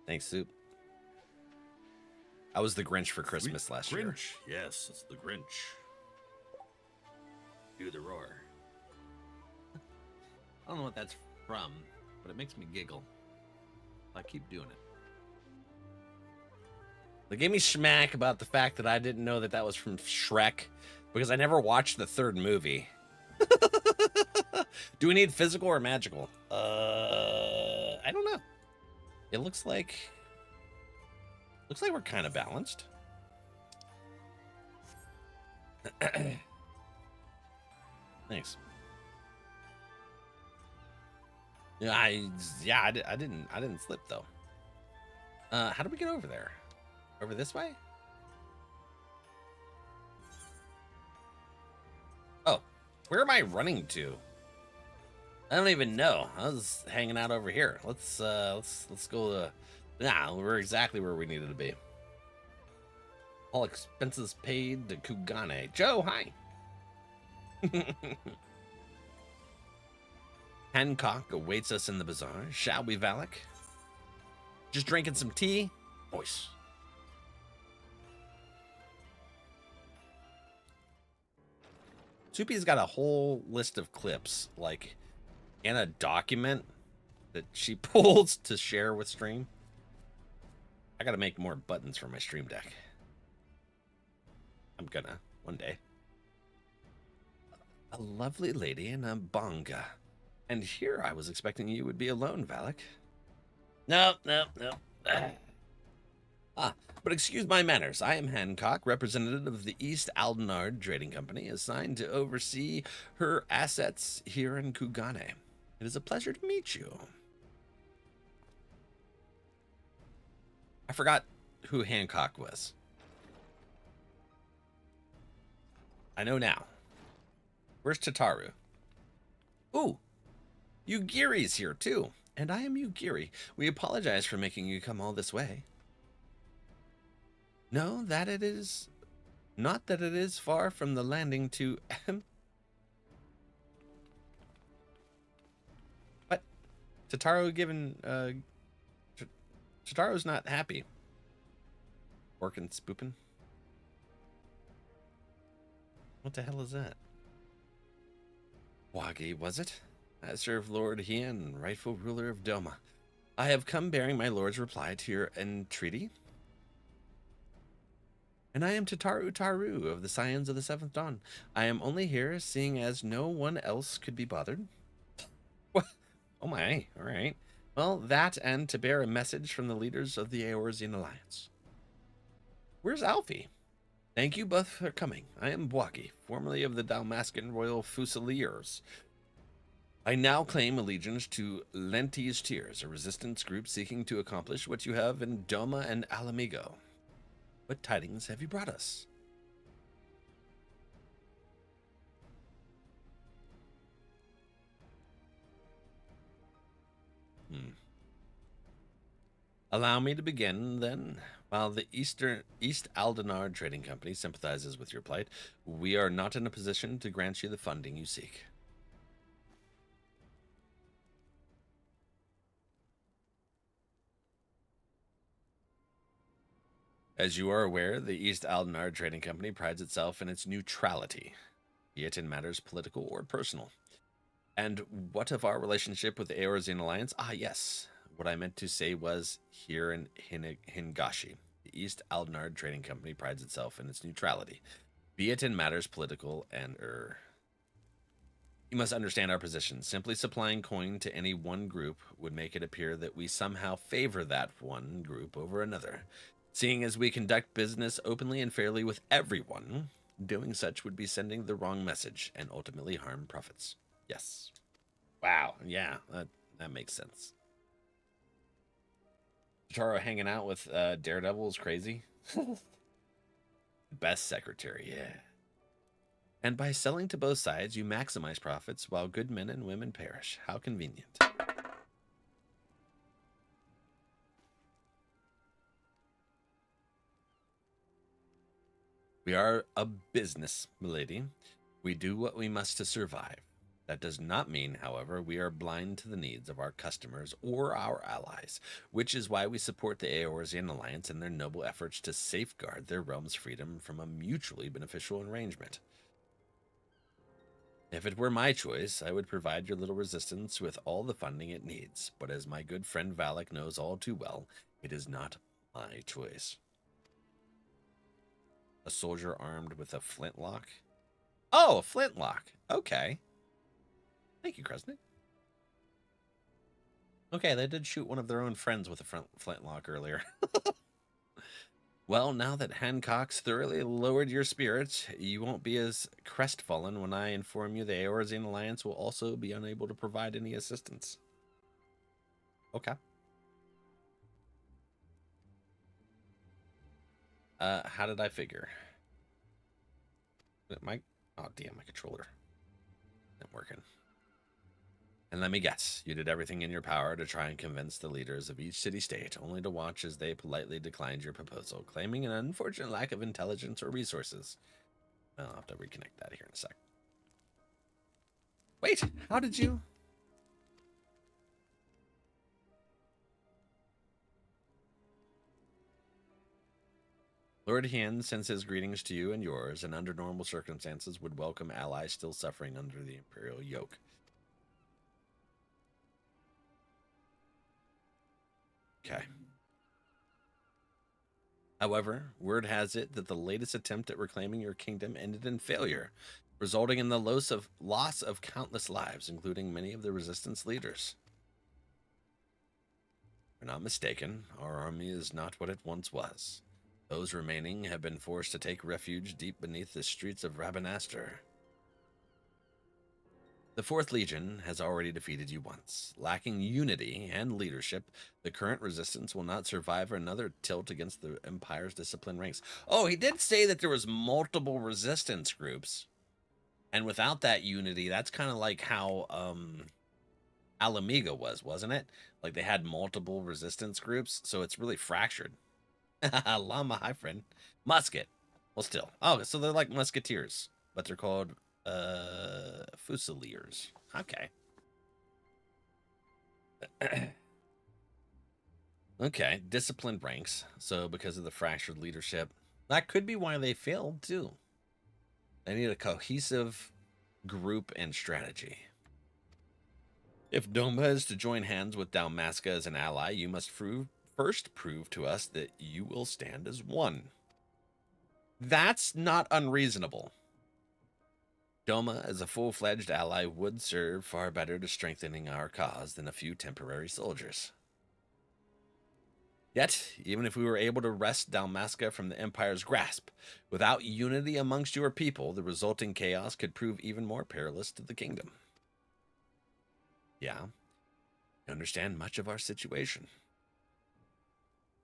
Thanks, Soup. I was the Grinch for Christmas last year. Grinch. Yes, it's the Grinch. Do the roar. I don't know what that's from, but it makes me giggle. I keep doing it. They gave me schmack about the fact that I didn't know that was from Shrek because I never watched the third movie. Do we need physical or magical? I don't know. It looks like we're kind of balanced. Thanks. Yeah, I didn't slip though. How do we get over there? Over this way? Oh, where am I running to? I don't even know. I was hanging out over here. Let's go to. Nah, we're exactly where we needed to be. All expenses paid to Kugane. Joe, hi. Hancock awaits us in the bazaar. Shall we, Valak? Just drinking some tea? Voice. Soupy's got a whole list of clips, like, in a document that she pulls to share with stream. I gotta make more buttons for my stream deck. I'm gonna, one day. A lovely lady in a bonga. And here I was expecting you would be alone, Valak. No. But excuse my manners. I am Hancock, representative of the East Aldenard Trading Company, assigned to oversee her assets here in Kugane. It is a pleasure to meet you. I forgot who Hancock was. I know now. Where's Tataru? Ooh, Yugiri's here too. And I am Yugiri. We apologize for making you come all this way. No, that it is not that it is far from the landing to What? Tataru given Tataru's not happy. Working spooping. What the hell is that? Wagi, was it? I serve Lord Hien, rightful ruler of Doma. I have come bearing my lord's reply to your entreaty. And I am Tataru Taru of the Scions of the Seventh Dawn. I am only here, seeing as no one else could be bothered. What? Oh my, all right. Well, that and to bear a message from the leaders of the Eorzean Alliance. Where's Alfie? Thank you both for coming. I am Bwaki, formerly of the Dalmascan Royal Fusiliers. I now claim allegiance to Lenti's Tears, a resistance group seeking to accomplish what you have in Doma and Ala Mhigo. What tidings have you brought us? Allow me to begin, then. While the East Aldenar Trading Company sympathizes with your plight, we are not in a position to grant you the funding you seek. As you are aware, the East Aldenar Trading Company prides itself in its neutrality, be it in matters political or personal. And what of our relationship with the Eorzean Alliance? Ah, yes. What I meant to say was here in Hingashi. The East Aldenar Trading Company prides itself in its neutrality, be it in matters political and You must understand our position. Simply supplying coin to any one group would make it appear that we somehow favor that one group over another. Seeing as we conduct business openly and fairly with everyone, doing such would be sending the wrong message and ultimately harm profits. Yes. Wow. Yeah, that makes sense. Taro hanging out with Daredevil is crazy. Best secretary, yeah. And by selling to both sides, you maximize profits while good men and women perish. How convenient. We are a business, milady. We do what we must to survive. That does not mean, however, we are blind to the needs of our customers or our allies, which is why we support the Eorzean Alliance in their noble efforts to safeguard their realm's freedom from a mutually beneficial arrangement. If it were my choice, I would provide your little resistance with all the funding it needs, but as my good friend Valak knows all too well, it is not my choice. A soldier armed with a flintlock? Oh, a flintlock. Okay. Thank you, Kresnik. Okay, they did shoot one of their own friends with a flintlock earlier. Well, now that Hancock's thoroughly lowered your spirits, you won't be as crestfallen when I inform you the Eorzean Alliance will also be unable to provide any assistance. Okay. How did I figure? Oh, damn, my controller isn't working. And let me guess, you did everything in your power to try and convince the leaders of each city-state, only to watch as they politely declined your proposal, claiming an unfortunate lack of intelligence or resources. I'll have to reconnect that here in a sec. Wait, how did you... Lord Hien sends his greetings to you and yours, and under normal circumstances would welcome allies still suffering under the Imperial yoke. Okay. However, word has it that the latest attempt at reclaiming your kingdom ended in failure, resulting in the loss of countless lives, including many of the resistance leaders. If you're not mistaken, our army is not what it once was. Those remaining have been forced to take refuge deep beneath the streets of Rabanastre. The 4th Legion has already defeated you once. Lacking unity and leadership, the current resistance will not survive another tilt against the Empire's disciplined ranks. Oh, he did say that there was multiple resistance groups. And without that unity, that's kind of like how Ala Mhigo was, wasn't it? Like they had multiple resistance groups, so it's really fractured. Llama, hi friend. Musket. Well, still. Oh, so they're like musketeers, but they're called Fusiliers. Okay. Okay, disciplined ranks. So because of the fractured leadership, that could be why they failed too. They need a cohesive group and strategy. If Doma is to join hands with Dalmasca as an ally, you must first prove to us that you will stand as one. That's not unreasonable. Doma as a full-fledged ally would serve far better to strengthening our cause than a few temporary soldiers. Yet, even if we were able to wrest Dalmasca from the Empire's grasp, without unity amongst your people, the resulting chaos could prove even more perilous to the kingdom. Yeah, you understand much of our situation.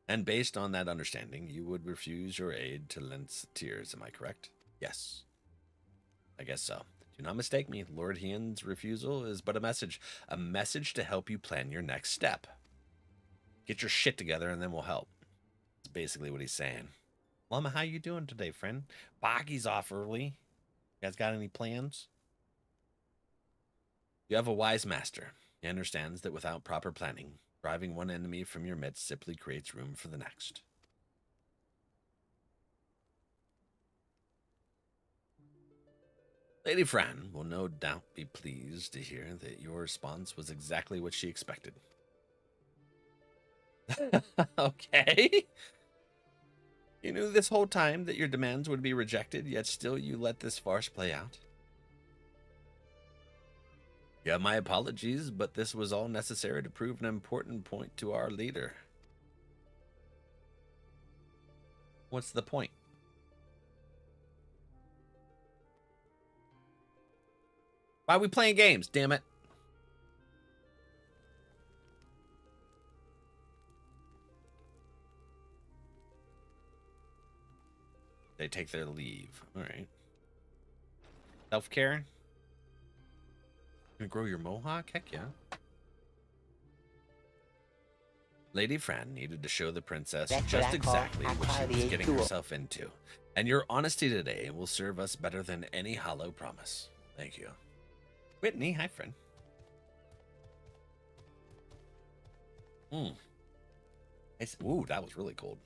And based on that understanding, you would refuse your aid to Lent's tears, am I correct? Yes. I guess so. Do not mistake me. Lord Hian's refusal is but a message to help you plan your next step. Get your shit together and then we'll help. That's basically what he's saying. Lama, how you doing today, friend? Baki's off early. You guys got any plans? You have a wise master. He understands that without proper planning, driving one enemy from your midst simply creates room for the next. Lady Fran will no doubt be pleased to hear that your response was exactly what she expected. Okay. You knew this whole time that your demands would be rejected, yet still you let this farce play out. Yeah, my apologies, but this was all necessary to prove an important point to our leader. What's the point? Why are we playing games, damn it? They take their leave. All right. Self-care? Gonna grow your mohawk? Heck yeah. Lady Fran needed to show the princess just exactly what she was getting herself into. And your honesty today will serve us better than any hollow promise. Thank you. Whitney, hi friend. Ooh, that was really cold.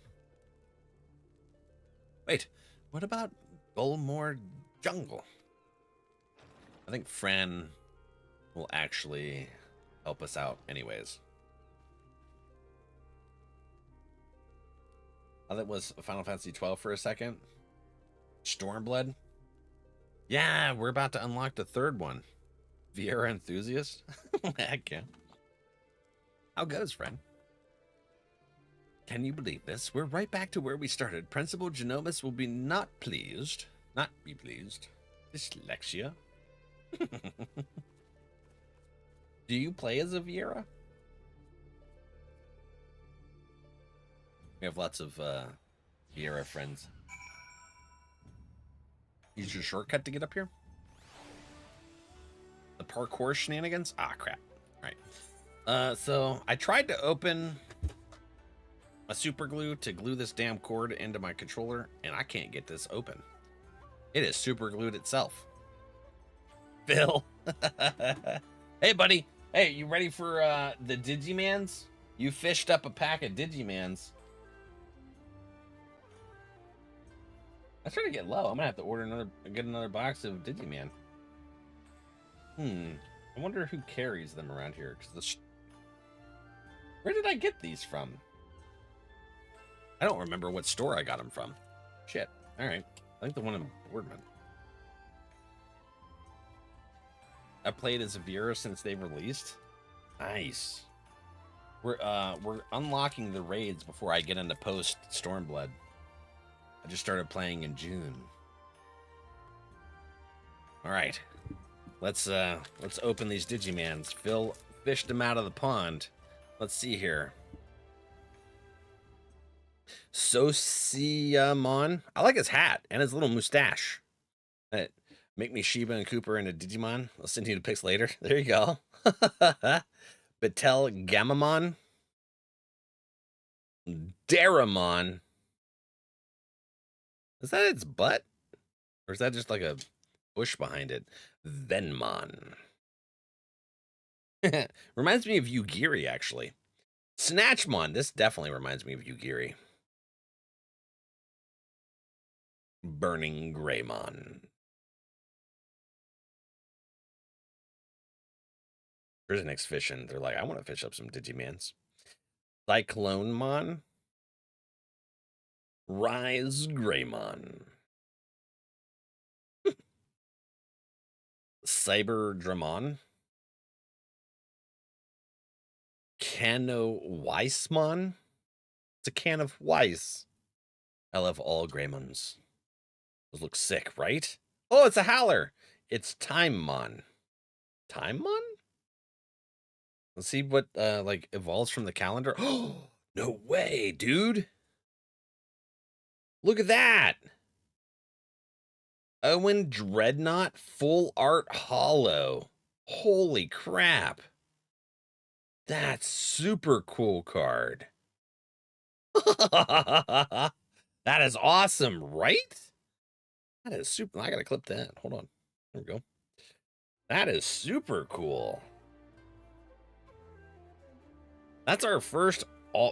Wait, what about Gulmore Jungle? I think Fran will actually help us out anyways. I thought it was Final Fantasy 12 for a second. Stormblood. Yeah, we're about to unlock the third one. Vieira Enthusiast? Heck yeah. How goes, friend? Can you believe this? We're right back to where we started. Principal Genomus will be not be pleased. Dyslexia. Do you play as a Vieira? We have lots of Vieira friends. Use your shortcut to get up here? The parkour shenanigans? Ah, crap. All right. So I tried to open a super glue to glue this damn cord into my controller, and I can't get this open. It is super glued itself. Phil. Hey, buddy. Hey, you ready for the Digimans? You fished up a pack of Digimans. I'm trying to get low. I'm gonna have to get another box of Digiman. I wonder who carries them around here. Where did I get these from? I don't remember what store I got them from. Shit. All right. I think the one in Boardman. I played as a Vieira since they've released. Nice. We're unlocking the raids before I get into post Stormblood. I just started playing in June. All right. Let's open these Digimans. Phil fished them out of the pond. Let's see here. Sosiamon. I like his hat and his little mustache. Make me Shiba and Cooper into Digimon. I'll send you the pics later. There you go. Batel Gamamon. Daramon. Is that its butt? Or is that just like a bush behind it? Venmon. Reminds me of Yugiri, actually. Snatchmon. This definitely reminds me of Yugiri. Burning Greymon. Prisonex fishing. They're like, I want to fish up some Digimans. Cyclonemon. Rise Greymon. Cyber Dramon. Cano Weissmon. It's a can of Weiss. I love all Greymons. Those look sick, right? Oh, it's a Howler. It's Timemon. Timemon? Let's see what like evolves from the calendar. Oh, no way, dude. Look at that. Owen Dreadnought Full Art Hollow. Holy crap. That's super cool card. That is awesome, right? That is super. I gotta clip that. Hold on. There we go. That is super cool. That's our first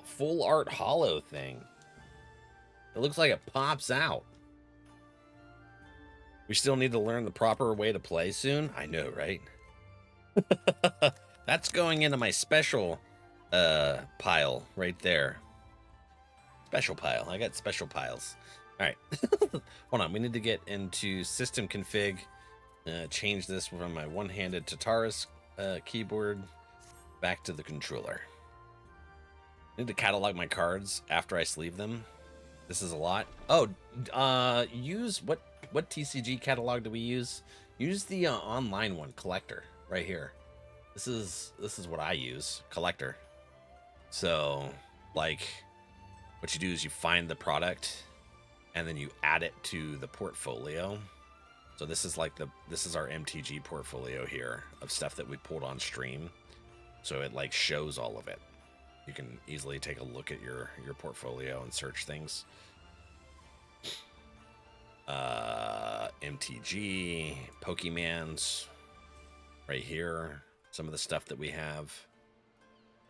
full art hollow thing. It looks like it pops out. We still need to learn the proper way to play soon. I know, right? That's going into my special pile right there. Special pile. I got special piles. All right. Hold on. We need to get into system config. Change this from my one-handed Tataris keyboard back to the controller. I need to catalog my cards after I sleeve them. This is a lot. Oh, use what TCG catalog do we use? Use the online one, Collector, right here. This is what I use, Collector. So, like, what you do is you find the product, and then you add it to the portfolio. So this is like this is our MTG portfolio here of stuff that we pulled on stream. So it like shows all of it. You can easily take a look at your portfolio and search things. MTG, Pokemans, right here. Some of the stuff that we have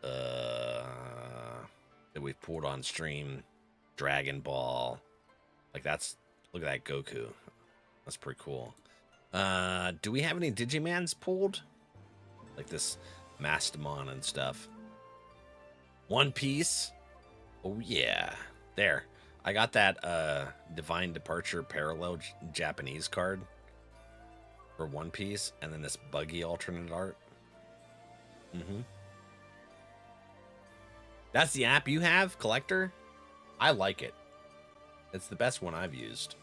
that we've pulled on stream. Dragon Ball. Like that's, look at that Goku. That's pretty cool. Do we have any Digimans pulled? Like this Mastamon and stuff. One Piece. Oh yeah. There. I got that Divine Departure Parallel Japanese card for One Piece, and then this Buggy alternate art. That's the app you have, Collector? I like it. It's the best one I've used.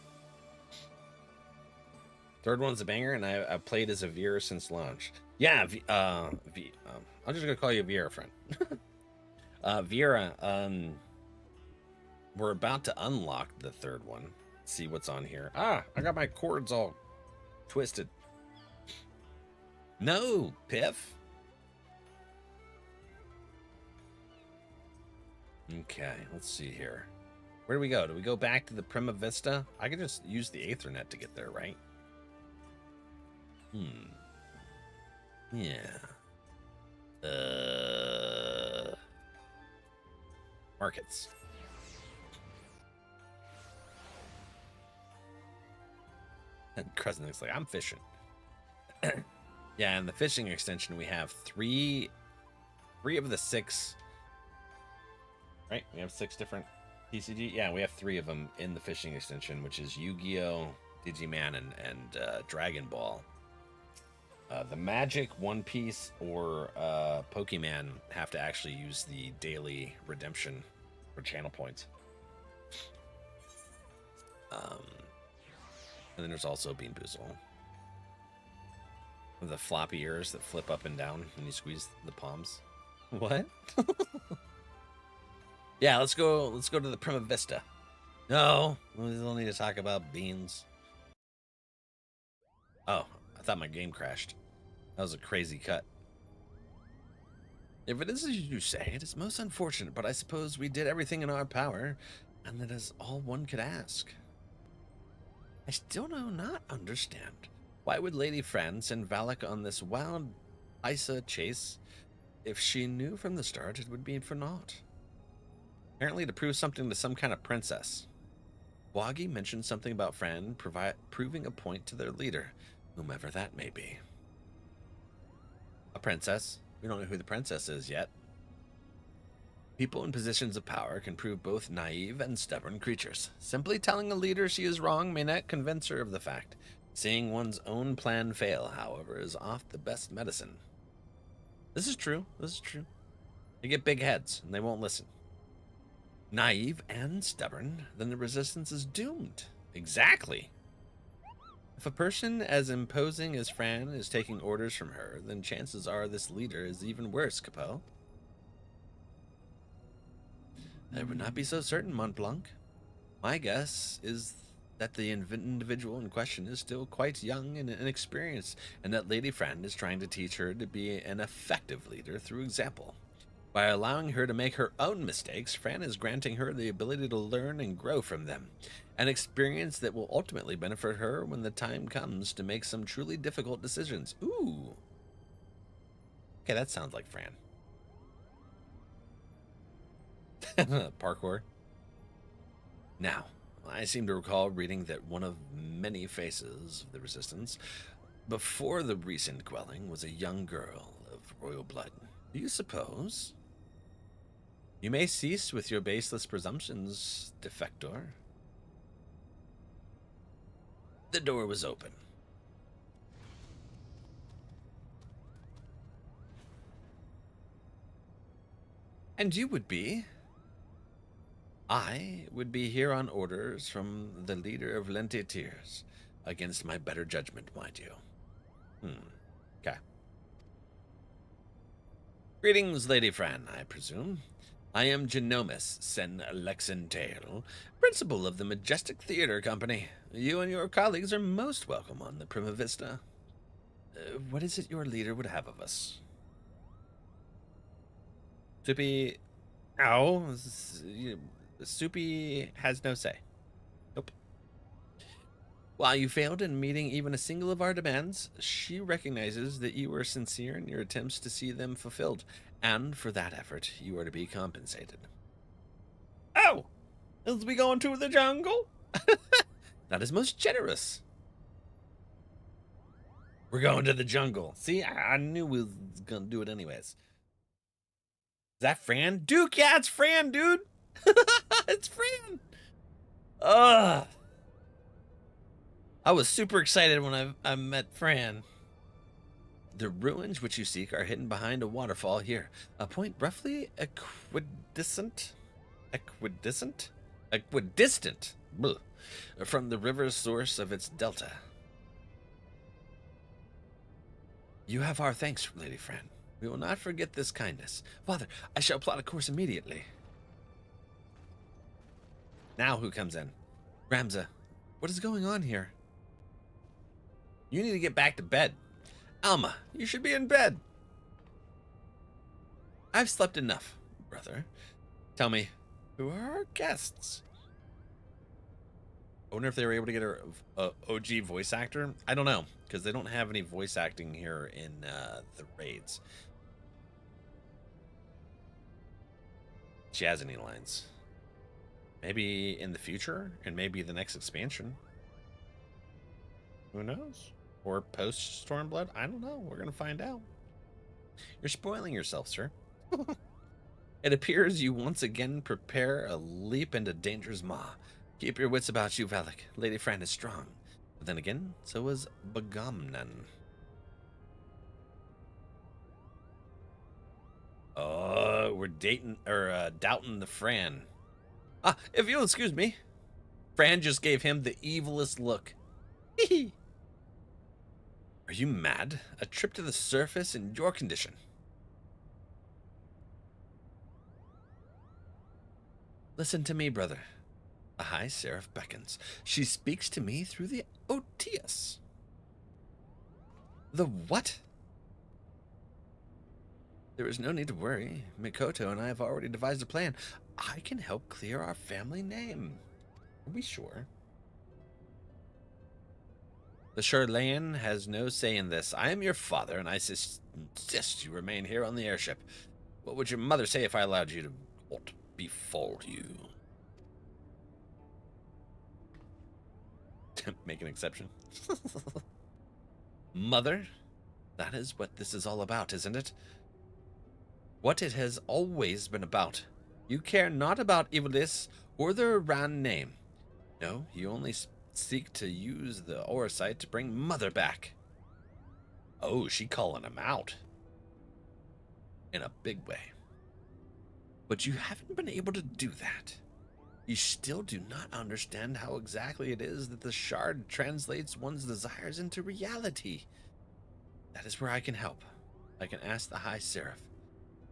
Third one's a banger, and I've played as a viewer since launch. Yeah, I'm just gonna call you Viera, friend. Viera, we're about to unlock the third one. See what's on here. Ah, I got my cords all twisted. No, Piff. Okay, let's see here. Where do we go? Do we go back to the Prima Vista? I could just use the Aethernet to get there, right? Yeah. Markets. And Crescent's like, I'm fishing. Yeah, in the fishing extension, we have three of the 6. Right? We have 6 different TCG. Yeah, we have 3 of them in the fishing extension, which is Yu-Gi-Oh, Digimon, and Dragon Ball. The Magic, One Piece, or Pokemon have to actually use the daily redemption for channel points. And then there's also Bean Boozle. With the floppy ears that flip up and down when you squeeze the palms. What? Yeah, let's go to the Prima Vista. No, we don't need to talk about beans. Oh, I thought my game crashed. That was a crazy cut. If it is as you say, it is most unfortunate, but I suppose we did everything in our power, and that is all one could ask. I still do not understand. Why would Lady Fran send Valak on this wild Isa chase if she knew from the start it would be for naught? Apparently to prove something to some kind of princess. Wagi mentioned something about Fran proving a point to their leader, whomever that may be. A princess? We don't know who the princess is yet. People in positions of power can prove both naive and stubborn creatures. Simply telling a leader she is wrong may not convince her of the fact. Seeing one's own plan fail, however, is oft the best medicine. This is true. This is true. They get big heads, and they won't listen. Naive and stubborn, then the resistance is doomed. Exactly. If a person as imposing as Fran is taking orders from her, then chances are this leader is even worse, Capel. I would not be so certain, Mont Blanc. My guess is that the individual in question is still quite young and inexperienced, and that Lady Fran is trying to teach her to be an effective leader through example. By allowing her to make her own mistakes, Fran is granting her the ability to learn and grow from them, an experience that will ultimately benefit her when the time comes to make some truly difficult decisions. Ooh. Okay, that sounds like Fran. Parkour. Now, I seem to recall reading that one of many faces of the resistance before the recent quelling was a young girl of royal blood. Do you suppose? You may cease with your baseless presumptions, defector. The door was open. And you would be? I would be here on orders from the leader of Lentetiers, against my better judgment, mind you. Okay. Greetings, Lady Fran, I presume. I am Genomus Sen Lexentale, principal of the Majestic Theater Company. You and your colleagues are most welcome on the Prima Vista. What is it your leader would have of us? Soupy... Ow. Soupy has no say. Nope. While you failed in meeting even a single of our demands, she recognizes that you were sincere in your attempts to see them fulfilled, and for that effort, you are to be compensated. Oh! Is we going to the jungle? That is most generous. We're going to the jungle. See, I knew we was gonna do it anyways. Is that Fran? Duke, yeah, it's Fran, dude. It's Fran. I was super excited when I met Fran. The ruins which you seek are hidden behind a waterfall here, a point roughly equidistant from the river's source of its delta. You have our thanks, Lady Fran. We will not forget this kindness. Father, I shall plot a course immediately. Now who comes in? Ramza, what is going on here? You need to get back to bed. Alma, you should be in bed. I've slept enough, brother. Tell me, who are our guests? I wonder if they were able to get a OG voice actor. I don't know, because they don't have any voice acting here in the raids. She has any lines. Maybe in the future, and maybe the next expansion. Who knows? Or post Stormblood? I don't know. We're going to find out. You're spoiling yourself, sir. It appears you once again prepare a leap into danger's maw. Keep your wits about you, Valak. Lady Fran is strong. But then again, so was Bagamnan. Oh, we're doubting the Fran. Ah, if you'll excuse me. Fran just gave him the evilest look. Hee. Are you mad? A trip to the surface in your condition. Listen to me, brother. The High Seraph beckons. She speaks to me through the Otius. The what? There is no need to worry. Mikoto and I have already devised a plan. I can help clear our family name. Are we sure? The Charlayan has no say in this. I am your father, and I insist you remain here on the airship. What would your mother say if I allowed you to what befall you? Make an exception. Mother? That is what this is all about, isn't it? What it has always been about. You care not about Ivalice or the Iran name. No, you only seek to use the Orsight to bring Mother back. Oh, she calling him out. In a big way. But you haven't been able to do that. You still do not understand how exactly it is that the shard translates one's desires into reality. That is where I can help. I can ask the High Seraph.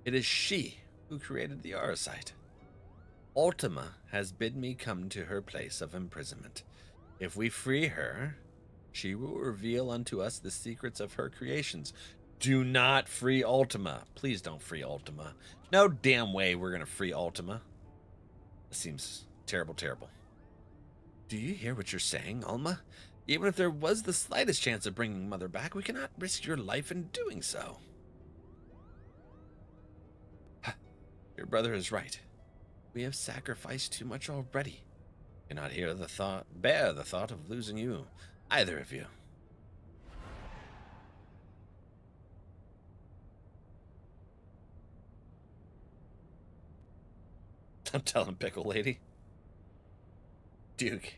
It is she who created the Orsight. Ultima has bid me come to her place of imprisonment. If we free her, she will reveal unto us the secrets of her creations. Do not free Ultima. Please don't free Ultima. No damn way we're going to free Ultima. This seems terrible, terrible. Do you hear what you're saying, Alma? Even if there was the slightest chance of bringing Mother back, we cannot risk your life in doing so. Your brother is right. We have sacrificed too much already. Cannot bear the thought of losing you, either of you. I'm telling Pickle Lady. Duke.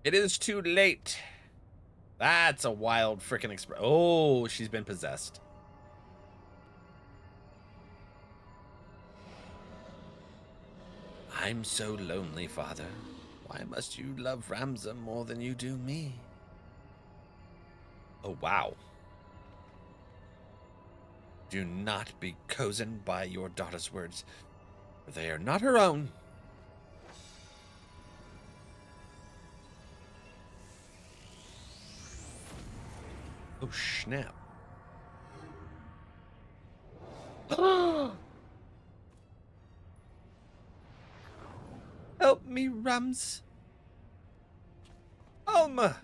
It is too late. That's a wild frickin' express. Oh, she's been possessed. I'm so lonely, Father. Why must you love Ramza more than you do me? Oh, wow. Do not be cozened by your daughter's words, for they are not her own. Oh, snap. Help me, Rams. Alma.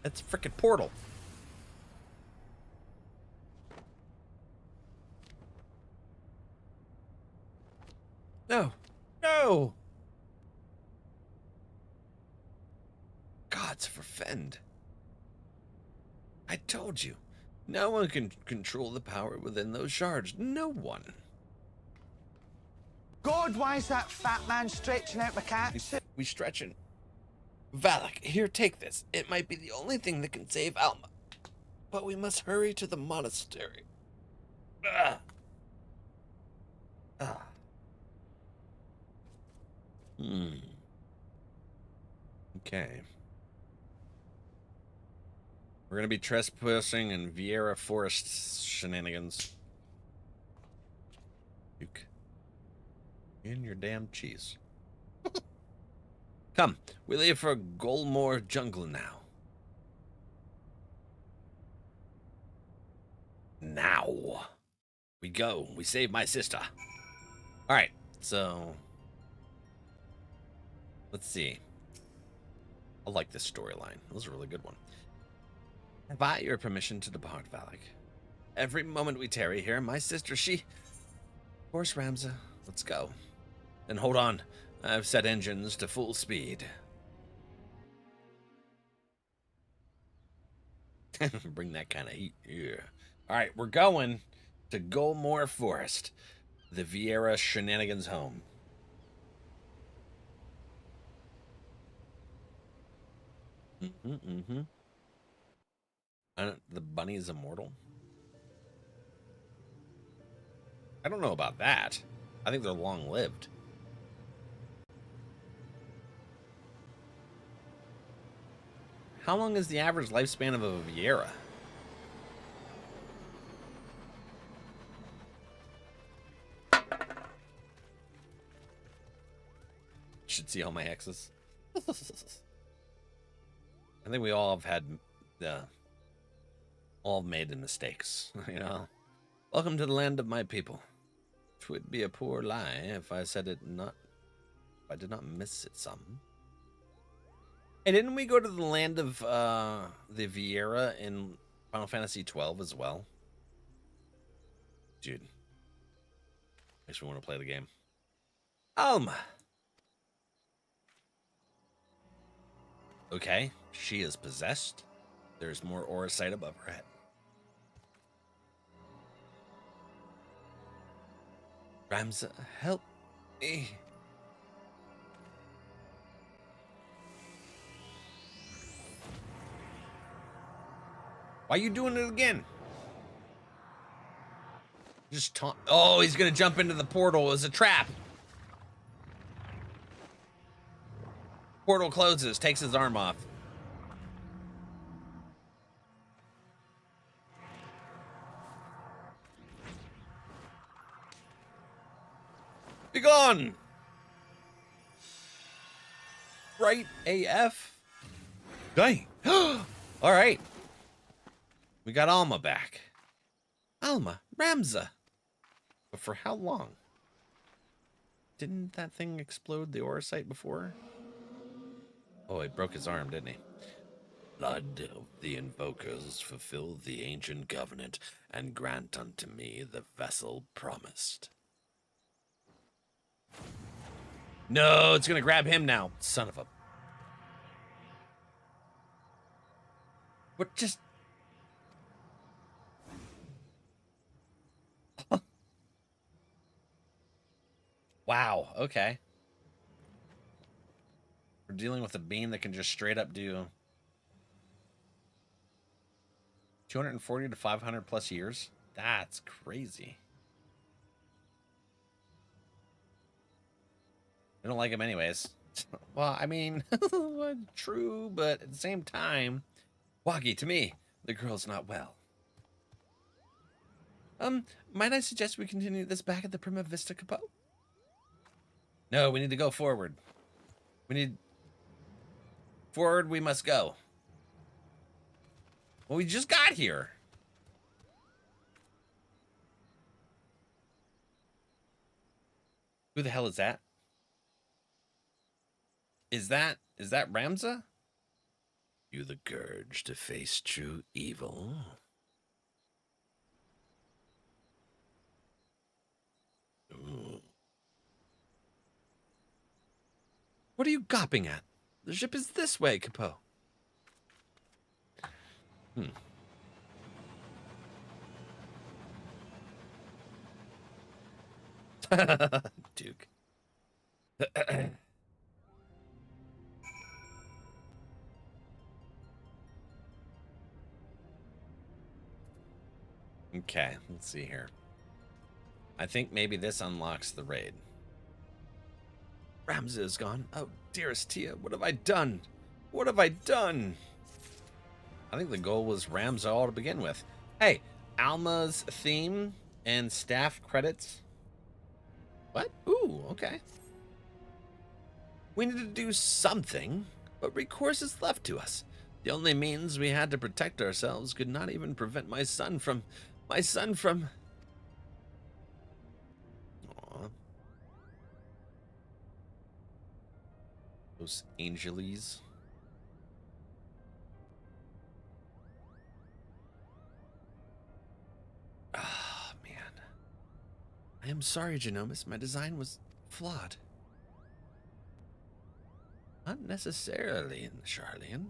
That's a frickin' portal. No. No. Gods forfend. I told you. No one can control the power within those shards. No one. God, why is that fat man stretching out the cat? We stretching. Valak, here, take this. It might be the only thing that can save Alma. But we must hurry to the monastery. Ah. Ah. Okay. We're gonna be trespassing in Vieira Forest shenanigans. Duke. In your damn cheese. Come, we leave for Golmore Jungle now. Now. We go. We save my sister. Alright, so... let's see. I like this storyline. This is a really good one. Have I your permission to depart, Valak? Every moment we tarry here, my sister, she... Of course, Ramza. Let's go. Then hold on. I've set engines to full speed. Bring that kind of heat. Yeah. Alright, we're going to Golmore Forest. The Vieira shenanigans home. The bunny is immortal? I don't know about that. I think they're long-lived. How long is the average lifespan of a Vieira? Should see all my hexes. I think we all have had all made the mistakes, you know. Welcome to the land of my people. 'Twould be a poor lie if I said it not. If I did not miss it some. Hey, didn't we go to the land of the Vieira in Final Fantasy XII as well? Dude, makes me want to play the game. Alma. Okay, she is possessed. There's more Orsight above her head. Ramza, help Eh. Why you doing it again? Just taunt. Oh, he's gonna jump into the portal as a trap. Portal closes, takes his arm off. Be gone! Right AF. Dang. All right. We got Alma back. Alma, Ramza. But for how long? Didn't that thing explode the aura site before? Oh, he broke his arm, didn't he? Blood of the invokers, fulfill the ancient covenant, and grant unto me the vessel promised. No, it's gonna grab him now. Son of a... What just... Wow, okay. We're dealing with a being that can just straight up do 240 to 500 plus years. That's crazy. I don't like him anyways. Well, I mean, true, but at the same time, Wagi, to me, the girl's not well. Might I suggest we continue this back at the Prima Vista Capo? No, we need to go forward. Forward we must go. Well, we just got here. Who the hell is that? Is that Ramza? You the courage to face true evil? Ooh. What are you gawping at? The ship is this way, Capo. Duke. Okay, let's see here. I think maybe this unlocks the raid. Ramza is gone. Oh, dearest Tia, what have I done? What have I done? I think the goal was Ramza all to begin with. Hey, Alma's theme and staff credits. What? Ooh, okay. We need to do something, but recourse is left to us. The only means we had to protect ourselves could not even prevent my son from... Aw. Those angelies. Ah, man. I am sorry, Genomus. My design was flawed. Not necessarily, Charlian.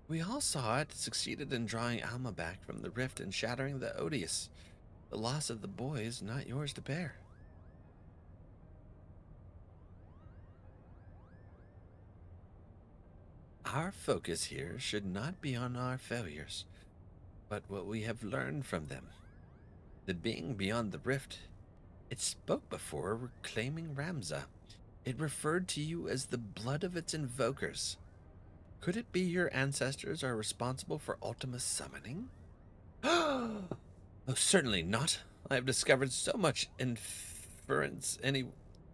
We all saw it succeeded in drawing Alma back from the rift and shattering the Odious. The loss of the boy is not yours to bear. Our focus here should not be on our failures, but what we have learned from them. The being beyond the rift, it spoke before reclaiming Ramza. It referred to you as the blood of its invokers. Could it be your ancestors are responsible for Ultima's summoning? Oh, certainly not. I have discovered so much inference.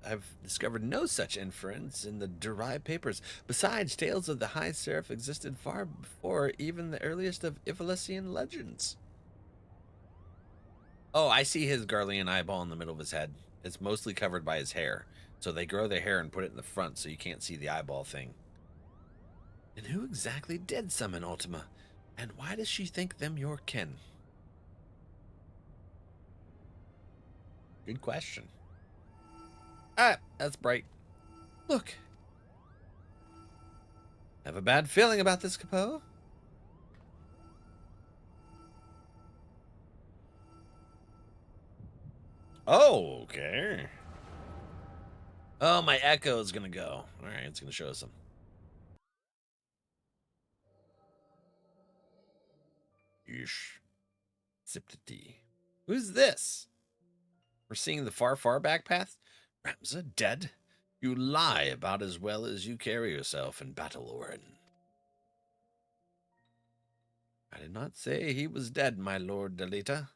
I've discovered no such inference in the derived papers. Besides, tales of the High Seraph existed far before even the earliest of Ivalesian legends. Oh, I see his Garlean eyeball in the middle of his head. It's mostly covered by his hair. So they grow their hair and put it in the front so you can't see the eyeball thing. And who exactly did summon Ultima? And why does she think them your kin? Good question. Ah, that's bright. Look. Have a bad feeling about this, Capo? Oh, okay. Oh, my echo is gonna go. All right, it's gonna show us some. Yeesh. Siptity. Who's this? We're seeing the far, far back path. Ramza dead? You lie about as well as you carry yourself in battle, Orin. I did not say he was dead, my lord Delita.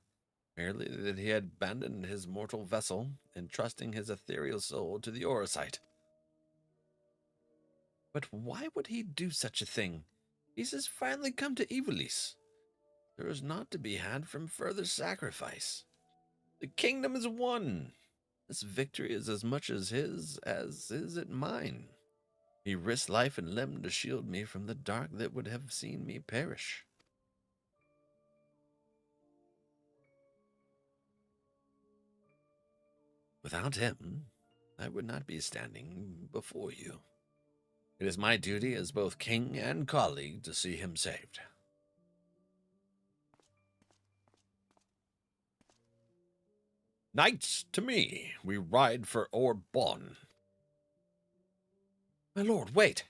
Merely that he had abandoned his mortal vessel, entrusting his ethereal soul to the Orosite. But why would he do such a thing? He's has finally come to Ivalice. There is naught to be had from further sacrifice. The kingdom is won. This victory is as much as his as is it mine. He risked life and limb to shield me from the dark that would have seen me perish. Without him, I would not be standing before you. It is my duty as both king and colleague to see him saved. Knights, to me, we ride for Orbon. My lord, wait.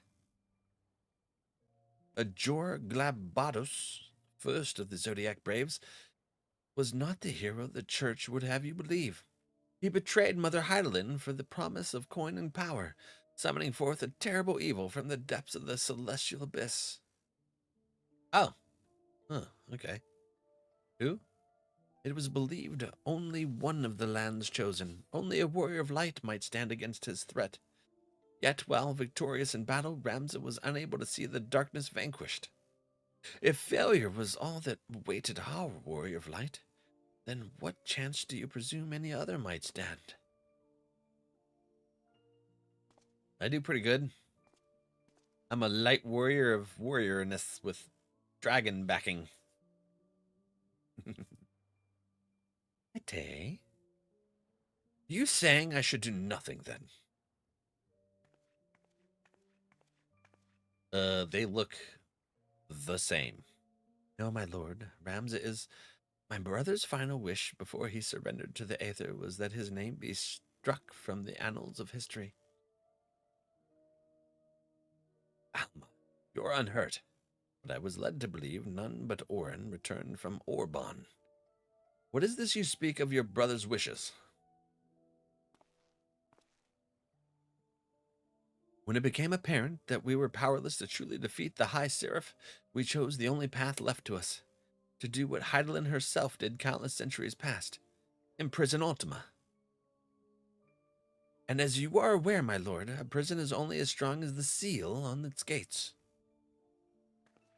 Ajor Glabados, first of the Zodiac Braves, was not the hero the church would have you believe. He betrayed Mother Heidelin for the promise of coin and power, summoning forth a terrible evil from the depths of the celestial abyss. Oh. Huh, okay. Who? It was believed only one of the lands chosen, only a warrior of light might stand against his threat. Yet, while victorious in battle, Ramza was unable to see the darkness vanquished. If failure was all that awaited our warrior of light, then what chance do you presume any other might stand? I do pretty good. I'm a light warrior of warriorness with dragon backing. Ite? You saying I should do nothing then? They look the same. No, my lord. Ramza is... My brother's final wish before he surrendered to the Aether was that his name be struck from the annals of history. Alma, you're unhurt, but I was led to believe none but Orin returned from Orbon. What is this you speak of your brother's wishes? When it became apparent that we were powerless to truly defeat the High Seraph, we chose the only path left to us, to do what Heidelin herself did countless centuries past, imprison Ultima. And as you are aware, my lord, a prison is only as strong as the seal on its gates.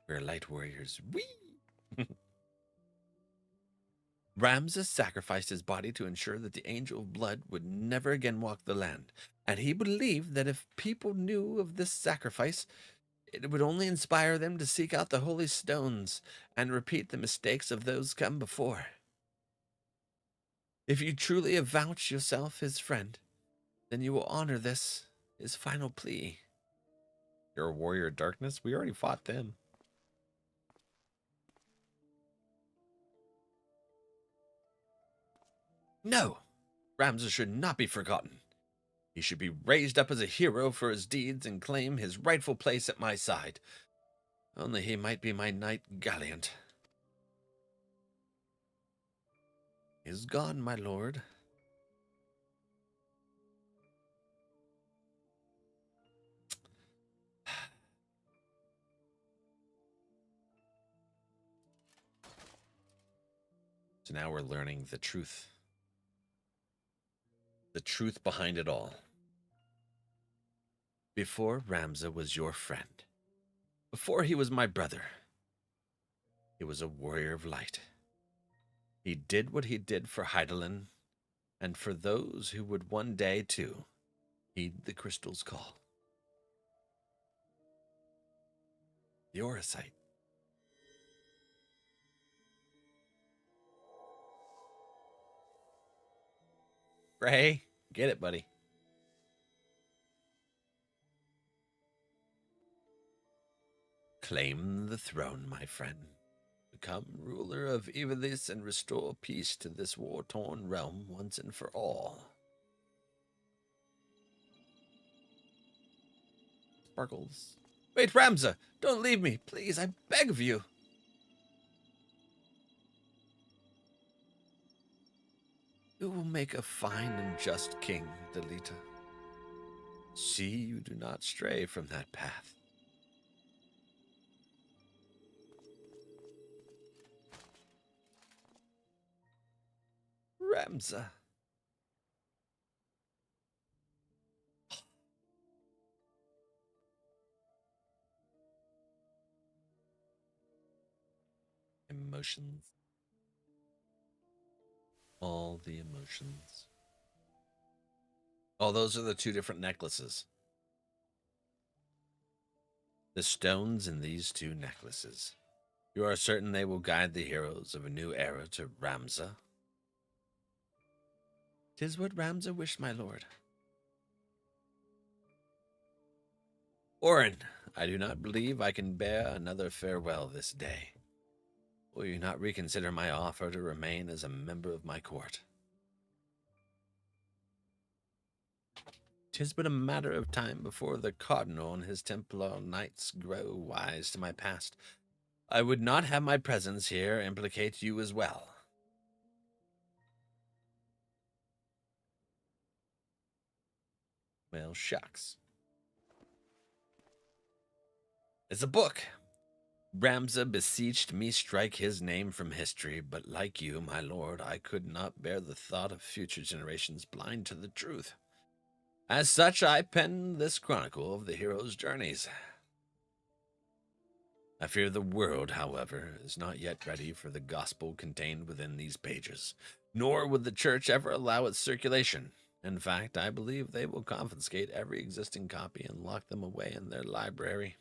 We're light warriors. Whee! Ramza sacrificed his body to ensure that the Angel of Blood would never again walk the land, and he believed that if people knew of this sacrifice, it would only inspire them to seek out the holy stones and repeat the mistakes of those come before. If you truly avouch yourself his friend, then you will honor this, his final plea. You're a warrior of darkness? We already fought them. No, Ramza should not be forgotten. He should be raised up as a hero for his deeds and claim his rightful place at my side. Only he might be my knight gallant. He is gone, my lord. So now we're learning the truth. The truth behind it all. Before Ramza was your friend, before he was my brother, he was a warrior of light. He did what he did for Heidelin, and for those who would one day, too, heed the crystal's call. The Orosite. Ray, get it, buddy. Claim the throne, my friend. Become ruler of Ivalice and restore peace to this war-torn realm once and for all. sparkles. Wait, Ramza, don't leave me, please, I beg of you. You will make a fine and just king, Delita. See you do not stray from that path. Ramza. Emotions. All the emotions. Oh, those are the two different necklaces. The stones in these two necklaces. You are certain they will guide the heroes of a new era to Ramza? 'Tis what Ramza wished, my lord. Orin, I do not believe I can bear another farewell this day. Will you not reconsider my offer to remain as a member of my court? 'Tis but a matter of time before the Cardinal and his Templar knights grow wise to my past. I would not have my presence here implicate you as well. Well, shucks. It's a book. Ramza beseeched me strike his name from history, but like you, my lord, I could not bear the thought of future generations blind to the truth. As such, I penned this chronicle of the hero's journeys. I fear the world, however, is not yet ready for the gospel contained within these pages, nor would the church ever allow its circulation. In fact, I believe they will confiscate every existing copy and lock them away in their library.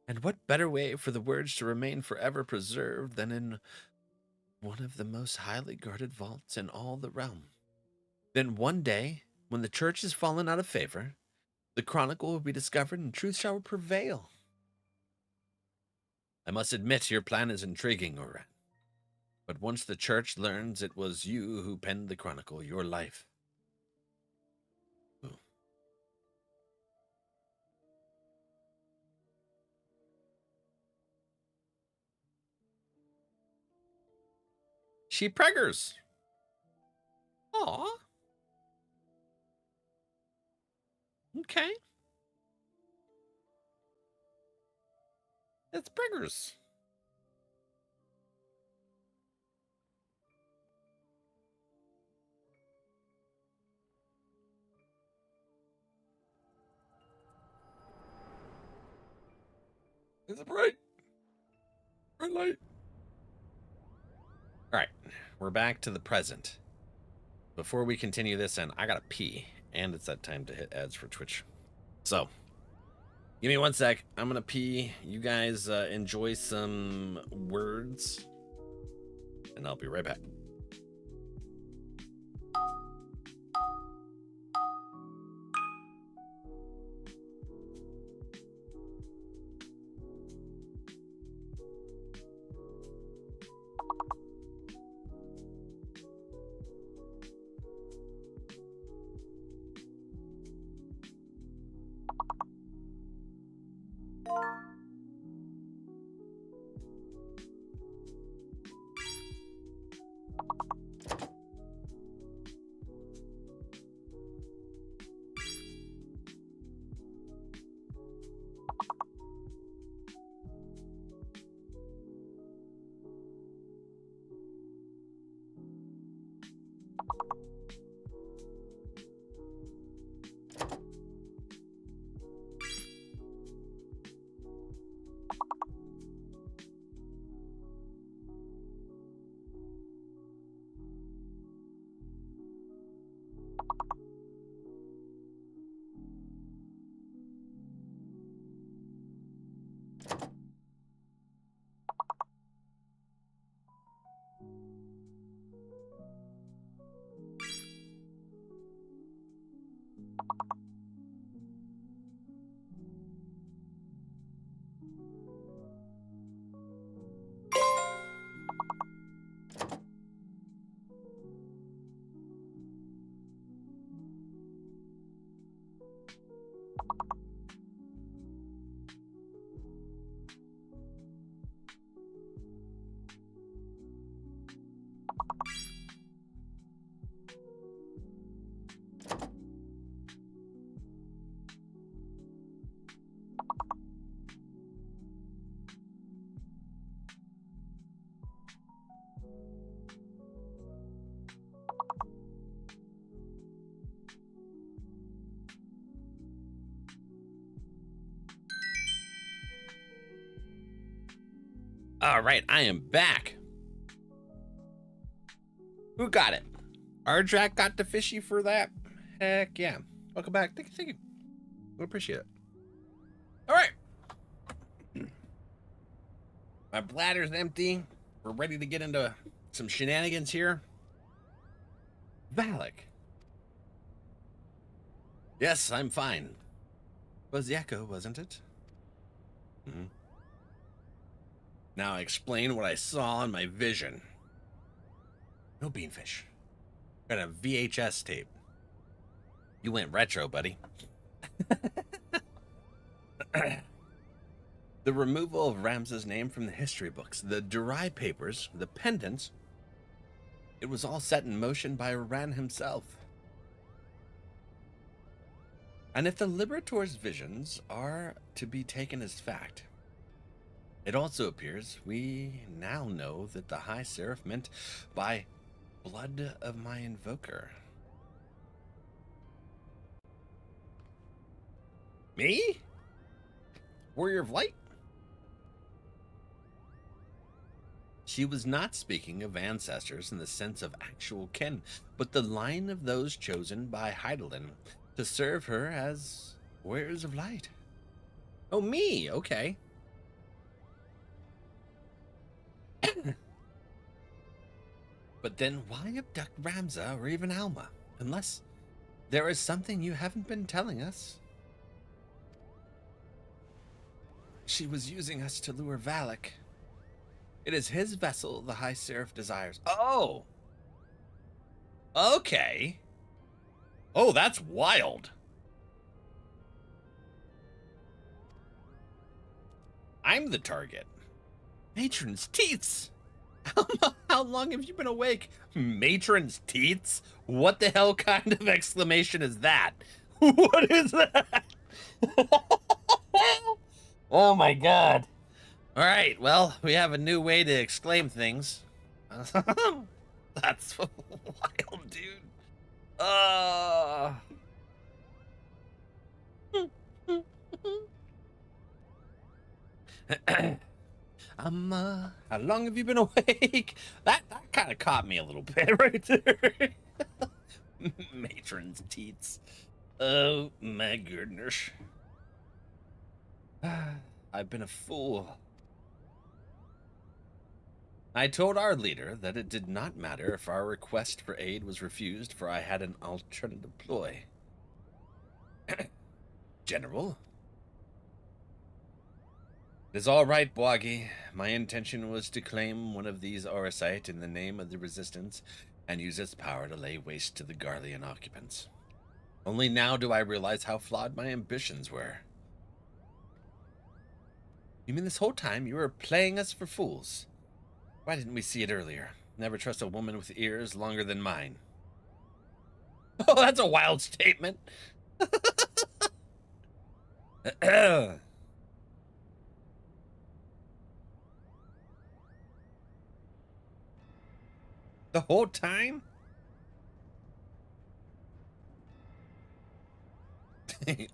And what better way for the words to remain forever preserved than in one of the most highly guarded vaults in all the realm? Then one day, when the church has fallen out of favor, the chronicle will be discovered and truth shall prevail. I must admit your plan is intriguing, Oran. But once the church learns it was you who penned the chronicle, your life. Ooh. She preggers. Aw. Okay. It's preggers. Is it bright? Bright light. All right, we're back to the present. Before we continue this, and I gotta pee, and it's that time to hit ads for Twitch. So, give me 1 sec. I'm gonna pee. You guys enjoy some words, and I'll be right back. All right, I am back. Who got it? Ardrak got the fishy for that? Heck yeah. Welcome back. Thank you. We appreciate it. All right. My bladder's empty. We're ready to get into some shenanigans here. Valak. Yes, I'm fine. Was the echo, wasn't it? Mm-hmm. Now explain what I saw in my vision. No beanfish. Got a VHS tape. You went retro, buddy. The removal of Ramza's name from the history books, the Durai papers, the pendants. It was all set in motion by Ran himself. And if the Liberator's visions are to be taken as fact, it also appears we now know that the High Seraph meant by blood of my invoker. Me? Warrior of Light? She was not speaking of ancestors in the sense of actual kin, but the line of those chosen by Heidelin to serve her as Warriors of Light. Oh, me? Okay. But then why abduct Ramza or even Alma? Unless there is something you haven't been telling us. She was using us to lure Valak. It is his vessel the High Seraph desires. Oh! Okay. Oh, that's wild. I'm the target. Matron's teats! How long have you been awake? Matron's teats? What the hell kind of exclamation is that? What is that? Oh my god. Alright, well, we have a new way to exclaim things. That's wild, dude. How long have you been awake? That kind of caught me a little bit right there. Matron's teats. Oh my goodness. I've been a fool. I told our leader that it did not matter if our request for aid was refused, for I had an alternative ploy. General? It is all right, Bwagi. My intention was to claim one of these Orosite in the name of the Resistance and use its power to lay waste to the Garlean occupants. Only now do I realize how flawed my ambitions were. You mean this whole time you were playing us for fools? Why didn't we see it earlier? Never trust a woman with ears longer than mine. Oh, that's a wild statement. The whole time?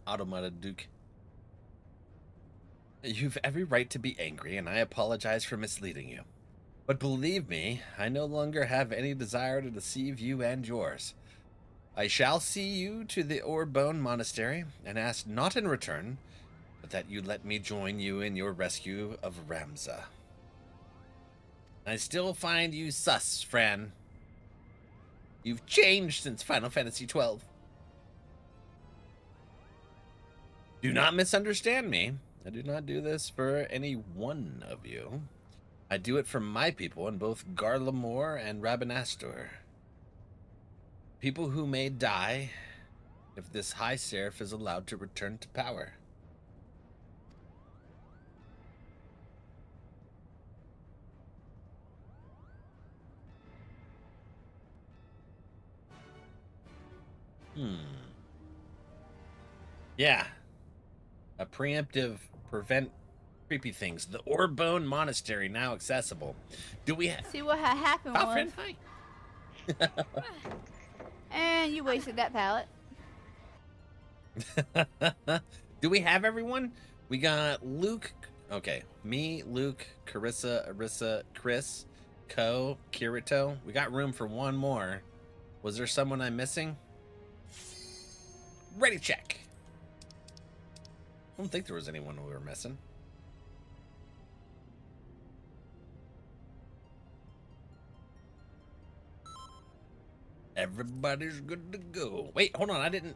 Automata Duke. You've every right to be angry, and I apologize for misleading you. But believe me, I no longer have any desire to deceive you and yours. I shall see you to the Orbone Monastery, and ask not in return, but that you let me join you in your rescue of Ramza. I still find you sus, Fran. You've changed since Final Fantasy XII. Do not misunderstand me. I do not do this for any one of you. I do it for my people in both Garlemore and Rabanastor. People who may die if this High Seraph is allowed to return to power. Yeah. A preemptive prevent creepy things. The Orbone Monastery now accessible. Do we see what happened was? Friend, hi. And you wasted that pallet. Do we have everyone? We got Luke, Okay. Me, Luke, Carissa, Arissa, Chris, Ko, Kirito. We got room for one more. Was there someone I'm missing? Ready, check. I don't think there was anyone we were missing. Everybody's good to go. Wait, hold on. I didn't...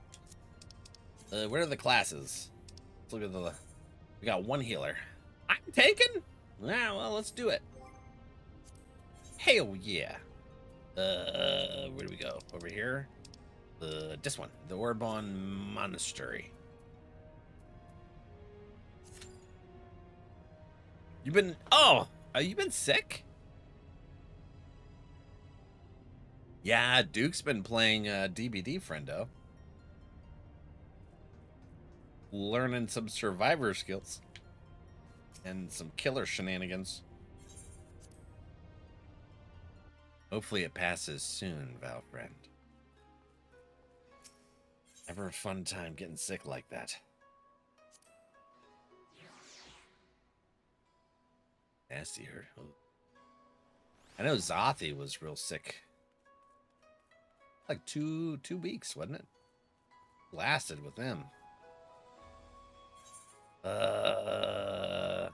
where are the classes? Let's look at the... We got one healer. I'm taken? Yeah, well, let's do it. Hell yeah. Where do we go? Over here? This one. The Orbon Monastery. You've been... Oh! You been sick? Yeah, Duke's been playing DBD, friendo. Learning some survivor skills. And some killer shenanigans. Hopefully it passes soon, Val friend. Never a fun time getting sick like that. Nasty her. I know Zothi was real sick. Like two weeks, wasn't it? Lasted with them. What are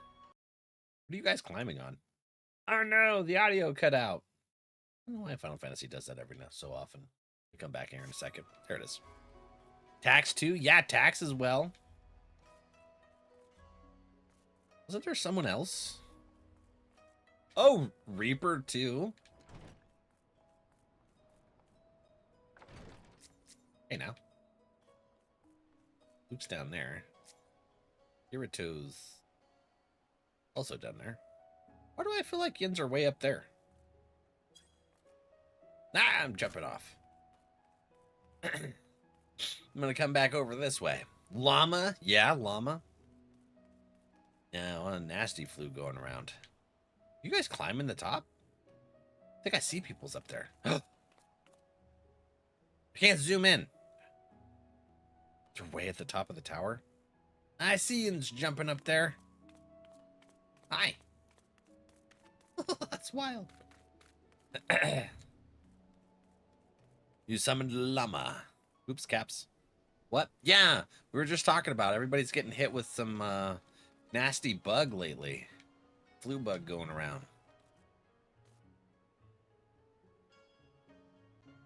you guys climbing on? Oh no, the audio cut out. I don't know why Final Fantasy does that every now so often. We'll come back here in a second. There it is. Tax 2? Yeah, Tax as well. Wasn't there someone else? Oh, Reaper too. Hey now. Luke's down there. Kirito's also down there. Why do I feel like Yins are way up there? Nah, I'm jumping off. I'm gonna come back over this way. Llama? Yeah, llama. Yeah, what a nasty flu going around. You guys climbing the top? I think I see people's up there. I can't zoom in. They're way at the top of the tower. I see Yins jumping up there. Hi. That's wild. You summoned llama. Oops, caps. What? Yeah, we were just talking about it. Everybody's getting hit with some nasty bug lately. Flu bug going around.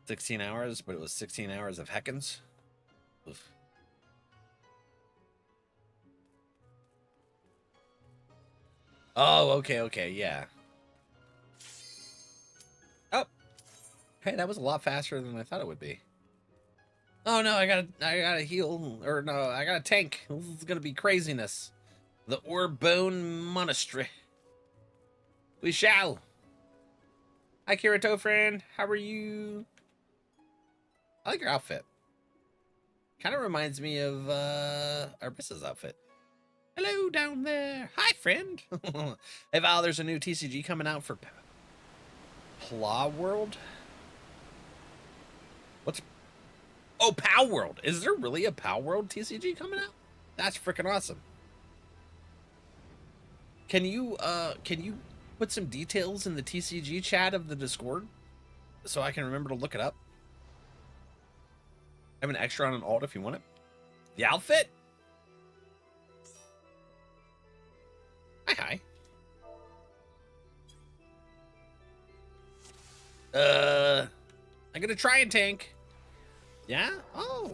16 hours, but it was 16 hours of heckins. Oof. Oh, okay, yeah. Oh. Hey, that was a lot faster than I thought it would be. Oh no, I gotta heal, or no, I gotta tank. This is gonna be craziness. The Orbone Monastery. We shall. Hi, Kirito friend. How are you? I like your outfit. Kind of reminds me of Arissa's outfit. Hello down there. Hi, friend. Hey, Val, there's a new TCG coming out for Pla World. What's... Oh, Pow World. Is there really a Pow World TCG coming out? That's freaking awesome. Can you put some details in the TCG chat of the Discord so I can remember to look it up? I have an extra on an alt if you want it. The outfit? Hi. I'm gonna try and tank. Yeah? Oh.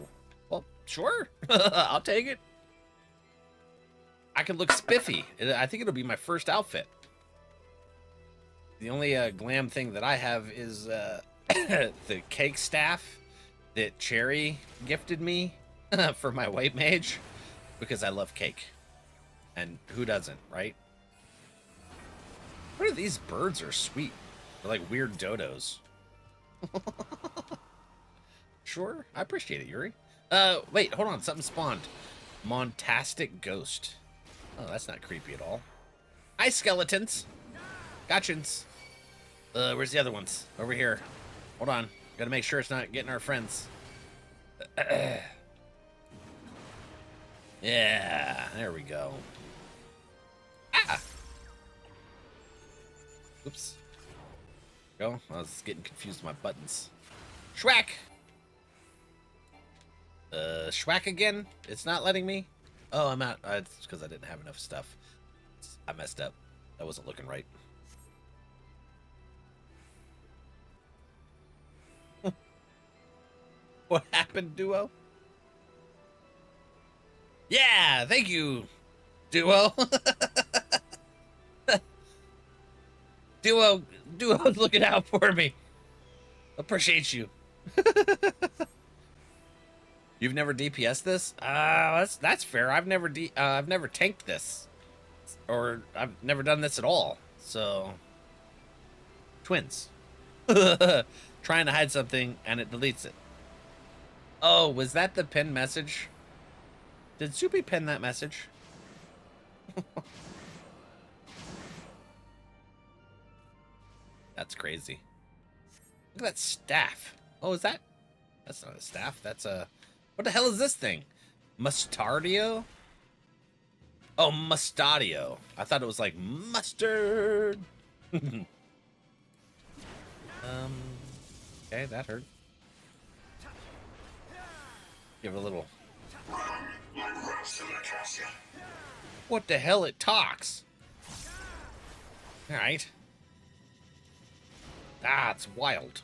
Well, sure. I'll take it. I can look spiffy. I think it'll be my first outfit. The only glam thing that I have is the cake staff that Cherry gifted me for my white mage because I love cake. And who doesn't, right? What are these birds? Are sweet. They're like weird dodos. Sure, I appreciate it, Yuri. Wait, hold on. Something spawned. Montastic Ghost. Oh, that's not creepy at all. Hi, skeletons. Gotchins. Where's the other ones? Over here. Hold on. Gotta make sure it's not getting our friends. Yeah, there we go. Oops. Go. I was getting confused with my buttons. Schwack! Schwack again? It's not letting me? Oh, I'm out. It's because I didn't have enough stuff. I messed up. That wasn't looking right. What happened, Duo? Yeah, thank you, Duo. Duo's looking out for me. Appreciate you. You've never DPS this? That's fair. I've never tanked this, or I've never done this at all. So, twins. Trying to hide something and it deletes it. Oh, was that the pinned message? Did Soupy pin that message? That's crazy. Look at that staff. Oh, is that? That's not a staff. That's a... What the hell is this thing? Mustardio? Oh, Mustadio. I thought it was like mustard. Okay, that hurt. Give it a little... What the hell? It talks. All right. Ah, it's wild.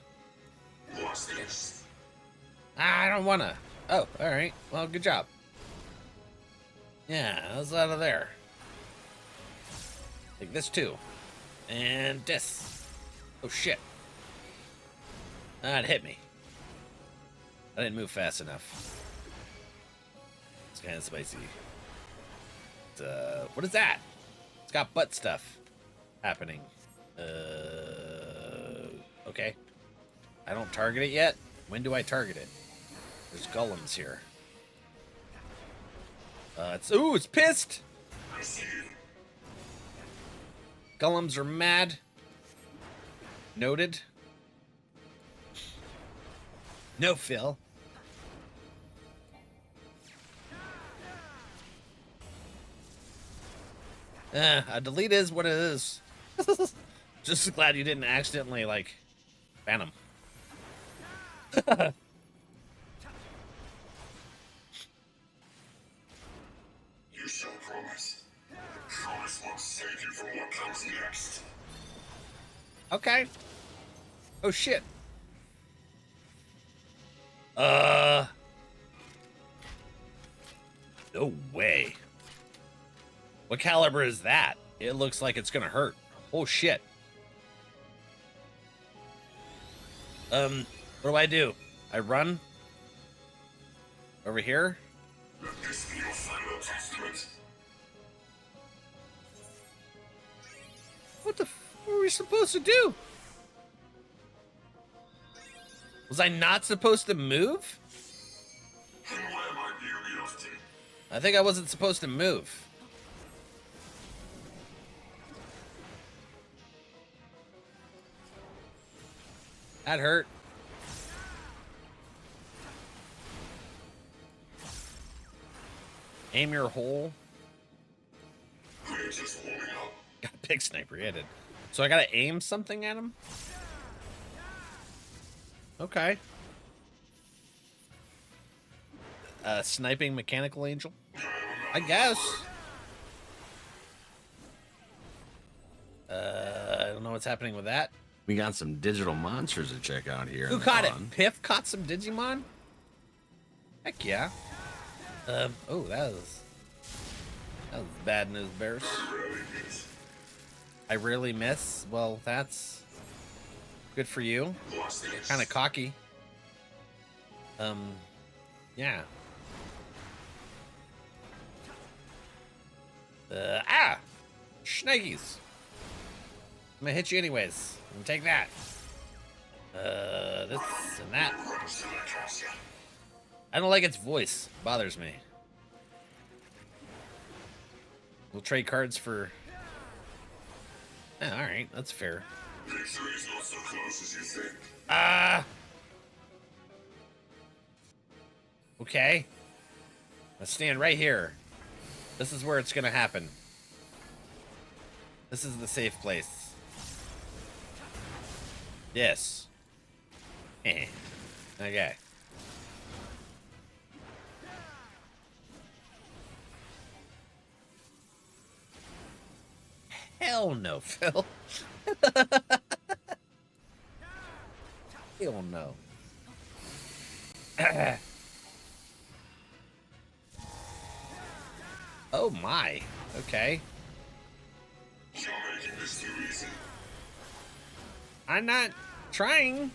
I don't wanna. Oh, all right. Well, good job. Yeah, I was out of there. Like this too, and this. Oh shit! That hit me. I didn't move fast enough. It's kind of spicy. What is that? It's got butt stuff happening. Okay. I don't target it yet. When do I target it? There's golems here. It's pissed. Golems are mad. Noted. No, Phil. A delete is what it is. Just glad you didn't accidentally, like, ban him. You shall promise. The promise won't save you from what comes next. Okay. Oh, shit. No way. What caliber is that? It looks like it's gonna hurt. Oh shit. What do I do? I run over here? Let this be your final testament. What the f were we supposed to do? Was I not supposed to move? And where might you be off to? I think I wasn't supposed to move. That hurt. Aim your hole. We're just warming up. Got a big sniper, yeah, I did. So I gotta aim something at him? Okay. Sniping mechanical angel? I guess. I don't know what's happening with that. We got some digital monsters to check out here. Who caught it? Piff caught some Digimon? Heck yeah. Oh, that was bad news, Bears. I rarely miss. Well, that's good for you. Kind of cocky. Yeah. Schnegies. I'm gonna hit you anyways. And take that. This and that. I don't like its voice. It bothers me. We'll trade cards for... Yeah, alright. That's fair. Victory's not so close as you think. Okay. Let's stand right here. This is where it's gonna happen. This is the safe place. Yes. Okay. Hell no, Phil. Hell no. Oh my. Okay. You're making this too easy. I'm not trying.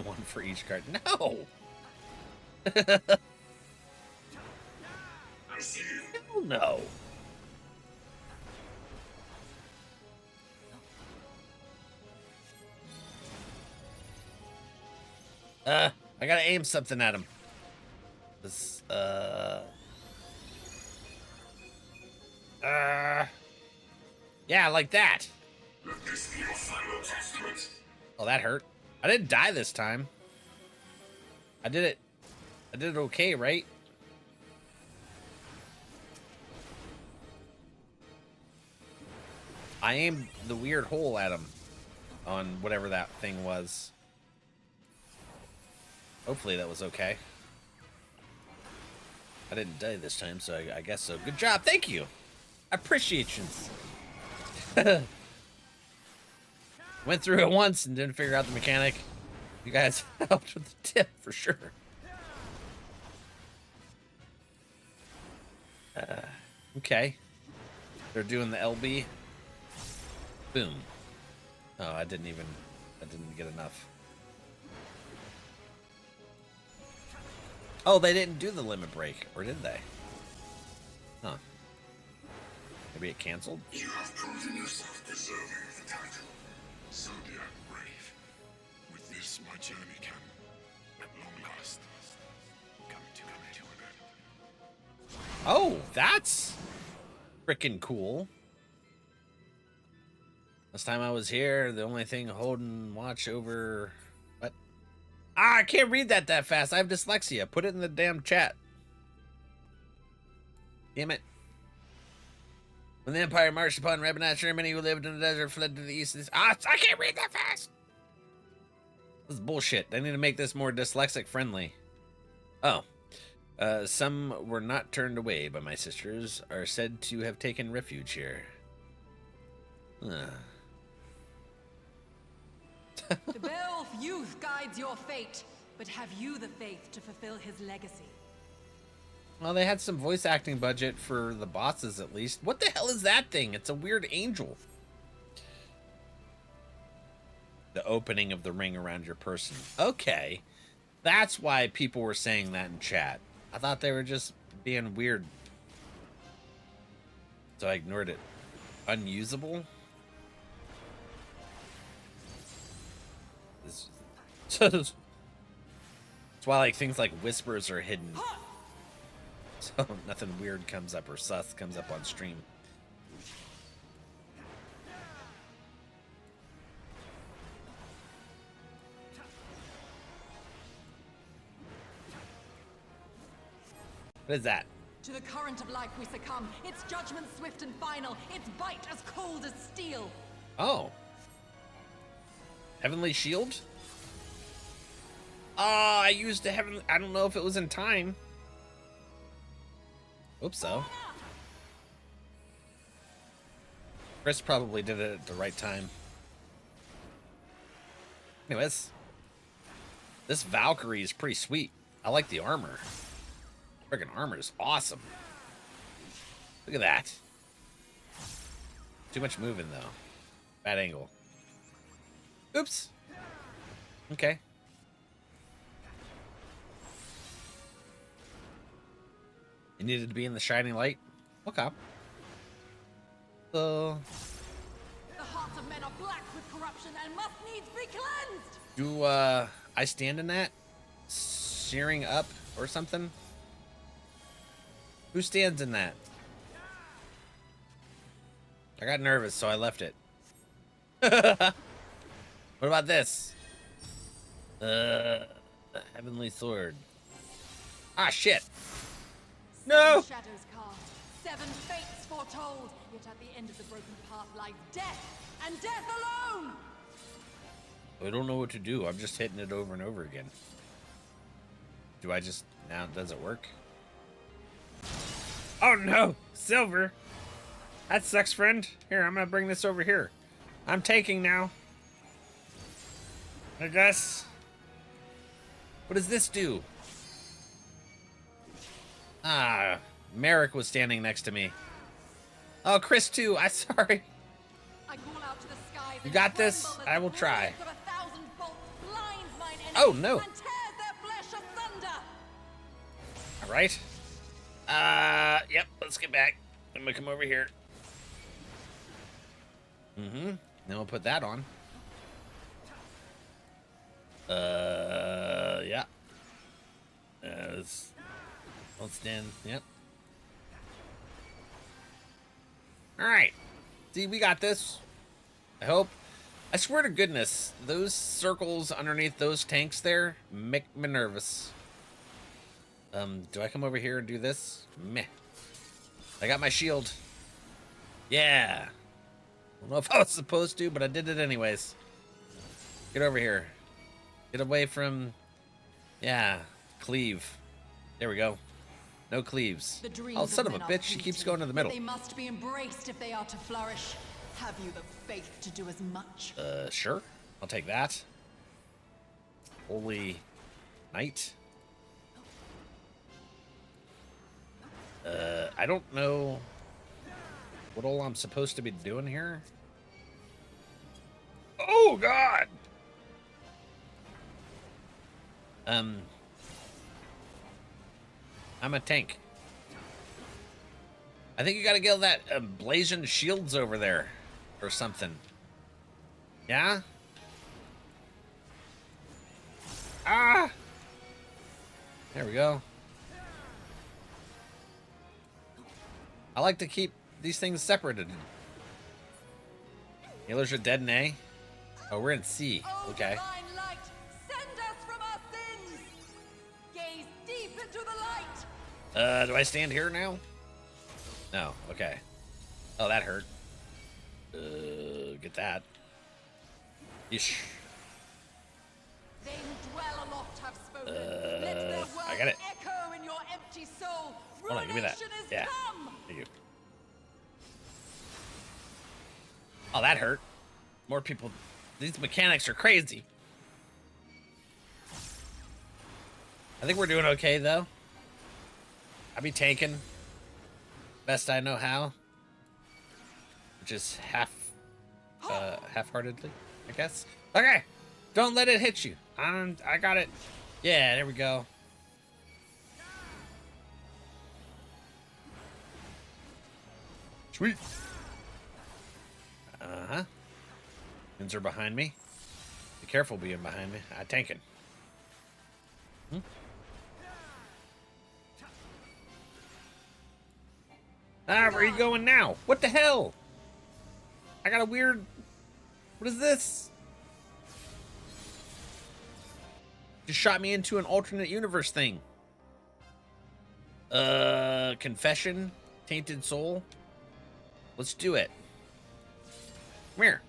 One for each card. No. I see you. Hell no. I gotta aim something at him. This, yeah, like that. Let this be your final testament. Oh, that hurt. I didn't die this time. I did it okay, right? I aimed the weird hole at him on whatever that thing was. Hopefully that was okay. I didn't die this time, so I guess so. Good job. Thank you. I appreciate you. Went through it once and didn't figure out the mechanic. You guys helped with the tip for sure. Okay. They're doing the LB. Boom. Oh, I didn't get enough. Oh, they didn't do the limit break, or did they? Huh. Maybe it canceled? You have proven yourself deserving of the title. Zodiac Brave. With this, my journey can, at long last, come to an end. Oh, that's freaking cool. Last time I was here, the only thing holding watch over... What? Ah, I can't read that fast. I have dyslexia. Put it in the damn chat. Damn it. When the Empire marched upon Rebanature, many who lived in the desert fled to the east. I can't read that fast. This is bullshit. They need to make this more dyslexic friendly. Oh. Some were not turned away, but my sisters are said to have taken refuge here. The Beowulf youth guides your fate, but have you the faith to fulfill his legacy? Well, they had some voice acting budget for the bosses, at least. What the hell is that thing? It's a weird angel. The opening of the ring around your person. Okay. That's why people were saying that in chat. I thought they were just being weird. So I ignored it. Unusable? That's why like things like whispers are hidden. So nothing weird comes up or sus comes up on stream. What is that? To the current of life we succumb. Its judgment swift and final. Its bite as cold as steel. Oh. Heavenly Shield? Oh, I used a heavenly... I don't know if it was in time. Hope so. Chris probably did it at the right time. Anyways. This Valkyrie is pretty sweet. I like the armor. Freaking armor is awesome. Look at that. Too much moving, though. Bad angle. Oops. Okay. It needed to be in the shining light. Okay. So... The hearts of men are black with corruption and must needs be cleansed! Do, I stand in that? Searing up or something? Who stands in that? I got nervous, so I left it. What about this? The Heavenly Sword. Ah, shit. No! Shadows cast. 7 fates foretold. Yet at the end of the broken path lies death, and death alone! I don't know what to do. I'm just hitting it over and over again. Do I just... Now, does it work? Oh no! Silver! That sucks, friend. Here, I'm gonna bring this over here. I'm taking now. I guess. What does this do? Ah, Merrick was standing next to me. Oh, Chris too. I'm sorry. I call out to the skies. You got this? Tremble as I will the try. blaze of 1,000 bolts blinds mine enemies Oh, no. and tears their flesh asunder. All right. Yep. Let's get back. I'm gonna come over here. Then we'll put that on. Yeah. Let's stand. Yep. All right. See, we got this. I hope. I swear to goodness, those circles underneath those tanks there make me nervous. Do I come over here and do this? Meh. I got my shield. Yeah. I don't know if I was supposed to, but I did it anyways. Get over here. Get away from... Yeah. Cleave. There we go. No cleaves. The dreams Oh, son of a men are bitch. She keeps fleeting, going to the middle. They must be embraced if they are to flourish. Have you the faith to do as much? Sure. I'll take that. Holy Knight. I don't know what all I'm supposed to be doing here. Oh, God! I'm a tank. I think you gotta get that blazing shields over there or something. Yeah? Ah! There we go. I like to keep these things separated. Healers are dead in A. Oh, we're in C. Okay. Divine light, send us from our sins. Gaze deep into the light. Do I stand here now? No. Okay. Oh, that hurt. Get that. Yeesh. They who dwell aloft have spoken. Let their words I got it. echo in your empty soul. Hold on, give me that. Ruination is Yeah. come. Thank you. Oh, that hurt. More people. These mechanics are crazy. I think we're doing okay, though. I'll be tanking. Best I know how. Which is half-heartedly, I guess. Okay. Don't let it hit you. I got it. Yeah, there we go. Sweet. Uh-huh. Mins are behind me. Be careful being behind me. I'm tanking. Ah, where are you going now? What the hell? I got a weird... What is this? Just shot me into an alternate universe thing. Confession? Tainted Soul? Let's do it. Come here.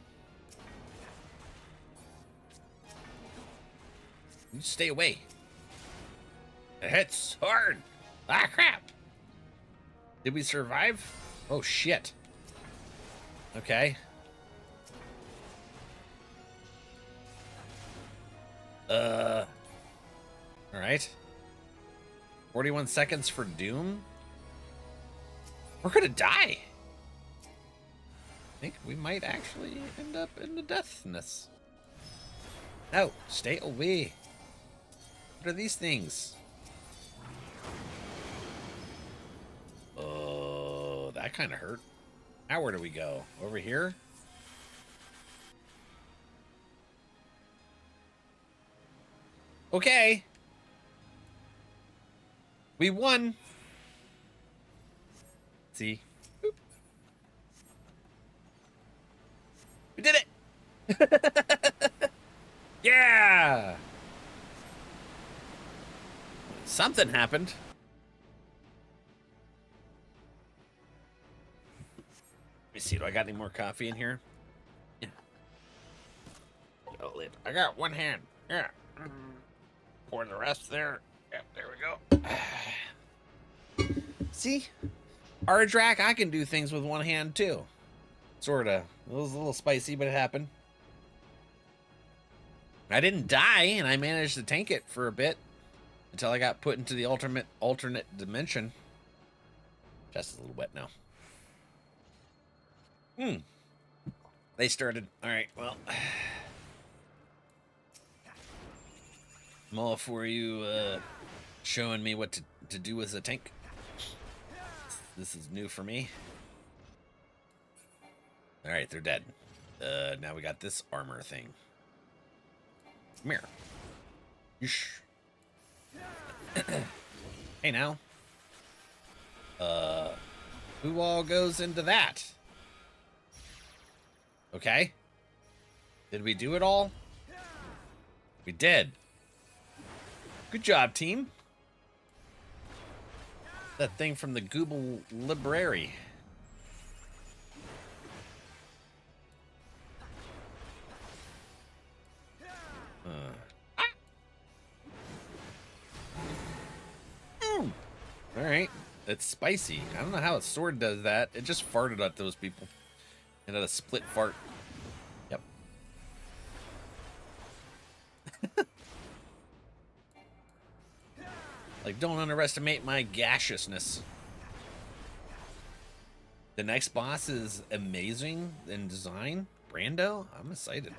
You stay away. It hits hard. Ah, crap. Did we survive? Oh, shit. Okay. All right. 41 seconds for Doom. We're gonna die. I think we might actually end up in the deathness. No, stay away. What are these things? Oh, that kind of hurt. Now where do we go? Over here? Okay. We won. See? Boop. We did it! Yeah! Something happened. me see. Do I got any more coffee in here? Yeah. Oh, I got one hand. Yeah. Pour the rest there. Yep, there we go. See? Ardrak, I can do things with one hand too. Sorta. It was a little spicy, but it happened. I didn't die, and I managed to tank it for a bit until I got put into the alternate dimension. Just a little wet now. They started. All right, well. I'm all for you showing me what to do as a tank. This is new for me. All right, they're dead. Now we got this armor thing. Come here. Yeesh. Hey, now. Who all goes into that? Okay. Did we do it all? We did. Good job, team. That thing from the Google Library. All right, it's spicy. I don't know how a sword does that. It just farted at those people. It had a split fart. Yep. Like, don't underestimate my gaseousness. The next boss is amazing in design. Brando? I'm excited.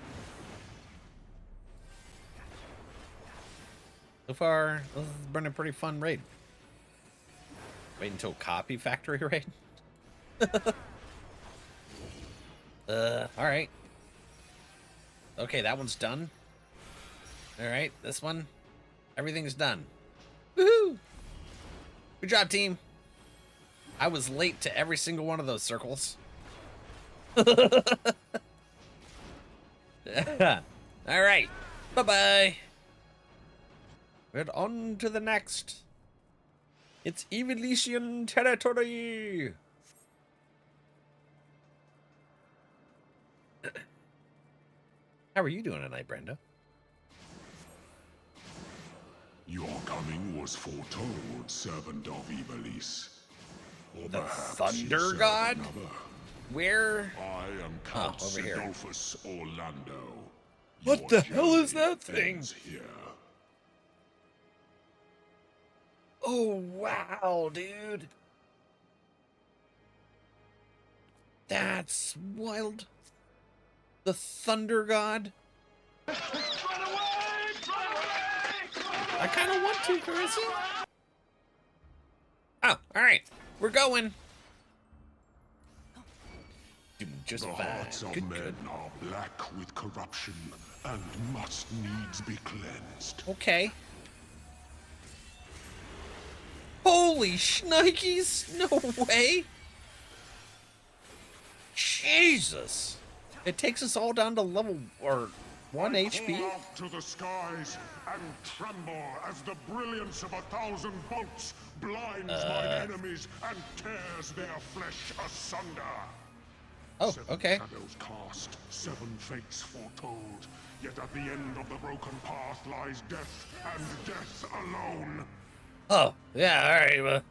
So far, this has been a pretty fun raid. Wait until Copy Factory raid? Alright. Okay, that one's done. Alright, this one. Everything's done. Woohoo! Good job, team. I was late to every single one of those circles. Alright. Bye-bye. We're on to the next. It's Evolution territory. How are you doing tonight, Brenda? Your coming was foretold, servant of Ivalice. Or The perhaps Thunder you serve God? another. Where? I am Count over here. Sidolphus Orlando. What Your the hell is journey that thing? ends here. Oh, wow, dude. That's wild. The Thunder God. Run away! Run away! I kind of want to, Carissa. Oh, all right. We're going. Doing just The fine. hearts of Good, men good. are black with corruption and must needs be cleansed. Okay. Holy shnikes! No way! Jesus! It takes us all down to level, or 1 HP? Call out to the skies and tremble as the brilliance of 1,000 bolts blinds mine enemies and tears their flesh asunder. Oh, 7 okay. shadows cast, 7 fates foretold. Yet at the end of the broken path lies death, and death alone. Oh, yeah, alright, well,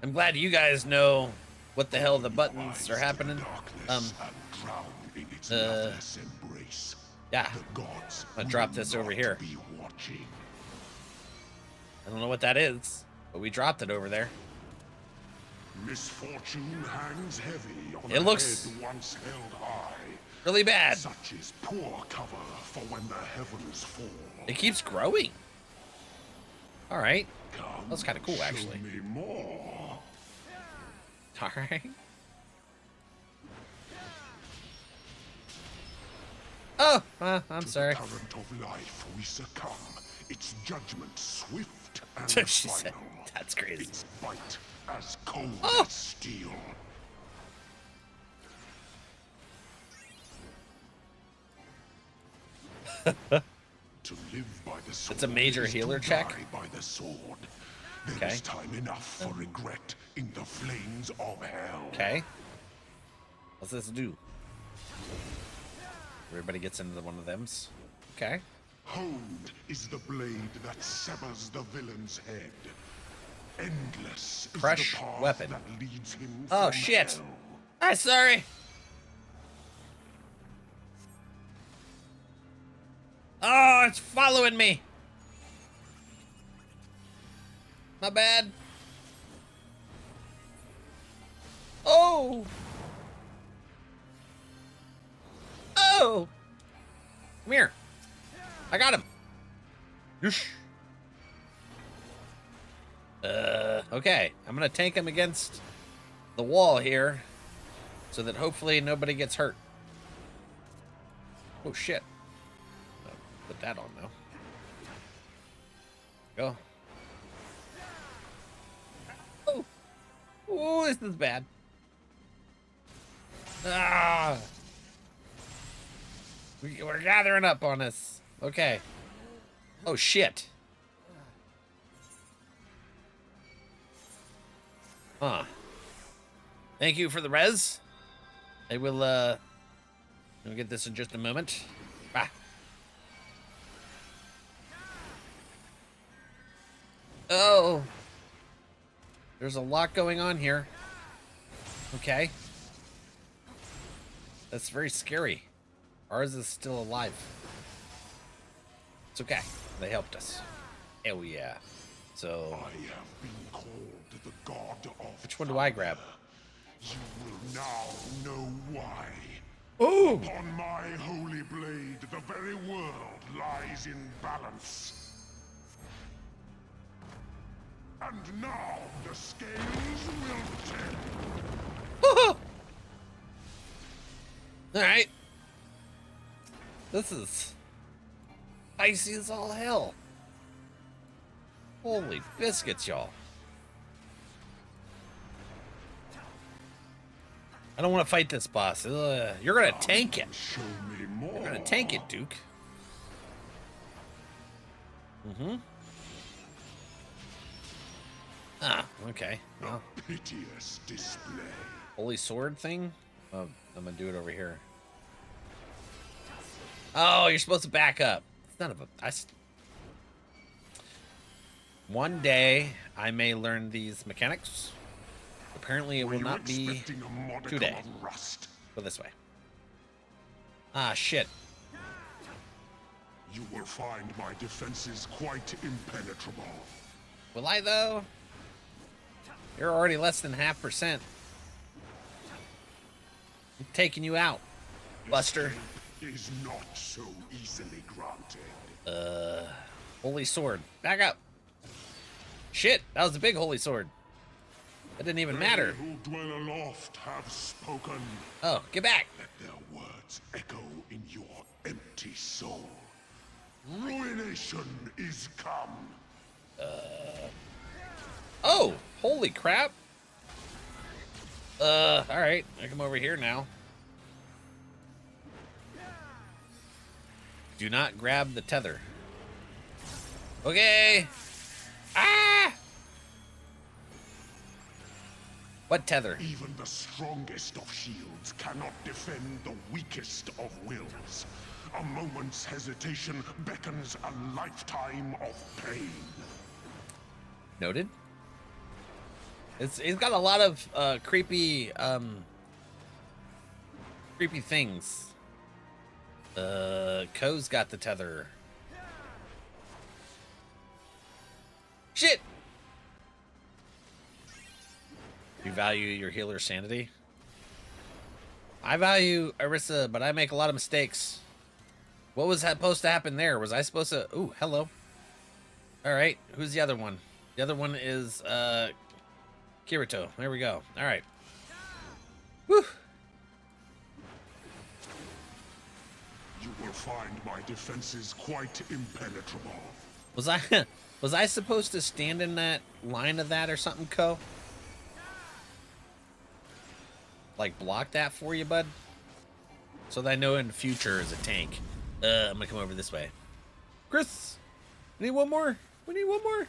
I'm glad you guys know what the hell the buttons are happening. Yeah, I'll drop this over here. I don't know what that is, but we dropped it over there. Misfortune hangs heavy on It a looks head once held high. really bad. Such is poor cover for when the heavens fall. It keeps growing. Alright. Come, That's kind of cool, actually. Show me more. Alright. Oh, I'm sorry. To the current of life we succumb. Its judgment swift and She final. said, that's crazy. Its bite as cold Oh. as steel. To live by the sword It's a major is to healer check. die by the sword. There Okay. is time enough for regret in the flames of hell. Okay. What's this do? Everybody gets into one of them's. Okay. Honed is the blade that severs the villain's head. Endless is Crush the path weapon. that leads him Oh, from shit. hell. I'm sorry. Oh, it's following me. My bad. Oh. Oh. Come here. I got him. Yoosh. Okay. I'm gonna tank him against the wall here so that hopefully nobody gets hurt. Oh shit. I'll put that on now. Go. Oh. Oh, this is bad. Ah. We're gathering up on us. Okay. Oh shit. Huh. Thank you for the res. I will, I'll get this in just a moment. Ah. Oh. There's a lot going on here. Okay. That's very scary. Ours is still alive. It's okay. They helped us. Hell yeah. So, I have been called the god of which one do I grab? You will now know why. Oh! Upon my holy blade, the very world lies in balance. And now the scales will tip. Alright. This is icy as all hell. Holy biscuits, y'all. I don't want to fight this boss. You're gonna tank it. Show me more. You're gonna tank it, Duke. Mm-hmm. Ah, okay. Well, Piteous display. holy sword thing? Oh, I'm gonna do it over here. Oh, you're supposed to back up. None of them. One day, I may learn these mechanics. Apparently, it will not be today. Go this way. Ah, shit. You will find my defenses quite impenetrable. Will I, though? You're already less than 0.5%. I'm taking you out, Buster. Is not so easily granted. Holy sword. Back up. Shit, that was a big holy sword. That didn't even matter. They who dwell aloft have spoken. Oh, get back. Let their words echo in your empty soul. Ruination is come. Oh, holy crap. Alright. I come over here now. Do not grab the tether. Okay. Ah! What tether? Even the strongest of shields cannot defend the weakest of wills. A moment's hesitation beckons a lifetime of pain. Noted. It's got a lot of creepy things. Ko's got the tether. Shit! You value your healer's sanity? I value Arissa, but I make a lot of mistakes. What was supposed to happen there? Was I supposed to... Ooh, hello. Alright, who's the other one? The other one is, Kirito. There we go. Alright. Whew. You will find my defenses quite impenetrable. Was I supposed to stand in that line of that or something, Ko? Like block that for you, bud? So that I know in the future as a tank. I'm gonna come over this way. Chris! We need one more. We need one more.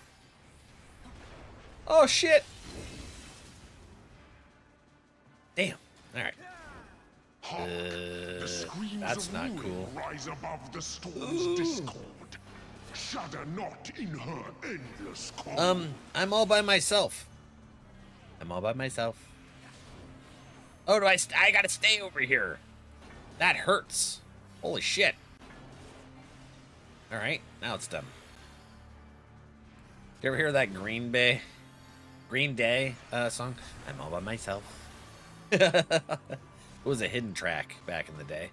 Oh shit! Damn. Alright. Hark! The screams That's of not ruin cool. rise above the storm's discord. Shudder not in her endless cold. I'm all by myself. I'm all by myself. Oh, I gotta stay over here. That hurts. Holy shit. All right, now it's done. You ever hear that Green Day song? I'm all by myself. It was a hidden track back in the day.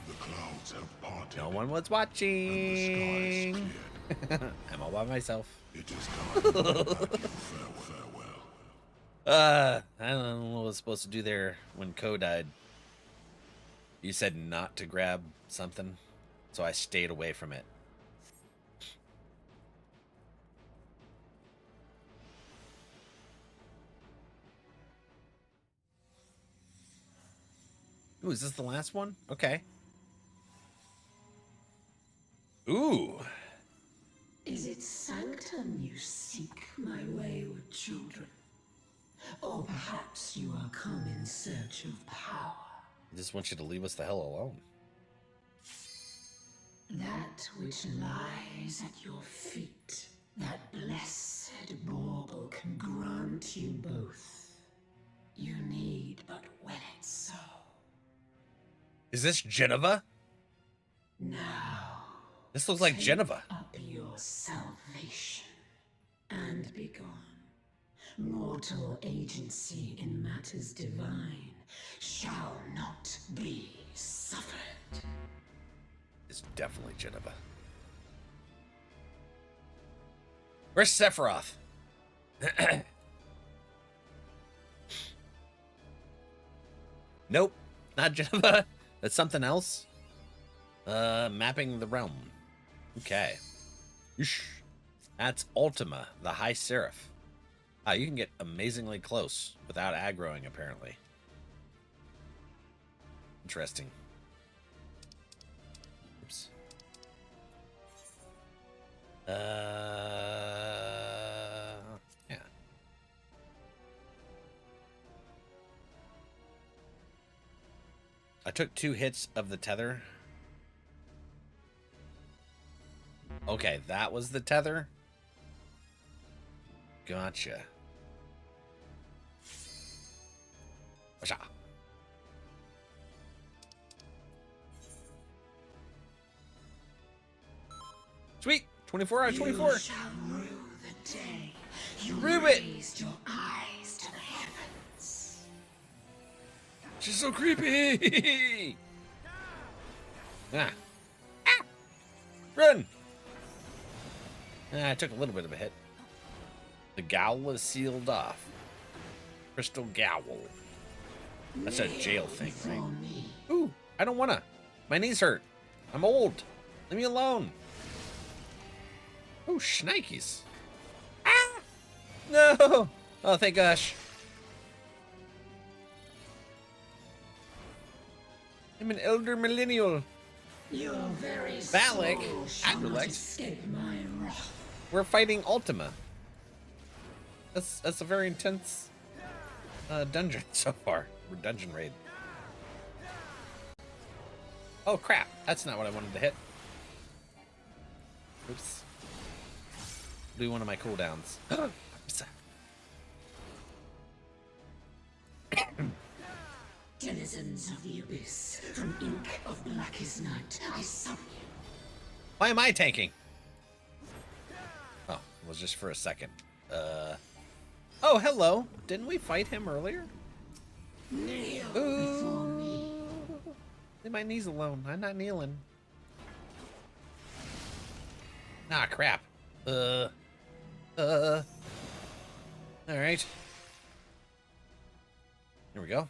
The clouds have parted. No one was And the watching. sky is cleared. I'm all by myself. It is time to bid you farewell. I don't know what I was supposed to do there when Ko died. You said not to grab something, so I stayed away from it. Ooh, is this the last one? Okay. Ooh. Is it sanctum you seek, my wayward children? Or perhaps you are come in search of power? I just want you to leave us the hell alone. That which lies at your feet, that blessed bauble can grant you both. You need but will it so. Is this Geneva? Now, This looks like take Geneva. up your salvation and be gone. Mortal agency in matters divine shall not be suffered. It's definitely Geneva. Where's Sephiroth? Nope, not Geneva. That's something else. Mapping the realm. Okay. Yeesh. That's Ultima, the High Seraph. Ah, you can get amazingly close without aggroing, apparently. Interesting. Oops. Yeah. I took 2 hits of the tether. Okay, that was the tether. Gotcha. Washa. Sweet! 24 out of 24. You shall rue the day you Rue it. raised your eyes to the heavens. She's so creepy! Ah. Ah. Run! I took a little bit of a hit. The gowl is sealed off. Crystal gowl. That's a jail thing, right? Ooh, I don't wanna. My knees hurt. I'm old. Leave me alone. Oh, shnikes. Ah! No! Oh, thank gosh. I'm an elder millennial. Your very Valak, soul shall not NRValeck. escape my wrath. We're fighting Ultima. That's a very intense dungeon so far. Or dungeon raid. Oh crap! That's not what I wanted to hit. Oops. Do one of my cooldowns. Denizens of the abyss, from ink of blackest night, I summon you. Why am I tanking? Oh, it was just for a second. Oh, hello. Didn't we fight him earlier? Kneel before me. Leave my knees alone. I'm not kneeling. Ah, crap. Alright. Here we go.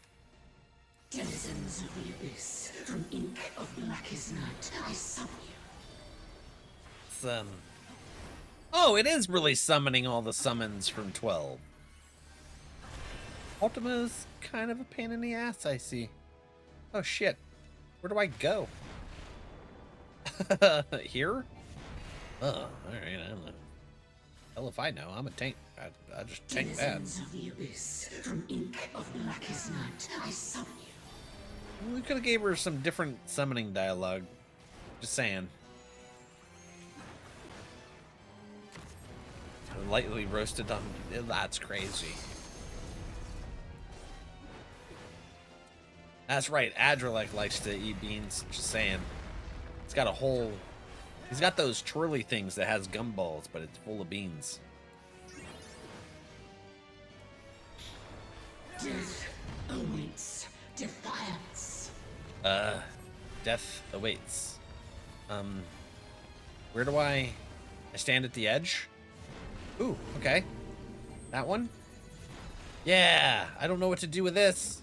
Denizens of the abyss, from ink of blackest night, I summon you. It's, oh, it is really summoning all the summons from 12. Ultima's kind of a pain in the ass, I see. Oh, shit. Where do I go? Here? Oh, alright, I don't know. Hell if I know. I'm a tank. I just tank that. Denizens of the abyss, from ink of blackest night, I summon you. We could have gave her some different summoning dialogue. Just saying. Lightly roasted on. That's crazy. That's right. NRValeck likes to eat beans. Just saying. It's got a whole. He's got those twirly things that has gumballs, but it's full of beans. Death awaits defiance. Death awaits. Where do I stand at the edge? Ooh, okay. That one? Yeah, I don't know what to do with this.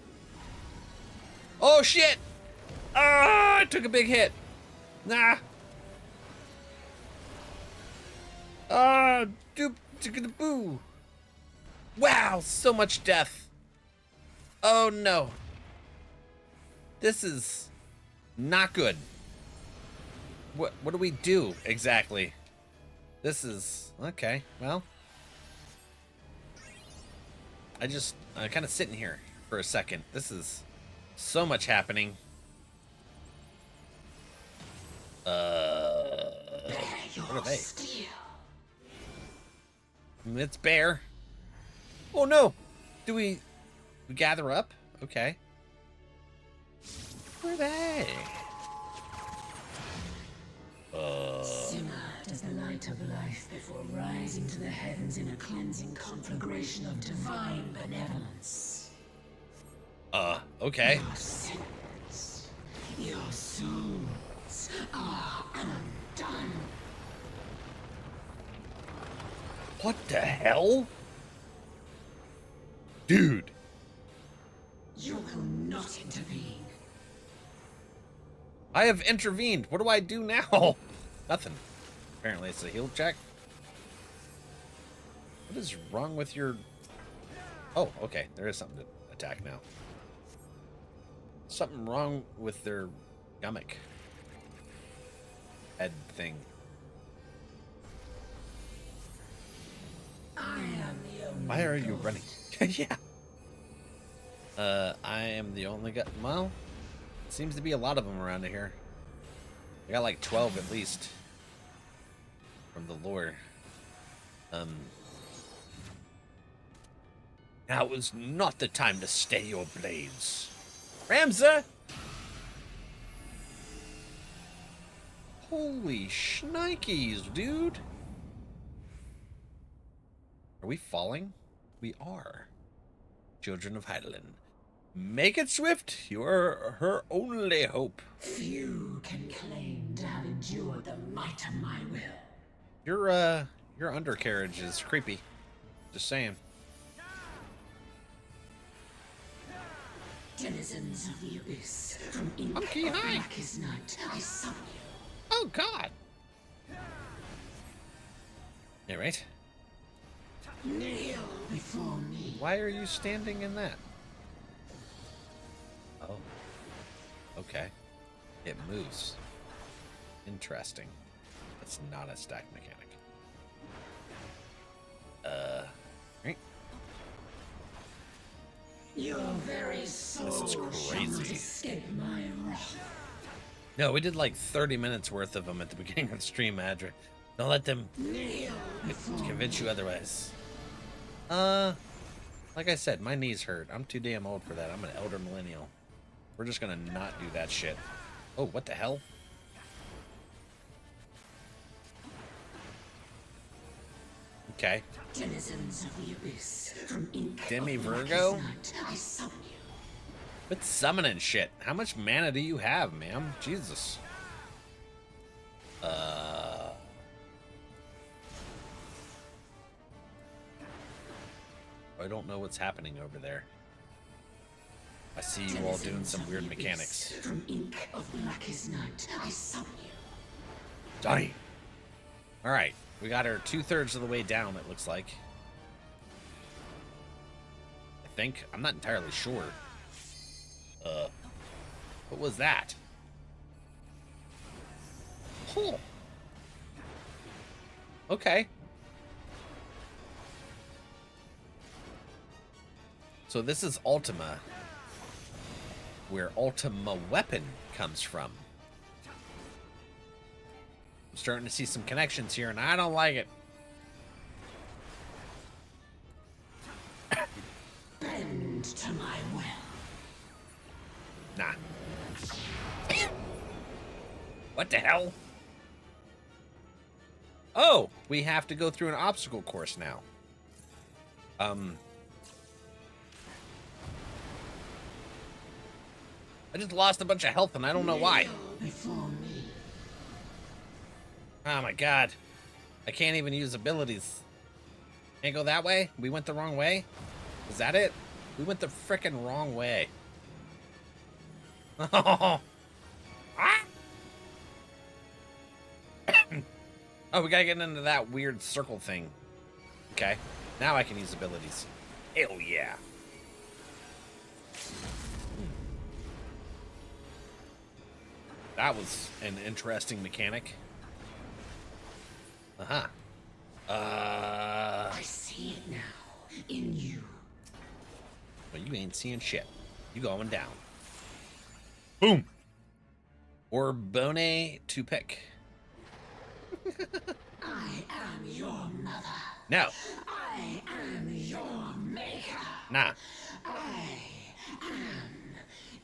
Oh, shit! Ah, I took a big hit. Nah. Ah, doop, ticka boo. Wow, so much death. Oh, no. This is not good. What do we do exactly? This is okay. Well, I'm kind of sitting here for a second. This is so much happening. What are they? It's bear. Oh no! Do we gather up? Okay. Where are they? Simmer as the light of life before rising to the heavens in a cleansing conflagration of divine benevolence. Okay. Your sins, your souls are undone. What the hell? Dude. You will not intervene. I have intervened. What do I do now? Nothing. Apparently it's a heal check. What is wrong with your... Oh, okay. There is something to attack now. Something wrong with their stomach. Head thing. I am the only Why are you ghost. running? Yeah. I am the only guy. Well, seems to be a lot of them around here. I got like 12 at least. From the lore. Now is not the time to stay your blades. Ramza! Holy shnikes, dude. Are we falling? We are. Children of Heidelin. Make it swift. You are her only hope. Few can claim to have endured the might of my will. Your undercarriage is creepy. Just saying. Denizens of the abyss, from ink Monkey of high. blackest night, I summon you. Oh God. Yeah, right. Kneel before me. Why are you standing in that? Oh. Okay. It moves. Interesting. It's not a stack mechanic. Right. Your very soul shall not crazy. escape my wrath. No, we did like 30 minutes worth of them at the beginning of the stream, Adra. Don't let them Kneel before convince me. you otherwise. Like I said, my knees hurt. I'm too damn old for that. I'm an elder millennial. We're just gonna not do that shit. Oh, what the hell? Okay. Denizens of the abyss, from ink Demi of Virgo? blackest night, I summon you. Quit summoning shit. How much mana do you have, ma'am? Jesus. I don't know what's happening over there. I see you all doing some weird mechanics. From ink of blackest night, I summon you. Johnny. All right, we got her 2/3 of the way down. It looks like. I think I'm not entirely sure. What was that? Oh. Okay. So this is Ultima, where Ultima weapon comes from. I'm starting to see some connections here, and I don't like it. Bend to my will. Nah. What the hell? Oh, we have to go through an obstacle course now. I just lost a bunch of health and I don't know why. Before me. Oh my god. I can't even use abilities. Can't go that way? We went the wrong way? Is that it? We went the frickin' wrong way. Oh. Ah. Oh, we gotta get into that weird circle thing. Okay. Now I can use abilities. Hell yeah. That was an interesting mechanic. Uh-huh. I see it now. In you. Well, you ain't seeing shit. You going down. Boom. Or Bone to pick. I am your mother. No. I am your maker. Nah. I am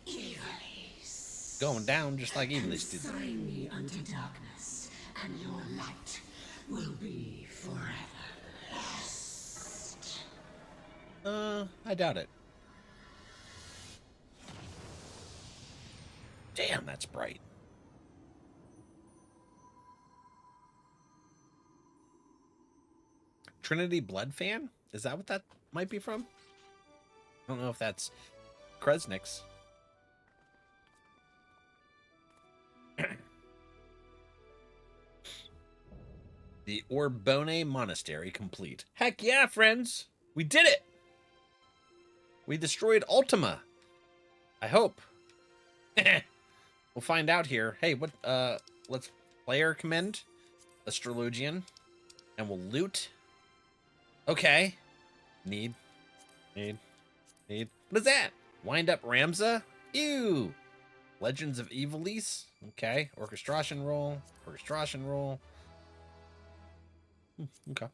Evilise. Going down just like Evilise did. Consign me unto darkness, and your light will be forever lost. I doubt it. Damn, that's bright. Trinity Blood Fan? Is that what that might be from? I don't know if that's Kresnik's. The Orbone Monastery complete. Heck yeah, friends! We did it! We destroyed Ultima. I hope. We'll find out here. Hey, what, let's player commend Astrologian. And we'll loot. Okay. Need. What is that? Wind up Ramza? Ew. Legends of Evilise? Okay. Orchestration roll. Okay.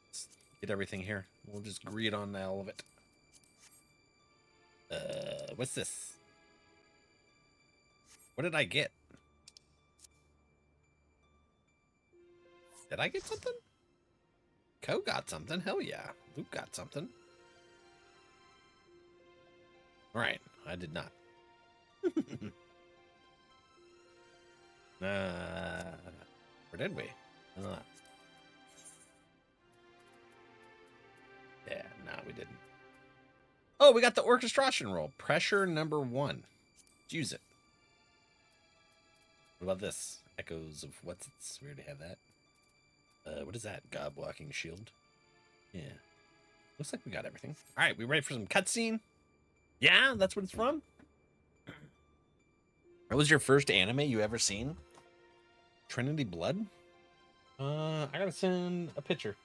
Let's get everything here. We'll just greed on all of it. What's this? What did I get? Did I get something? Co got something. Hell yeah. Luke got something. Alright. I did not. Or did we? I don't know. Yeah, no, we didn't. Oh, we got the orchestration roll. Pressure number 1. Let's use it. What about this? Echoes of what's it's? We already have that. What is that? God blocking shield. Yeah. Looks like we got everything. All right, we ready for some cutscene? Yeah, that's what it's from. That was your first anime you ever seen? Trinity Blood? I gotta send a picture.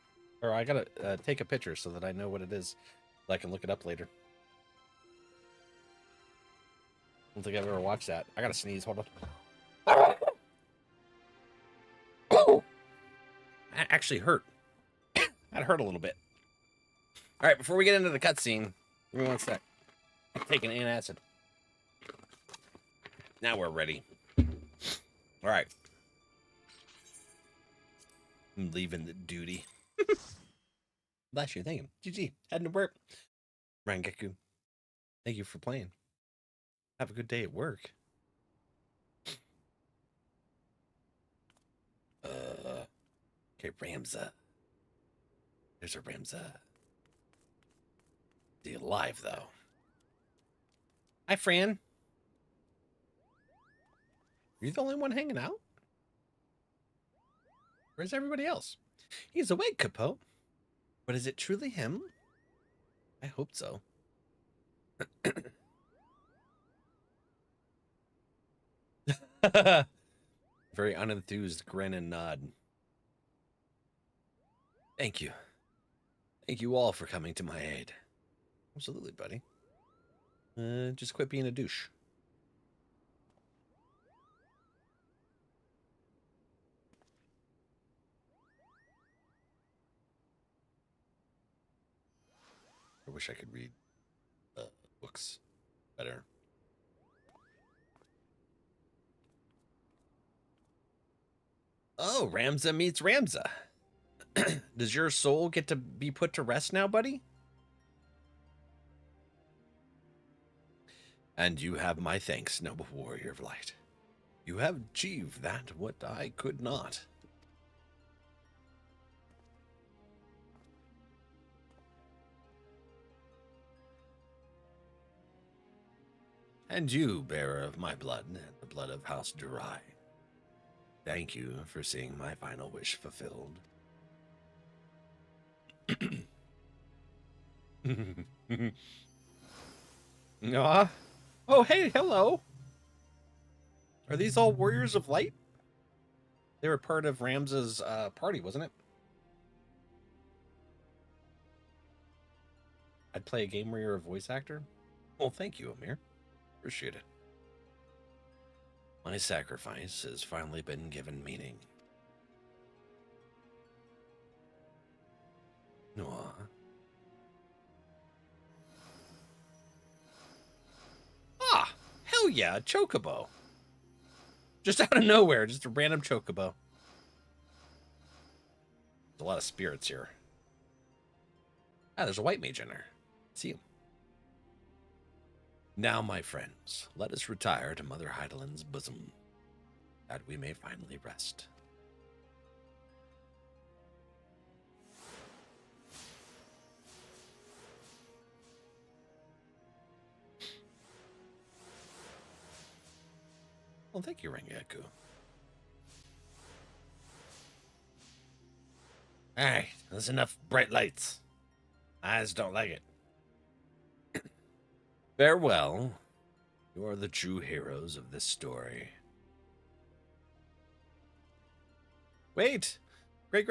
Or I gotta take a picture so that I know what it is. So I can look it up later. I don't think I've ever watched that. I gotta sneeze. Hold on. That actually hurt. That hurt a little bit. All right, before we get into the cutscene, give me one sec. I'm taking antacid. Now we're ready. All right. I'm leaving the duty. Bless you. Thank you. GG. Heading to work. Rangeku. Thank you for playing. Have a good day at work. Okay, Ramza. There's a Ramza. Is he alive, though? Hi, Fran. Are you the only one hanging out? Where's everybody else? He's awake, Capo. But is it truly him? I hope so. Very unenthused grin and nod. Thank you. Thank you all for coming to my aid. Absolutely, buddy. Just quit being a douche. I wish I could read books better. Oh, Ramza meets Ramza. Does your soul get to be put to rest now, buddy? And you have my thanks, noble warrior of light. You have achieved that what I could not. And you, bearer of my blood, and the blood of House Durai. Thank you for seeing my final wish fulfilled. Aw. Oh, hey, hello. Are these all warriors of light? They were part of Ramza's party, wasn't it? I'd play a game where you're a voice actor. Well, thank you, Amir. Appreciate it. My sacrifice has finally been given meaning. Aw. Ah, hell yeah, a chocobo. Just out of nowhere, just a random chocobo. There's a lot of spirits here. Ah, there's a white mage in there. See him. Now, my friends, let us retire to Mother Heidelin's bosom, that we may finally rest. Well, thank you, Rengaku. Alright, that's enough bright lights. Eyes don't like it. Farewell. You are the true heroes of this story. Wait! Great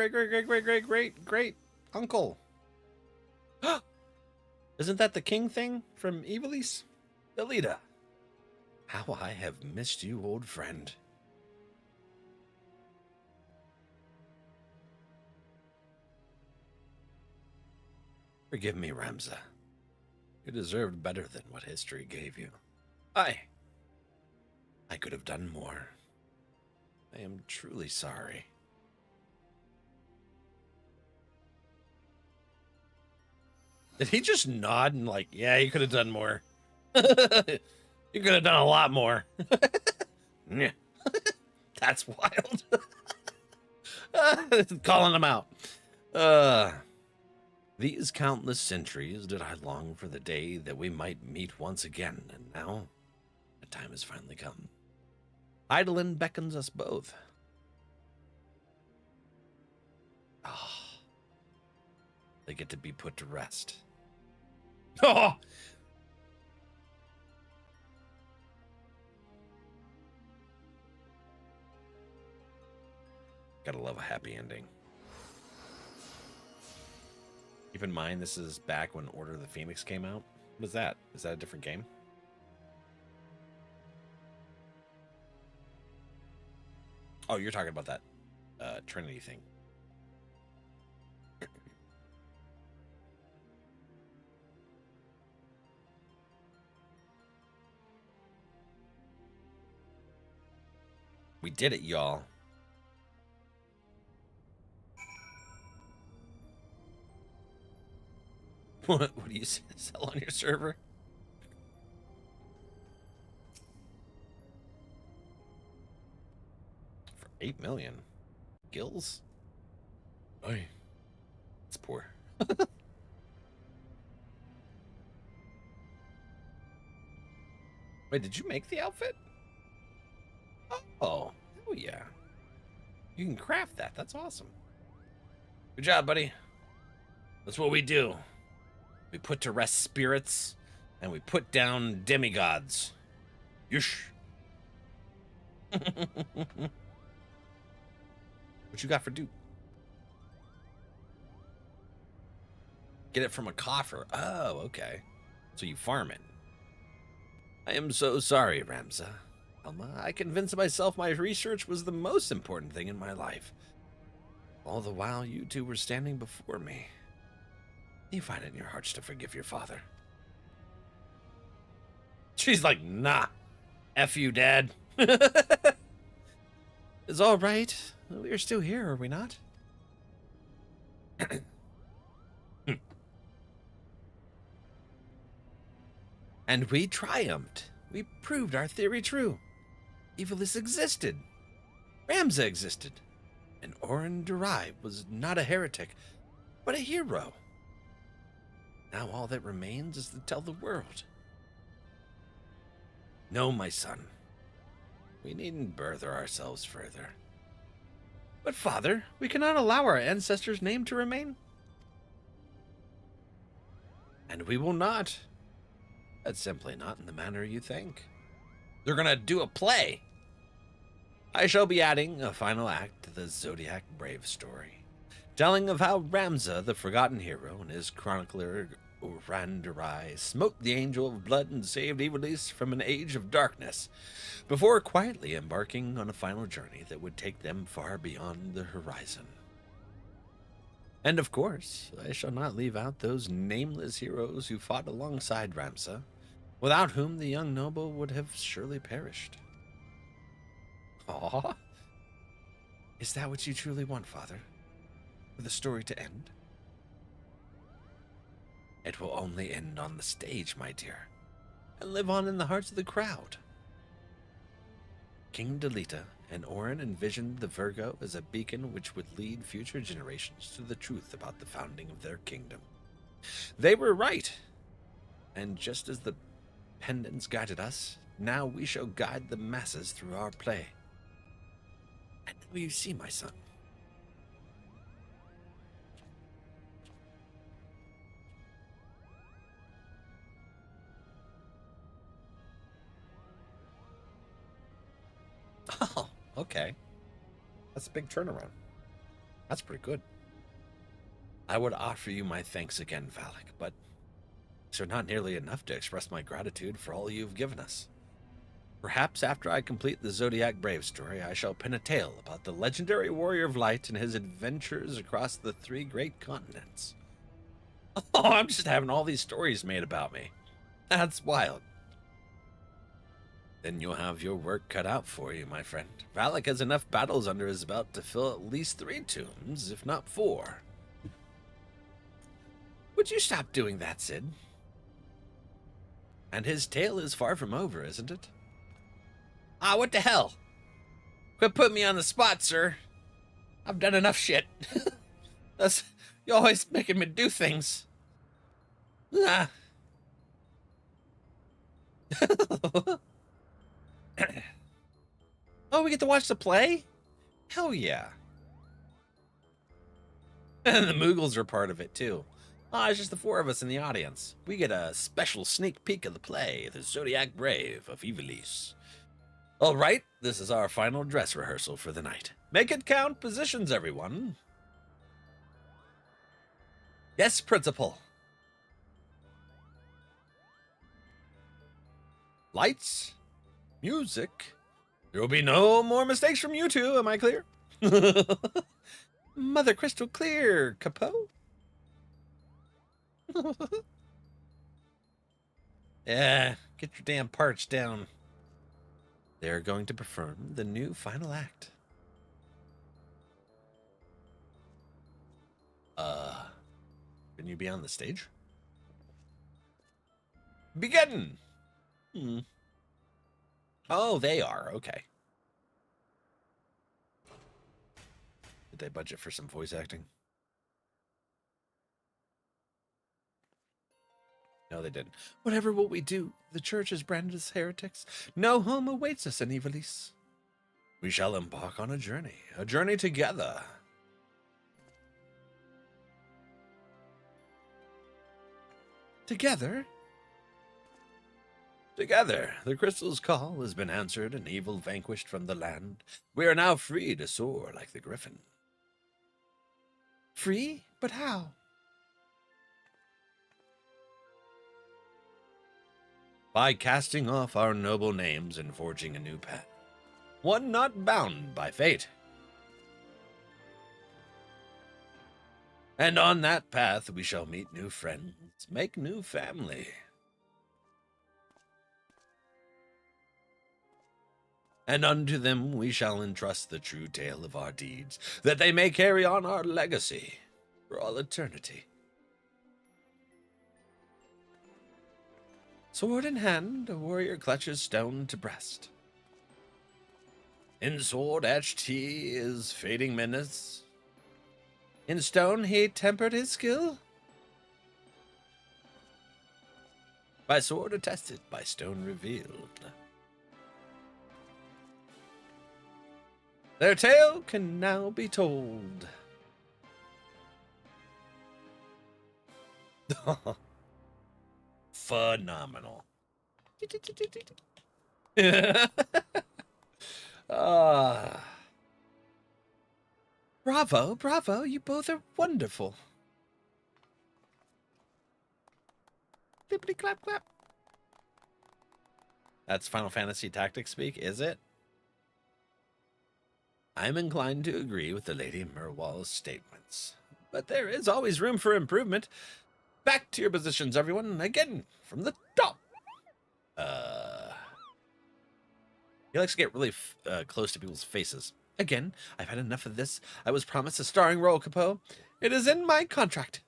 uncle. Isn't that the king thing from Ivalice? Elita. How I have missed you, old friend. Forgive me, Ramza. You deserved better than what history gave you. I could have done more. I am truly sorry. Did he just nod and like, yeah, you could have done more. You could have done a lot more. That's wild. Calling him out. These countless centuries did I long for the day that we might meet once again, and now the time has finally come. Heidelin beckons us both. Ah, they get to be put to rest. Oh! Gotta love a happy ending. Keep in mind, this is back when Order of the Phoenix came out. What is that? Is that a different game? Oh, you're talking about that Trinity thing. We did it, y'all. What do you sell on your server? For 8 million. Gills? Oy. It's poor. Wait, did you make the outfit? Oh, hell yeah. You can craft that. That's awesome. Good job, buddy. That's what we do. We put to rest spirits, and we put down demigods. Yush. What you got for dupe? Get it from a coffer. Oh, okay. So you farm it. I am so sorry, Ramza. Alma, I convinced myself my research was the most important thing in my life. All the while you two were standing before me. You find it in your hearts to forgive your father. She's like, nah. F you, Dad. It's all right. We are still here, are we not? And we triumphed. We proved our theory true. Evilis existed. Ramza existed. And Orin Durai was not a heretic, but a hero. Now all that remains is to tell the world. No, my son. We needn't burthen ourselves further. But, Father, we cannot allow our ancestors' name to remain. And we will not. That's simply not in the manner you think. They're gonna do a play. I shall be adding a final act to the Zodiac Brave story, telling of how Ramza, the forgotten hero, and his chronicler Urandarai smote the angel of blood and saved Evilis from an age of darkness, before quietly embarking on a final journey that would take them far beyond the horizon. And of course, I shall not leave out those nameless heroes who fought alongside Ramza, without whom the young noble would have surely perished. Aw, is that what you truly want, Father? For the story to end? It will only end on the stage, my dear, and live on in the hearts of the crowd. King Delita and Orin envisioned the Virgo as a beacon which would lead future generations to the truth about the founding of their kingdom. They were right, and just as the pendants guided us, now we shall guide the masses through our play. And now you see, my son. Oh, okay. That's a big turnaround. That's pretty good. I would offer you my thanks again, Valak, but these are not nearly enough to express my gratitude for all you've given us. Perhaps after I complete the Zodiac Brave story, I shall pen a tale about the legendary Warrior of Light and his adventures across the 3 great continents. Oh, I'm just having all these stories made about me. That's wild. Then you'll have your work cut out for you, my friend. Valak has enough battles under his belt to fill at least 3 tombs, if not 4. Would you stop doing that, Sid? And his tale is far from over, isn't it? Ah, what the hell? Quit putting me on the spot, sir. I've done enough shit. You're always making me do things. Ah. Oh, we get to watch the play? Hell yeah. And the Moogles are part of it, too. Ah, it's just the 4 of us in the audience. We get a special sneak peek of the play, The Zodiac Brave of Evilis. All right, this is our final dress rehearsal for the night. Make it count. Positions, everyone. Yes, Principal. Lights. Music. There will be no more mistakes from you two, am I clear? Mother crystal clear, Capo. Yeah, get your damn parts down. They're going to perform the new final act. Can you be on the stage? Begin! Oh, they are. Okay. Did they budget for some voice acting? No, they didn't. Whatever will we do? The church has branded us heretics. No home awaits us in Evilis. We shall embark on a journey together. Together? Together, the crystal's call has been answered and evil vanquished from the land. We are now free to soar like the griffin. Free? But how? by casting off our noble names and forging a new path, one not bound by fate. And on that path we shall meet new friends, make new family. And unto them we shall entrust the true tale of our deeds, that they may carry on our legacy for all eternity. Sword in hand, a warrior clutches stone to breast. In sword etched he is fading menace. In stone he tempered his skill. By sword attested, by stone revealed. Their tale can now be told. Phenomenal. Bravo, bravo, you both are wonderful. Clippity clap clap. That's Final Fantasy Tactics speak, is it? I'm inclined to agree with the Lady Merwal's statements, but there is always room for improvement. Back to your positions, everyone. Again, from the top. He likes to get really close to people's faces. Again, I've had enough of this. I was promised a starring role, Capo. It is in my contract.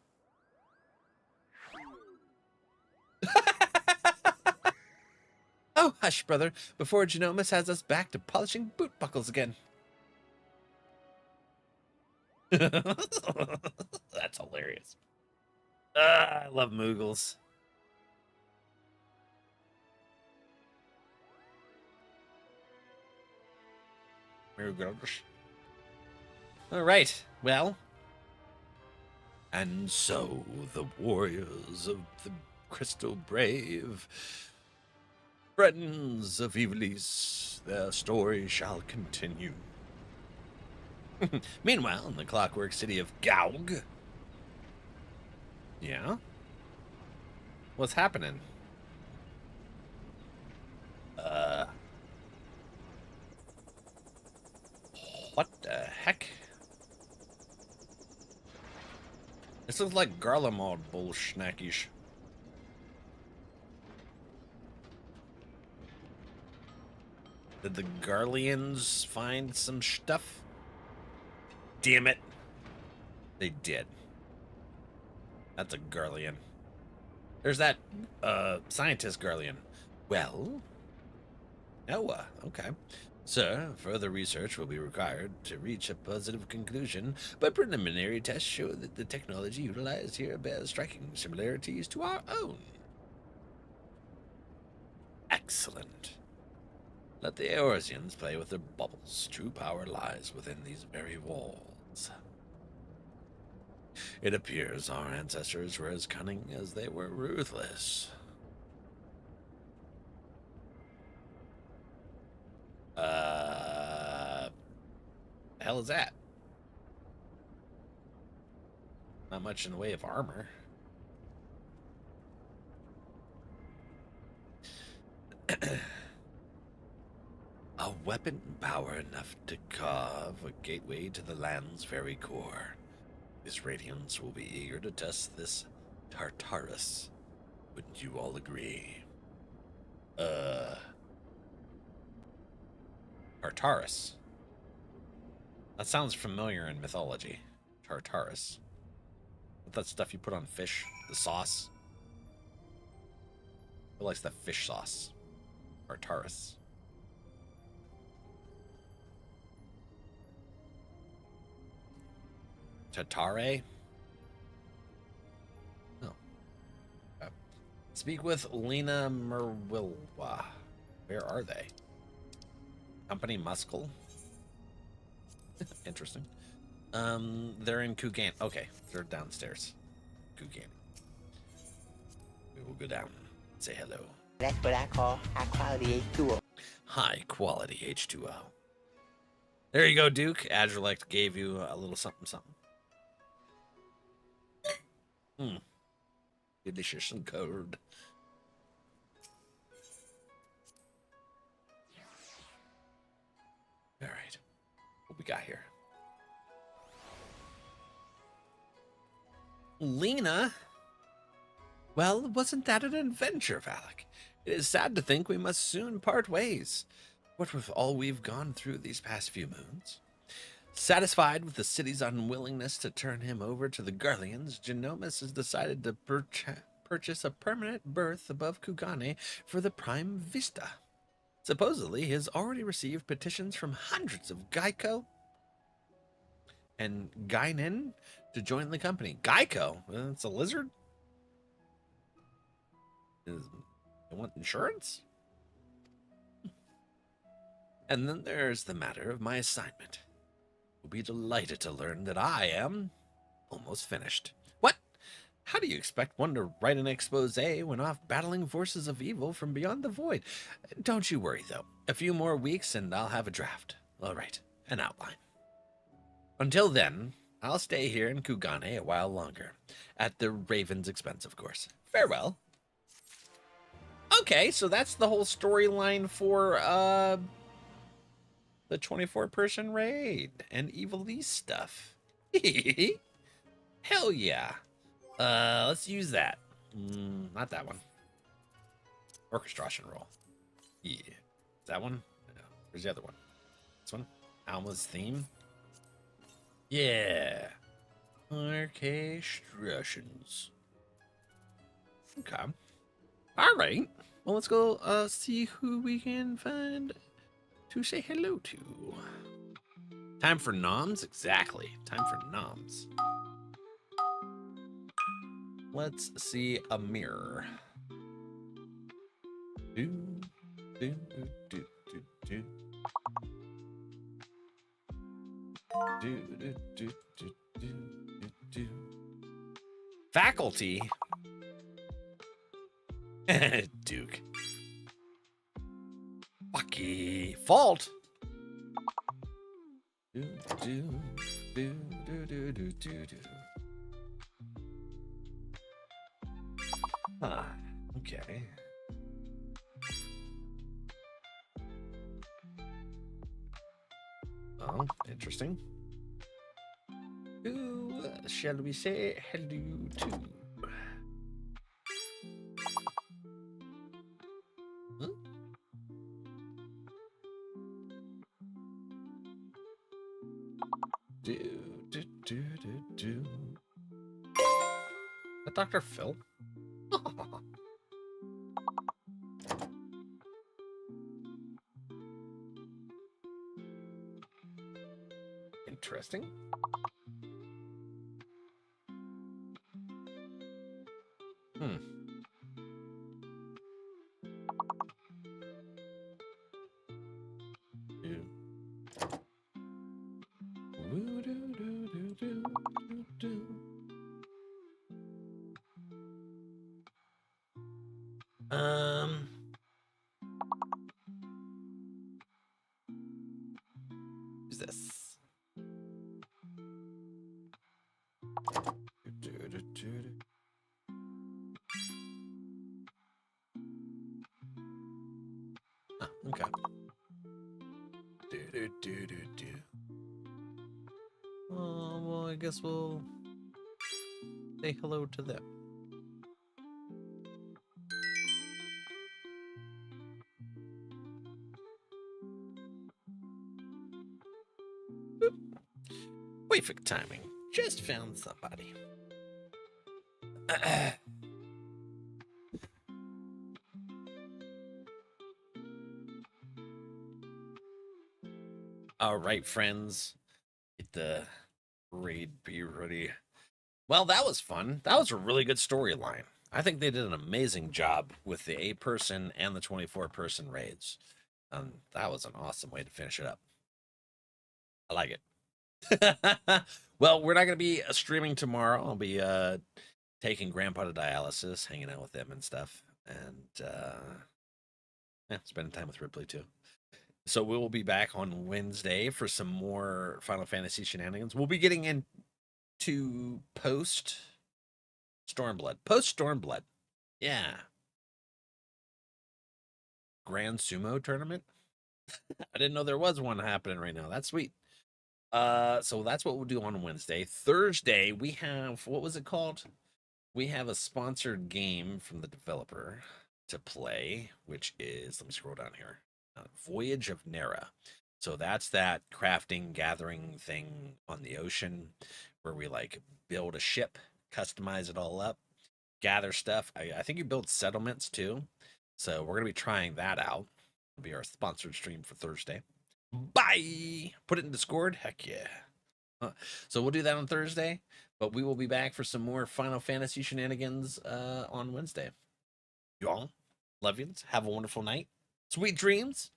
Oh, hush, brother, before Genomus has us back to polishing boot buckles again. That's hilarious. I love Moogles. All right, well. And so the warriors of the Crystal Brave, friends of Ivalice, their story shall continue. Meanwhile, in the clockwork city of Gaug. Yeah? What's happening? What the heck? This looks like Garlemald bullshnackish. Did the Garleans find some stuff? Damn it. They did. That's a Garlean. There's that scientist Garlean. Well, Noah, okay. Sir, further research will be required to reach a positive conclusion, but preliminary tests show that the technology utilized here bears striking similarities to our own. Excellent. Let the Eorzeans play with their bubbles. True power lies within these very walls. It appears our ancestors were as cunning as they were ruthless. The hell is that? Not much in the way of armor. A weapon power enough to carve a gateway to the land's very core. His Radiants will be eager to test this Tartarus. Wouldn't you all agree? Tartarus. That sounds familiar in mythology. Tartarus. What that stuff you put on fish? The sauce? Who likes the fish sauce? Tartarus. Tatare? Oh. Speak with Lena Merwilwa. Where are they? Company Muscle? Interesting. They're in Kugan. Okay, they're downstairs. Kugan. We will go down. Say hello. That's what I call high quality H2O. High quality H2O. There you go, Duke. NRValeck gave you a little something, something. Delicious and cold. we got here? Lena? Well, wasn't that an adventure, Valak? It is sad to think we must soon part ways. What with all we've gone through these past few moons. Satisfied with the city's unwillingness to turn him over to the Garleans, Genomus has decided to purchase a permanent berth above Kugane for the Prime Vista. Supposedly, he has already received petitions from hundreds of Geico and Guinan to join the company. Geico? It's a lizard? They want insurance? And then there's the matter of my assignment. You'll be delighted to learn that I am almost finished. What? How do you expect one to write an expose when off battling forces of evil from beyond the void? Don't you worry, though. A few more weeks and I'll have a draft. All right, an outline. Until then, I'll stay here in Kugane a while longer. At the Raven's expense, of course. Farewell. Okay, so that's the whole storyline for, the 24-person raid and Evil East stuff. Hell yeah. Let's use that. Not that one. Orchestration roll. Yeah. Is that one? No. Where's the other one? This one? Alma's theme? Yeah. Orchestrations. Okay. All right. Well, let's go see who we can find to say hello to. Time for noms? Exactly. Time for noms. Let's see a mirror. Do, do, do, do, do. Do, do, do, do, do, do. Faculty? Duke. Bucky. Fault? Do, do, do, do, do, do, do, do. Huh. Okay. Oh, interesting. Who shall we say hello to? Huh? Do. That Dr. Phil? Interesting. Who's this? Oh, okay. Oh, well, I guess we'll say hello to them. Boop. Perfect timing. Just found somebody. All right, friends. Get the raid be ready. Well, that was fun. That was a really good storyline. I think they did an amazing job with the 8-person and the 24-person raids. That was an awesome way to finish it up. I like it. Well, we're not going to be streaming tomorrow. I'll be taking Grandpa to dialysis, hanging out with them and stuff. And spending time with Ripley, too. So we will be back on Wednesday for some more Final Fantasy shenanigans. We'll be getting into post Stormblood. Yeah. Grand Sumo tournament. I didn't know there was one happening right now. That's sweet. So that's what we'll do on Wednesday. Thursday, we have, what was it called? We have a sponsored game from the developer to play, which is, let me scroll down here. Voyage of Nera. So that's that crafting, gathering thing on the ocean where we like build a ship, customize it all up, gather stuff. I think you build settlements too. So we're going to be trying that out. It'll be our sponsored stream for Thursday. Bye. Put it in Discord. Heck yeah. So we'll do that on Thursday, but we will be back for some more Final Fantasy shenanigans on Wednesday. Y'all, love you. Have a wonderful night. Sweet dreams.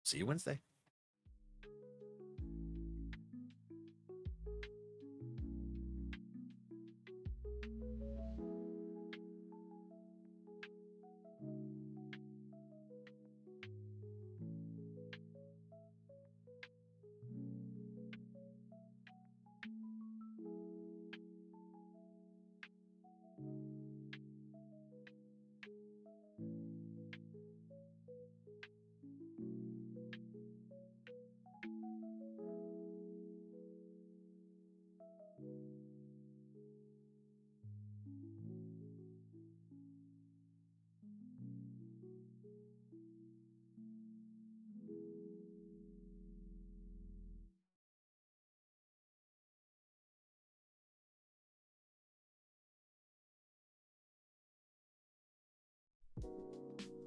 See you Wednesday.